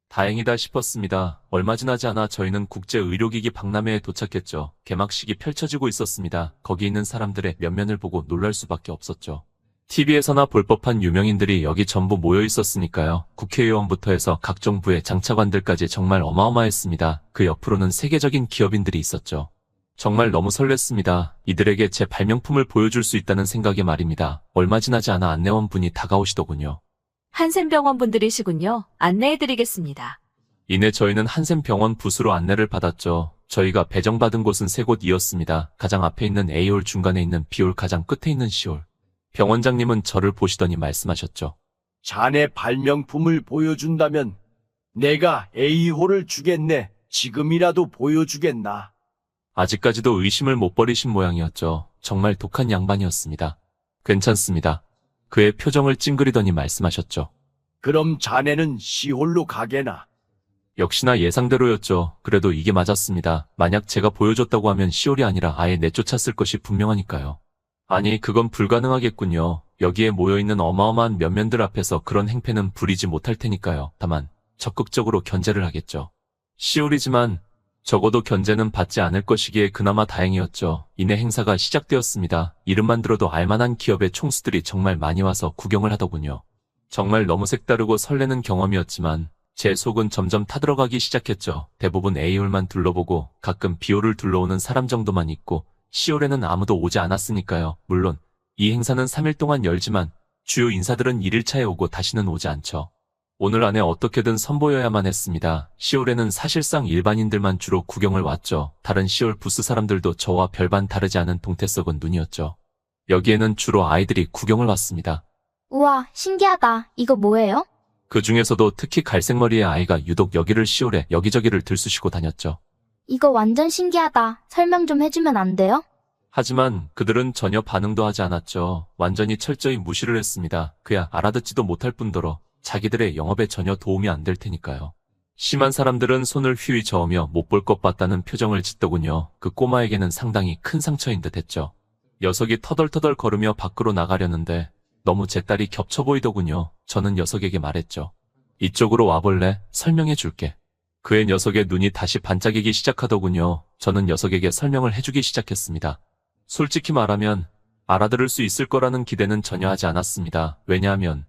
다행이다 싶었습니다. 얼마 지나지 않아 저희는 국제의료기기 박람회에 도착했죠. 개막식이 펼쳐지고 있었습니다. 거기 있는 사람들의 면면을 보고 놀랄 수밖에 없었죠. TV에서나 볼 법한 유명인들이 여기 전부 모여 있었으니까요. 국회의원부터 해서 각종 부의 장차관들까지 정말 어마어마했습니다. 그 옆으로는 세계적인 기업인들이 있었죠. 정말 너무 설렜습니다. 이들에게 제 발명품을 보여줄 수 있다는 생각에 말입니다. 얼마 지나지 않아 안내원분이 다가오시더군요. 한샘병원 분들이시군요. 안내해드리겠습니다. 이내 저희는 한샘병원 부수로 안내를 받았죠. 저희가 배정받은 곳은 3곳이었습니다. 가장 앞에 있는 A홀, 중간에 있는 B홀, 가장 끝에 있는 C홀. 병원장님은 저를 보시더니 말씀하셨죠. 자네 발명품을 보여준다면 내가 A홀을 주겠네. 지금이라도 보여주겠나? 아직까지도 의심을 못 버리신 모양이었죠. 정말 독한 양반이었습니다. 괜찮습니다. 그의 표정을 찡그리더니 말씀하셨죠. 그럼 자네는 C홀로 가게나. 역시나 예상대로였죠. 그래도 이게 맞았습니다. 만약 제가 보여줬다고 하면 C홀이 아니라 아예 내쫓았을 것이 분명하니까요. 아니, 그건 불가능하겠군요. 여기에 모여있는 어마어마한 면면들 앞에서 그런 행패는 부리지 못할 테니까요. 다만 적극적으로 견제를 하겠죠. C홀이지만 적어도 견제는 받지 않을 것이기에 그나마 다행이었죠. 이내 행사가 시작되었습니다. 이름만 들어도 알만한 기업의 총수들이 정말 많이 와서 구경을 하더군요. 정말 너무 색다르고 설레는 경험이었지만 제 속은 점점 타들어가기 시작했죠. 대부분 A홀만 둘러보고 가끔 B홀을 둘러오는 사람 정도만 있고 C홀에는 아무도 오지 않았으니까요. 물론 이 행사는 3일 동안 열지만 주요 인사들은 1일차에 오고 다시는 오지 않죠. 오늘 안에 어떻게든 선보여야만 했습니다. 시올에는 사실상 일반인들만 주로 구경을 왔죠. 다른 시올 부스 사람들도 저와 별반 다르지 않은 동태썩은 눈이었죠. 여기에는 주로 아이들이 구경을 왔습니다. 우와, 신기하다. 이거 뭐예요? 그 중에서도 특히 갈색머리의 아이가 유독 여기를 시올에 여기저기를 들쑤시고 다녔죠. 이거 완전 신기하다. 설명 좀 해주면 안 돼요? 하지만 그들은 전혀 반응도 하지 않았죠. 완전히 철저히 무시를 했습니다. 그야 알아듣지도 못할 뿐더러 자기들의 영업에 전혀 도움이 안 될 테니까요. 심한 사람들은 손을 휘휘 저으며 못 볼 것 같다는 표정을 짓더군요. 그 꼬마에게는 상당히 큰 상처인 듯 했죠. 녀석이 터덜터덜 걸으며 밖으로 나가려는데 너무 제 딸이 겹쳐 보이더군요. 저는 녀석에게 말했죠. 이쪽으로 와볼래? 설명해 줄게. 그의 녀석의 눈이 다시 반짝이기 시작하더군요. 저는 녀석에게 설명을 해주기 시작했습니다. 솔직히 말하면 알아들을 수 있을 거라는 기대는 전혀 하지 않았습니다. 왜냐하면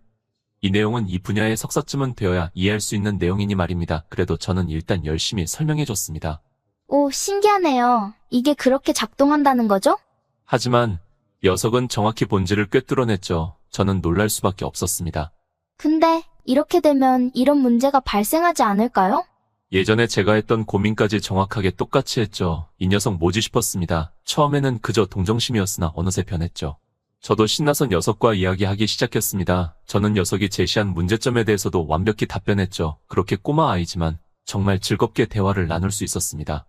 이 내용은 이 분야의 석사쯤은 되어야 이해할 수 있는 내용이니 말입니다. 그래도 저는 일단 열심히 설명해줬습니다. 오, 신기하네요. 이게 그렇게 작동한다는 거죠? 하지만 녀석은 정확히 본질을 꿰뚫어냈죠. 저는 놀랄 수밖에 없었습니다. 근데 이렇게 되면 이런 문제가 발생하지 않을까요? 예전에 제가 했던 고민까지 정확하게 똑같이 했죠. 이 녀석 뭐지 싶었습니다. 처음에는 그저 동정심이었으나 어느새 변했죠. 저도 신나서 녀석과 이야기하기 시작했습니다. 저는 녀석이 제시한 문제점에 대해서도 완벽히 답변했죠. 그렇게 꼬마 아이지만 정말 즐겁게 대화를 나눌 수 있었습니다.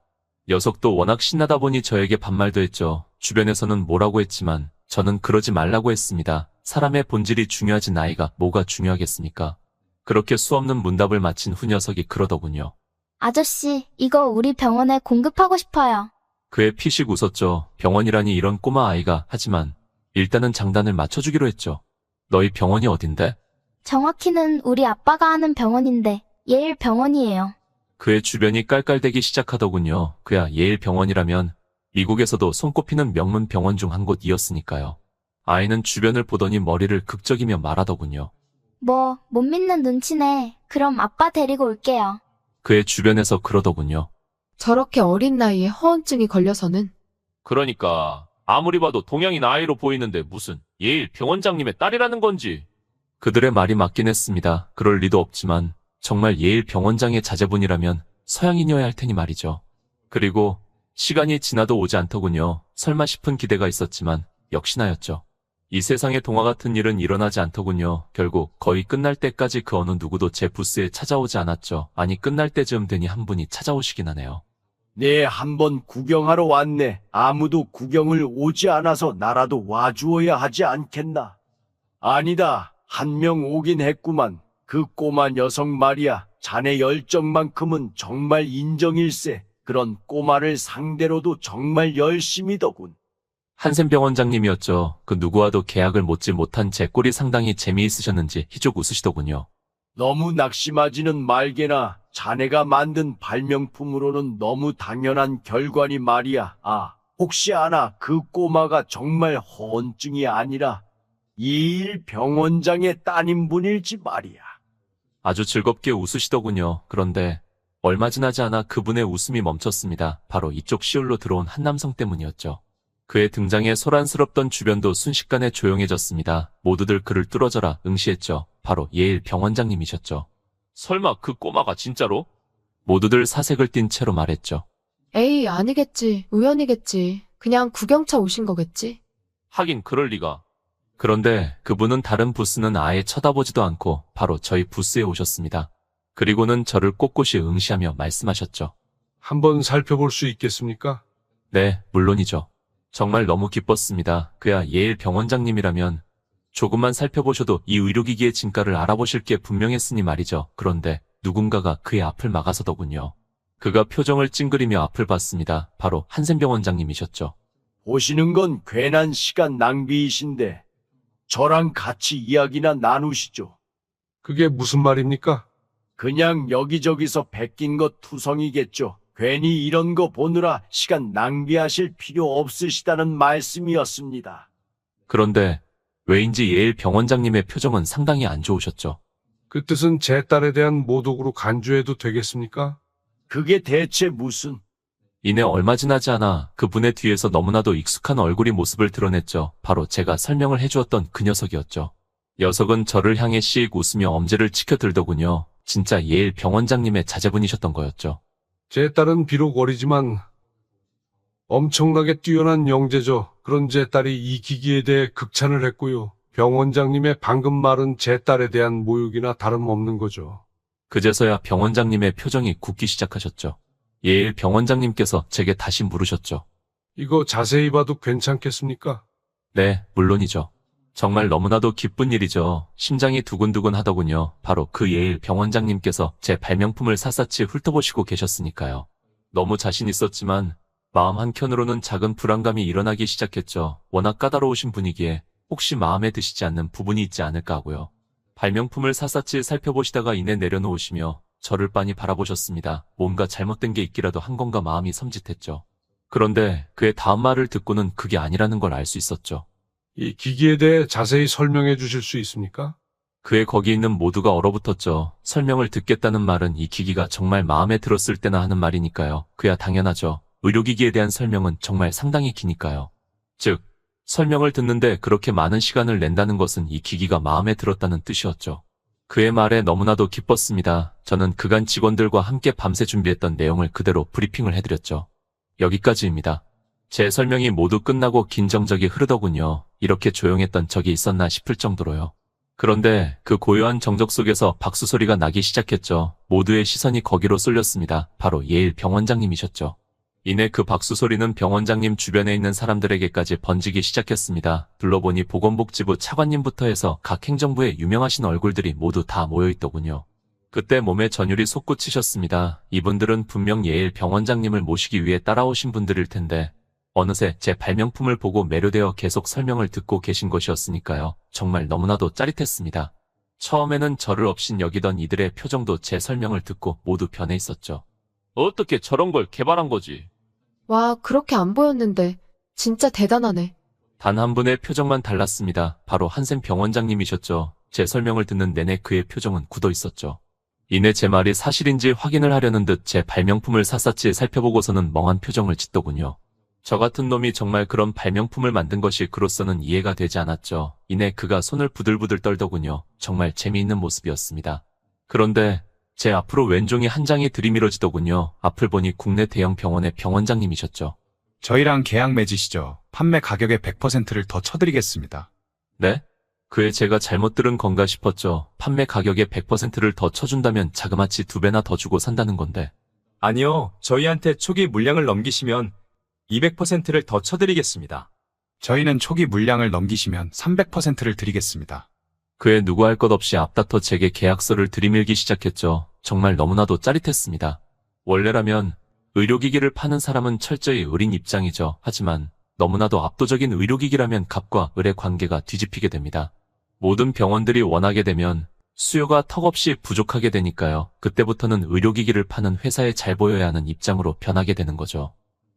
녀석도 워낙 신나다 보니 저에게 반말도 했죠. 주변에서는 뭐라고 했지만 저는 그러지 말라고 했습니다. 사람의 본질이 중요하지 나이가 뭐가 중요하겠습니까? 그렇게 수없는 문답을 마친 후 녀석이 그러더군요. 아저씨, 이거 우리 병원에 공급하고 싶어요. 그의 피식 웃었죠. 병원이라니 이런 꼬마 아이가. 하지만 일단은 장단을 맞춰주기로 했죠. 너희 병원이 어딘데? 정확히는 우리 아빠가 하는 병원인데 예일 병원이에요. 그의 주변이 깔깔대기 시작하더군요. 그야 예일 병원이라면 미국에서도 손꼽히는 명문 병원 중 한 곳이었으니까요. 아이는 주변을 보더니 머리를 극적이며 말하더군요. 뭐, 못 믿는 눈치네. 그럼 아빠 데리고 올게요. 그의 주변에서 그러더군요. 저렇게 어린 나이에 허언증이 걸려서는. 그러니까 아무리 봐도 동양인 아이로 보이는데 무슨 예일 병원장님의 딸이라는 건지. 그들의 말이 맞긴 했습니다. 그럴 리도 없지만 정말 예일 병원장의 자제분이라면 서양인이어야 할 테니 말이죠. 그리고 시간이 지나도 오지 않더군요. 설마 싶은 기대가 있었지만 역시나였죠. 이 세상에 동화 같은 일은 일어나지 않더군요. 결국 거의 끝날 때까지 그 어느 누구도 제 부스에 찾아오지 않았죠. 아니 끝날 때쯤 되니 한 분이 찾아오시긴 하네요. 네, 한번 구경하러 왔네. 아무도 구경을 오지 않아서 나라도 와주어야 하지 않겠나? 아니다. 한 명 오긴 했구만. 그 꼬마 녀석 말이야. 자네 열정만큼은 정말 인정일세. 그런 꼬마를 상대로도 정말 열심히더군. 한샘병 원장님이었죠. 그 누구와도 계약을 맺지 못한 제 꼴이 상당히 재미있으셨는지 희죽 웃으시더군요. 너무 낙심하지는 말게나. 자네가 만든 발명품으로는 너무 당연한 결과니 말이야. 아, 혹시 아나 그 꼬마가 정말 허언증이 아니라 예일 병원장의 따님분일지 말이야. 아주 즐겁게 웃으시더군요. 그런데 얼마 지나지 않아 그분의 웃음이 멈췄습니다. 바로 이쪽 시올로 들어온 한 남성 때문이었죠. 그의 등장에 소란스럽던 주변도 순식간에 조용해졌습니다. 모두들 그를 뚫어져라 응시했죠. 바로 예일 병원장님이셨죠. 설마 그 꼬마가 진짜로? 모두들 사색을 띤 채로 말했죠. 에이, 아니겠지. 우연이겠지. 그냥 구경차 오신 거겠지. 하긴 그럴 리가. 그런데 그분은 다른 부스는 아예 쳐다보지도 않고 바로 저희 부스에 오셨습니다. 그리고는 저를 꼿꼿이 응시하며 말씀하셨죠. 한번 살펴볼 수 있겠습니까? 네, 물론이죠. 정말 너무 기뻤습니다. 그야 예일 병원장님이라면 조금만 살펴보셔도 이 의료기기의 진가를 알아보실 게 분명했으니 말이죠. 그런데 누군가가 그의 앞을 막아서더군요. 그가 표정을 찡그리며 앞을 봤습니다. 바로 한샘병 원장님이셨죠. 보시는 건 괜한 시간 낭비이신데 저랑 같이 이야기나 나누시죠. 그게 무슨 말입니까? 그냥 여기저기서 베낀 것 투성이겠죠. 괜히 이런 거 보느라 시간 낭비하실 필요 없으시다는 말씀이었습니다. 그런데 왜인지 예일 병원장님의 표정은 상당히 안 좋으셨죠. 그 뜻은 제 딸에 대한 모독으로 간주해도 되겠습니까? 그게 대체 무슨... 이내 얼마 지나지 않아 그분의 뒤에서 너무나도 익숙한 얼굴이 모습을 드러냈죠. 바로 제가 설명을 해주었던 그 녀석이었죠. 녀석은 저를 향해 씩 웃으며 엄지를 치켜들더군요. 진짜 예일 병원장님의 자제분이셨던 거였죠. 제 딸은 비록 어리지만 엄청나게 뛰어난 영재죠. 그런 제 딸이 이 기기에 대해 극찬을 했고요. 병원장님의 방금 말은 제 딸에 대한 모욕이나 다름없는 거죠. 그제서야 병원장님의 표정이 굳기 시작하셨죠. 예일 병원장님께서 제게 다시 물으셨죠. 이거 자세히 봐도 괜찮겠습니까? 네, 물론이죠. 정말 너무나도 기쁜 일이죠. 심장이 두근두근 하더군요. 바로 그 예일 병원장님께서 제 발명품을 샅샅이 훑어보시고 계셨으니까요. 너무 자신 있었지만 마음 한켠으로는 작은 불안감이 일어나기 시작했죠. 워낙 까다로우신 분이기에 혹시 마음에 드시지 않는 부분이 있지 않을까 하고요. 발명품을 샅샅이 살펴보시다가 이내 내려놓으시며 저를 빤히 바라보셨습니다. 뭔가 잘못된 게 있기라도 한 건가 마음이 섬찟했죠. 그런데 그의 다음 말을 듣고는 그게 아니라는 걸 알 수 있었죠. 이 기기에 대해 자세히 설명해 주실 수 있습니까? 그의 거기 있는 모두가 얼어붙었죠. 설명을 듣겠다는 말은 이 기기가 정말 마음에 들었을 때나 하는 말이니까요. 그야 당연하죠. 의료기기에 대한 설명은 정말 상당히 기니까요. 즉, 설명을 듣는데 그렇게 많은 시간을 낸다는 것은 이 기기가 마음에 들었다는 뜻이었죠. 그의 말에 너무나도 기뻤습니다. 저는 그간 직원들과 함께 밤새 준비했던 내용을 그대로 브리핑을 해드렸죠. 여기까지입니다. 제 설명이 모두 끝나고 긴 정적이 흐르더군요. 이렇게 조용했던 적이 있었나 싶을 정도로요. 그런데 그 고요한 정적 속에서 박수 소리가 나기 시작했죠. 모두의 시선이 거기로 쏠렸습니다. 바로 예일 병원장님이셨죠. 이내 그 박수 소리는 병원장님 주변에 있는 사람들에게까지 번지기 시작했습니다. 둘러보니 보건복지부 차관님부터 해서 각 행정부의 유명하신 얼굴들이 모두 다 모여있더군요. 그때 몸에 전율이 솟구치셨습니다. 이분들은 분명 예일 병원장님을 모시기 위해 따라오신 분들일 텐데 어느새 제 발명품을 보고 매료되어 계속 설명을 듣고 계신 것이었으니까요. 정말 너무나도 짜릿했습니다. 처음에는 저를 없인 여기던 이들의 표정도 제 설명을 듣고 모두 변해 있었죠. 어떻게 저런 걸 개발한 거지? 와, 그렇게 안 보였는데. 진짜 대단하네. 단 한 분의 표정만 달랐습니다. 바로 한샘 병원장님이셨죠. 제 설명을 듣는 내내 그의 표정은 굳어 있었죠. 이내 제 말이 사실인지 확인을 하려는 듯 제 발명품을 샅샅이 살펴보고서는 멍한 표정을 짓더군요. 저 같은 놈이 정말 그런 발명품을 만든 것이 그로서는 이해가 되지 않았죠. 이내 그가 손을 부들부들 떨더군요. 정말 재미있는 모습이었습니다. 그런데 제 앞으로 왼종이 한 장이 들이밀어지더군요. 앞을 보니 국내 대형 병원의 병원장님이셨죠. 저희랑 계약 맺으시죠. 판매 가격의 100%를 더 쳐드리겠습니다. 네? 그에 제가 잘못 들은 건가 싶었죠. 판매 가격의 100%를 더 쳐준다면 자그마치 2배나 더 주고 산다는 건데. 아니요, 저희한테 초기 물량을 넘기시면 200%를 더 쳐드리겠습니다. 저희는 초기 물량을 넘기시면 300%를 드리겠습니다. 그에 누구 할 것 없이 앞다퉈 제게 계약서를 들이밀기 시작했죠. 정말 너무나도 짜릿했습니다. 원래라면 의료기기를 파는 사람은 철저히 을인 입장이죠. 하지만 너무나도 압도적인 의료기기라면 갑과 을의 관계가 뒤집히게 됩니다. 모든 병원들이 원하게 되면 수요가 턱없이 부족하게 되니까요. 그때부터는 의료기기를 파는 회사에 잘 보여야 하는 입장으로 변하게 되는 거죠.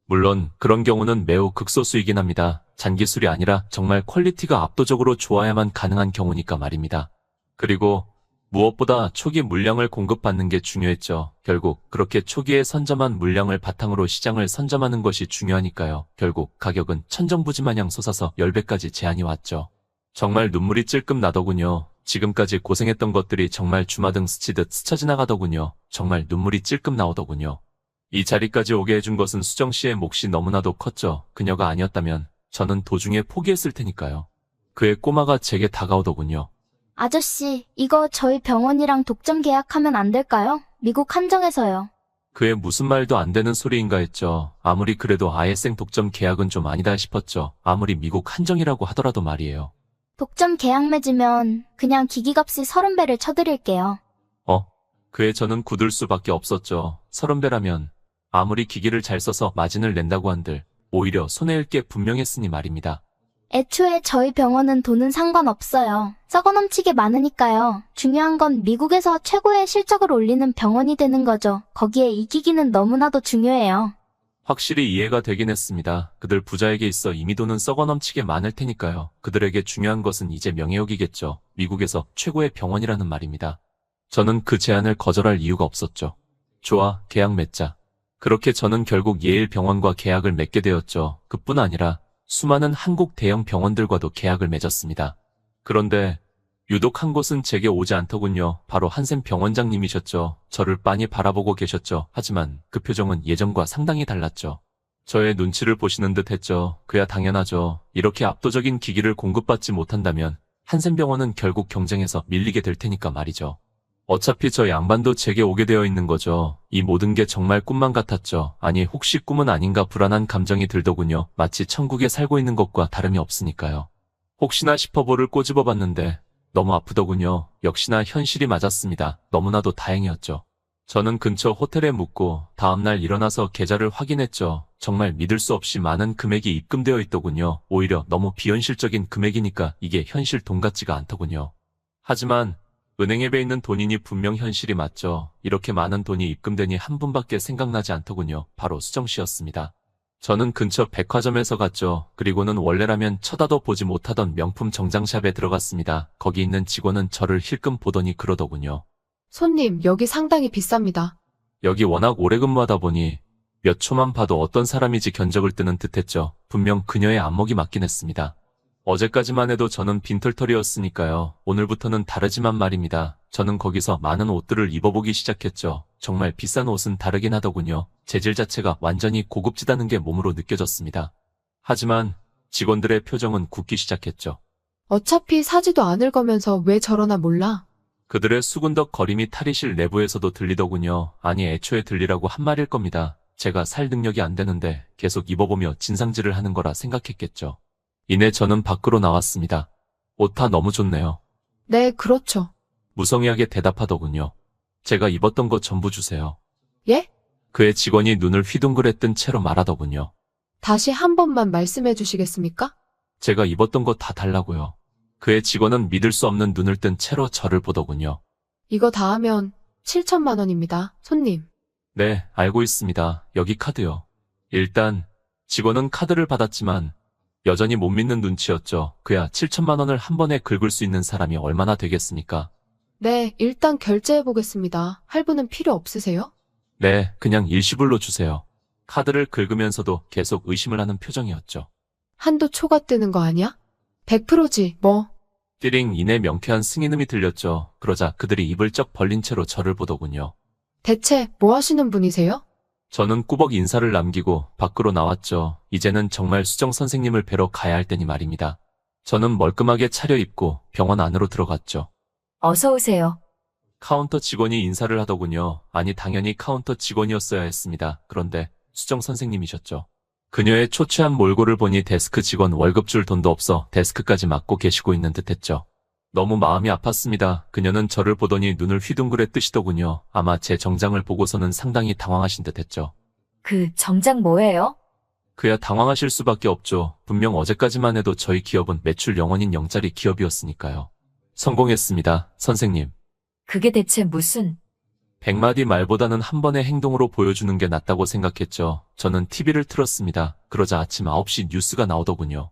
물론 그런 경우는 매우 극소수이긴 합니다. 잔기술이 아니라 정말 퀄리티가 압도적으로 좋아야만 가능한 경우니까 말입니다. 그리고 무엇보다 초기 물량을 공급받는 게 중요했죠. 결국 그렇게 초기에 선점한 물량을 바탕으로 시장을 선점하는 것이 중요하니까요. 결국 가격은 천정부지마냥 솟아서 10배까지 제한이 왔죠. 정말 눈물이 찔끔 나더군요. 지금까지 고생했던 것들이 정말 주마등 스치듯 스쳐 지나가더군요. 정말 눈물이 찔끔 나오더군요. 이 자리까지 오게 해준 것은 수정씨의 몫이 너무나도 컸죠. 그녀가 아니었다면 저는 도중에 포기했을 테니까요. 그의 꼬마가 제게 다가오더군요. 아저씨, 이거 저희 병원이랑 독점 계약하면 안 될까요? 미국 한정에서요. 그의 무슨 말도 안 되는 소리인가 했죠. 아무리 그래도 아예생 독점 계약은 좀 아니다 싶었죠. 아무리 미국 한정이라고 하더라도 말이에요. 독점 계약 맺으면 그냥 기기값이 30배를 쳐드릴게요. 그에 저는 굳을 수밖에 없었죠. 30배라면 아무리 기기를 잘 써서 마진을 낸다고 한들 오히려 손해일 게 분명했으니 말입니다. 애초에 저희 병원은 돈은 상관없어요. 썩어 넘치게 많으니까요. 중요한 건 미국에서 최고의 실적을 올리는 병원이 되는 거죠. 거기에 이 기기는 너무나도 중요해요. 확실히 이해가 되긴 했습니다. 그들 부자에게 있어 이미 돈은 썩어 넘치게 많을 테니까요. 그들에게 중요한 것은 이제 명예욕이겠죠. 미국에서 최고의 병원이라는 말입니다. 저는 그 제안을 거절할 이유가 없었죠. 좋아, 계약 맺자. 그렇게 저는 결국 예일 병원과 계약을 맺게 되었죠. 그뿐 아니라 수많은 한국 대형 병원들과도 계약을 맺었습니다. 그런데 유독 한 곳은 제게 오지 않더군요. 바로 한샘 병원장님이셨죠. 저를 빤히 바라보고 계셨죠. 하지만 그 표정은 예전과 상당히 달랐죠. 저의 눈치를 보시는 듯 했죠. 그야 당연하죠. 이렇게 압도적인 기기를 공급받지 못한다면 한샘 병원은 결국 경쟁에서 밀리게 될 테니까 말이죠. 어차피 저 양반도 제게 오게 되어 있는 거죠. 이 모든 게 정말 꿈만 같았죠. 아니 혹시 꿈은 아닌가 불안한 감정이 들더군요. 마치 천국에 살고 있는 것과 다름이 없으니까요. 혹시나 싶어 볼을 꼬집어 봤는데 너무 아프더군요. 역시나 현실이 맞았습니다. 너무나도 다행이었죠. 저는 근처 호텔에 묵고 다음날 일어나서 계좌를 확인했죠. 정말 믿을 수 없이 많은 금액이 입금되어 있더군요. 오히려 너무 비현실적인 금액이니까 이게 현실 돈 같지가 않더군요. 하지만 은행 앱에 있는 돈이니 분명 현실이 맞죠. 이렇게 많은 돈이 입금되니 한 분밖에 생각나지 않더군요. 바로 수정씨였습니다. 저는 근처 백화점에서 갔죠. 그리고는 원래라면 쳐다도 보지 못하던 명품 정장샵에 들어갔습니다. 거기 있는 직원은 저를 힐끔 보더니 그러더군요. 손님, 여기 상당히 비쌉니다. 여기 워낙 오래 근무하다 보니 몇 초만 봐도 어떤 사람이지 견적을 뜨는 듯했죠. 분명 그녀의 안목이 맞긴 했습니다. 어제까지만 해도 저는 빈털털이었으니까요. 오늘부터는 다르지만 말입니다. 저는 거기서 많은 옷들을 입어보기 시작했죠. 정말 비싼 옷은 다르긴 하더군요. 재질 자체가 완전히 고급지다는 게 몸으로 느껴졌습니다. 하지만 직원들의 표정은 굳기 시작했죠. 어차피 사지도 않을 거면서 왜 저러나 몰라. 그들의 수군덕 거림이 탈의실 내부에서도 들리더군요. 아니 애초에 들리라고 한 말일 겁니다. 제가 살 능력이 안 되는데 계속 입어보며 진상질을 하는 거라 생각했겠죠. 이내 저는 밖으로 나왔습니다. 옷 다 너무 좋네요. 네, 그렇죠. 무성의하게 대답하더군요. 제가 입었던 거 전부 주세요. 예? 그의 직원이 눈을 휘둥그레뜬 채로 말하더군요. 다시 한 번만 말씀해 주시겠습니까? 제가 입었던 거 다 달라고요. 그의 직원은 믿을 수 없는 눈을 뜬 채로 저를 보더군요. 이거 다 하면 7천만 원입니다, 손님. 네, 알고 있습니다. 여기 카드요. 일단 직원은 카드를 받았지만 여전히 못 믿는 눈치였죠. 그야 7천만 원을 한 번에 긁을 수 있는 사람이 얼마나 되겠습니까? 네, 일단 결제해 보겠습니다. 할부는 필요 없으세요? 네, 그냥 일시불로 주세요. 카드를 긁으면서도 계속 의심을 하는 표정이었죠. 한도 초과뜨는 거 아니야? 100%지, 뭐. 띠링 이내 명쾌한 승인음이 들렸죠. 그러자 그들이 입을 쩍 벌린 채로 저를 보더군요. 대체 뭐 하시는 분이세요? 저는 꾸벅 인사를 남기고 밖으로 나왔죠. 이제는 정말 수정 선생님을 뵈러 가야 할 때니 말입니다. 저는 멀끔하게 차려입고 병원 안으로 들어갔죠. 어서 오세요. 카운터 직원이 인사를 하더군요. 아니 당연히 카운터 직원이었어야 했습니다. 그런데 수정 선생님이셨죠. 그녀의 초췌한 몰골을 보니 데스크 직원 월급 줄 돈도 없어 데스크까지 맡고 계시고 있는 듯했죠. 너무 마음이 아팠습니다. 그녀는 저를 보더니 눈을 휘둥그레 뜨시더군요. 아마 제 정장을 보고서는 상당히 당황하신 듯했죠. 그 정장 뭐예요? 그야 당황하실 수밖에 없죠. 분명 어제까지만 해도 저희 기업은 매출 0원인 0짜리 기업이었으니까요. 성공했습니다, 선생님. 그게 대체 무슨... 100마디 말보다는 한 번의 행동으로 보여주는 게 낫다고 생각했죠. 저는 TV를 틀었습니다. 그러자 아침 9시 뉴스가 나오더군요.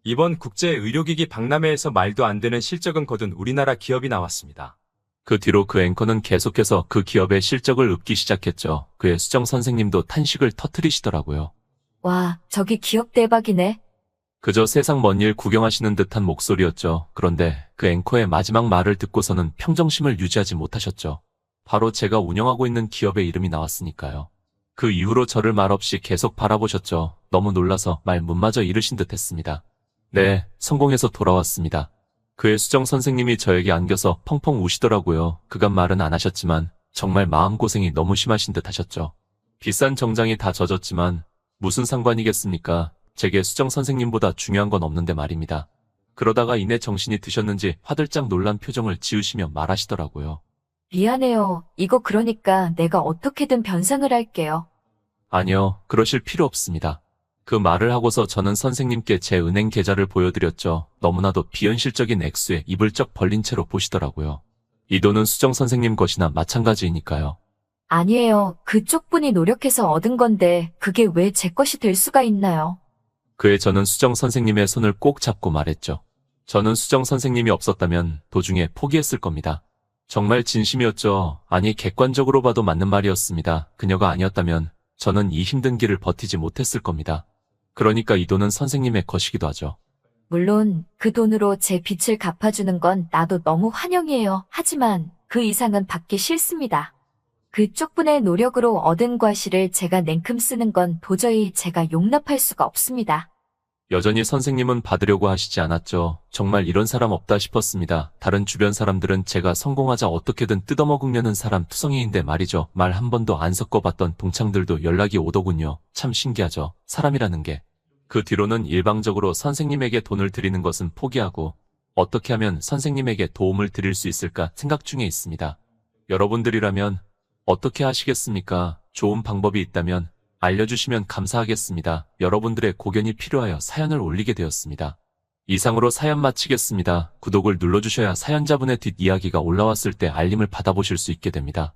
이번 국제의료기기 박람회에서 말도 안 되는 실적은 거둔 우리나라 기업이 나왔습니다. 그 뒤로 그 앵커는 계속해서 그 기업의 실적을 읊기 시작했죠. 그의 수정 선생님도 탄식을 터뜨리시더라고요. 와, 저기 기업 대박이네. 그저 세상 먼 일 구경하시는 듯한 목소리였죠. 그런데 그 앵커의 마지막 말을 듣고서는 평정심을 유지하지 못하셨죠. 바로 제가 운영하고 있는 기업의 이름이 나왔으니까요. 그 이후로 저를 말없이 계속 바라보셨죠. 너무 놀라서 말 문마저 잃으신 듯 했습니다. 네, 성공해서 돌아왔습니다. 그의 수정 선생님이 저에게 안겨서 펑펑 우시더라고요. 그간 말은 안 하셨지만 정말 마음고생이 너무 심하신 듯 하셨죠. 비싼 정장이 다 젖었지만 무슨 상관이겠습니까? 제게 수정 선생님보다 중요한 건 없는데 말입니다. 그러다가 이내 정신이 드셨는지 화들짝 놀란 표정을 지으시며 말하시더라고요. 미안해요. 이거 그러니까 내가 어떻게든 변상을 할게요. 아니요, 그러실 필요 없습니다. 그 말을 하고서 저는 선생님께 제 은행 계좌를 보여드렸죠. 너무나도 비현실적인 액수에 입을 쩍 벌린 채로 보시더라고요. 이 돈은 수정 선생님 것이나 마찬가지이니까요. 아니에요. 그쪽 분이 노력해서 얻은 건데 그게 왜 제 것이 될 수가 있나요? 그에 저는 수정 선생님의 손을 꼭 잡고 말했죠. 저는 수정 선생님이 없었다면 도중에 포기했을 겁니다. 정말 진심이었죠. 아니 객관적으로 봐도 맞는 말이었습니다. 그녀가 아니었다면 저는 이 힘든 길을 버티지 못했을 겁니다. 그러니까 이 돈은 선생님의 것이기도 하죠. 물론 그 돈으로 제 빚을 갚아주는 건 나도 너무 환영이에요. 하지만 그 이상은 받기 싫습니다. 그쪽 분의 노력으로 얻은 과실을 제가 냉큼 쓰는 건 도저히 제가 용납할 수가 없습니다. 여전히 선생님은 받으려고 하시지 않았죠. 정말 이런 사람 없다 싶었습니다. 다른 주변 사람들은 제가 성공하자 어떻게든 뜯어먹으려는 사람 투성이인데 말이죠. 말 한 번도 안 섞어봤던 동창들도 연락이 오더군요. 참 신기하죠. 사람이라는 게. 그 뒤로는 일방적으로 선생님에게 돈을 드리는 것은 포기하고 어떻게 하면 선생님에게 도움을 드릴 수 있을까 생각 중에 있습니다. 여러분들이라면 어떻게 하시겠습니까? 좋은 방법이 있다면 알려주시면 감사하겠습니다. 여러분들의 고견이 필요하여 사연을 올리게 되었습니다. 이상으로 사연 마치겠습니다. 구독을 눌러주셔야 사연자분의 뒷이야기가 올라왔을 때 알림을 받아보실 수 있게 됩니다.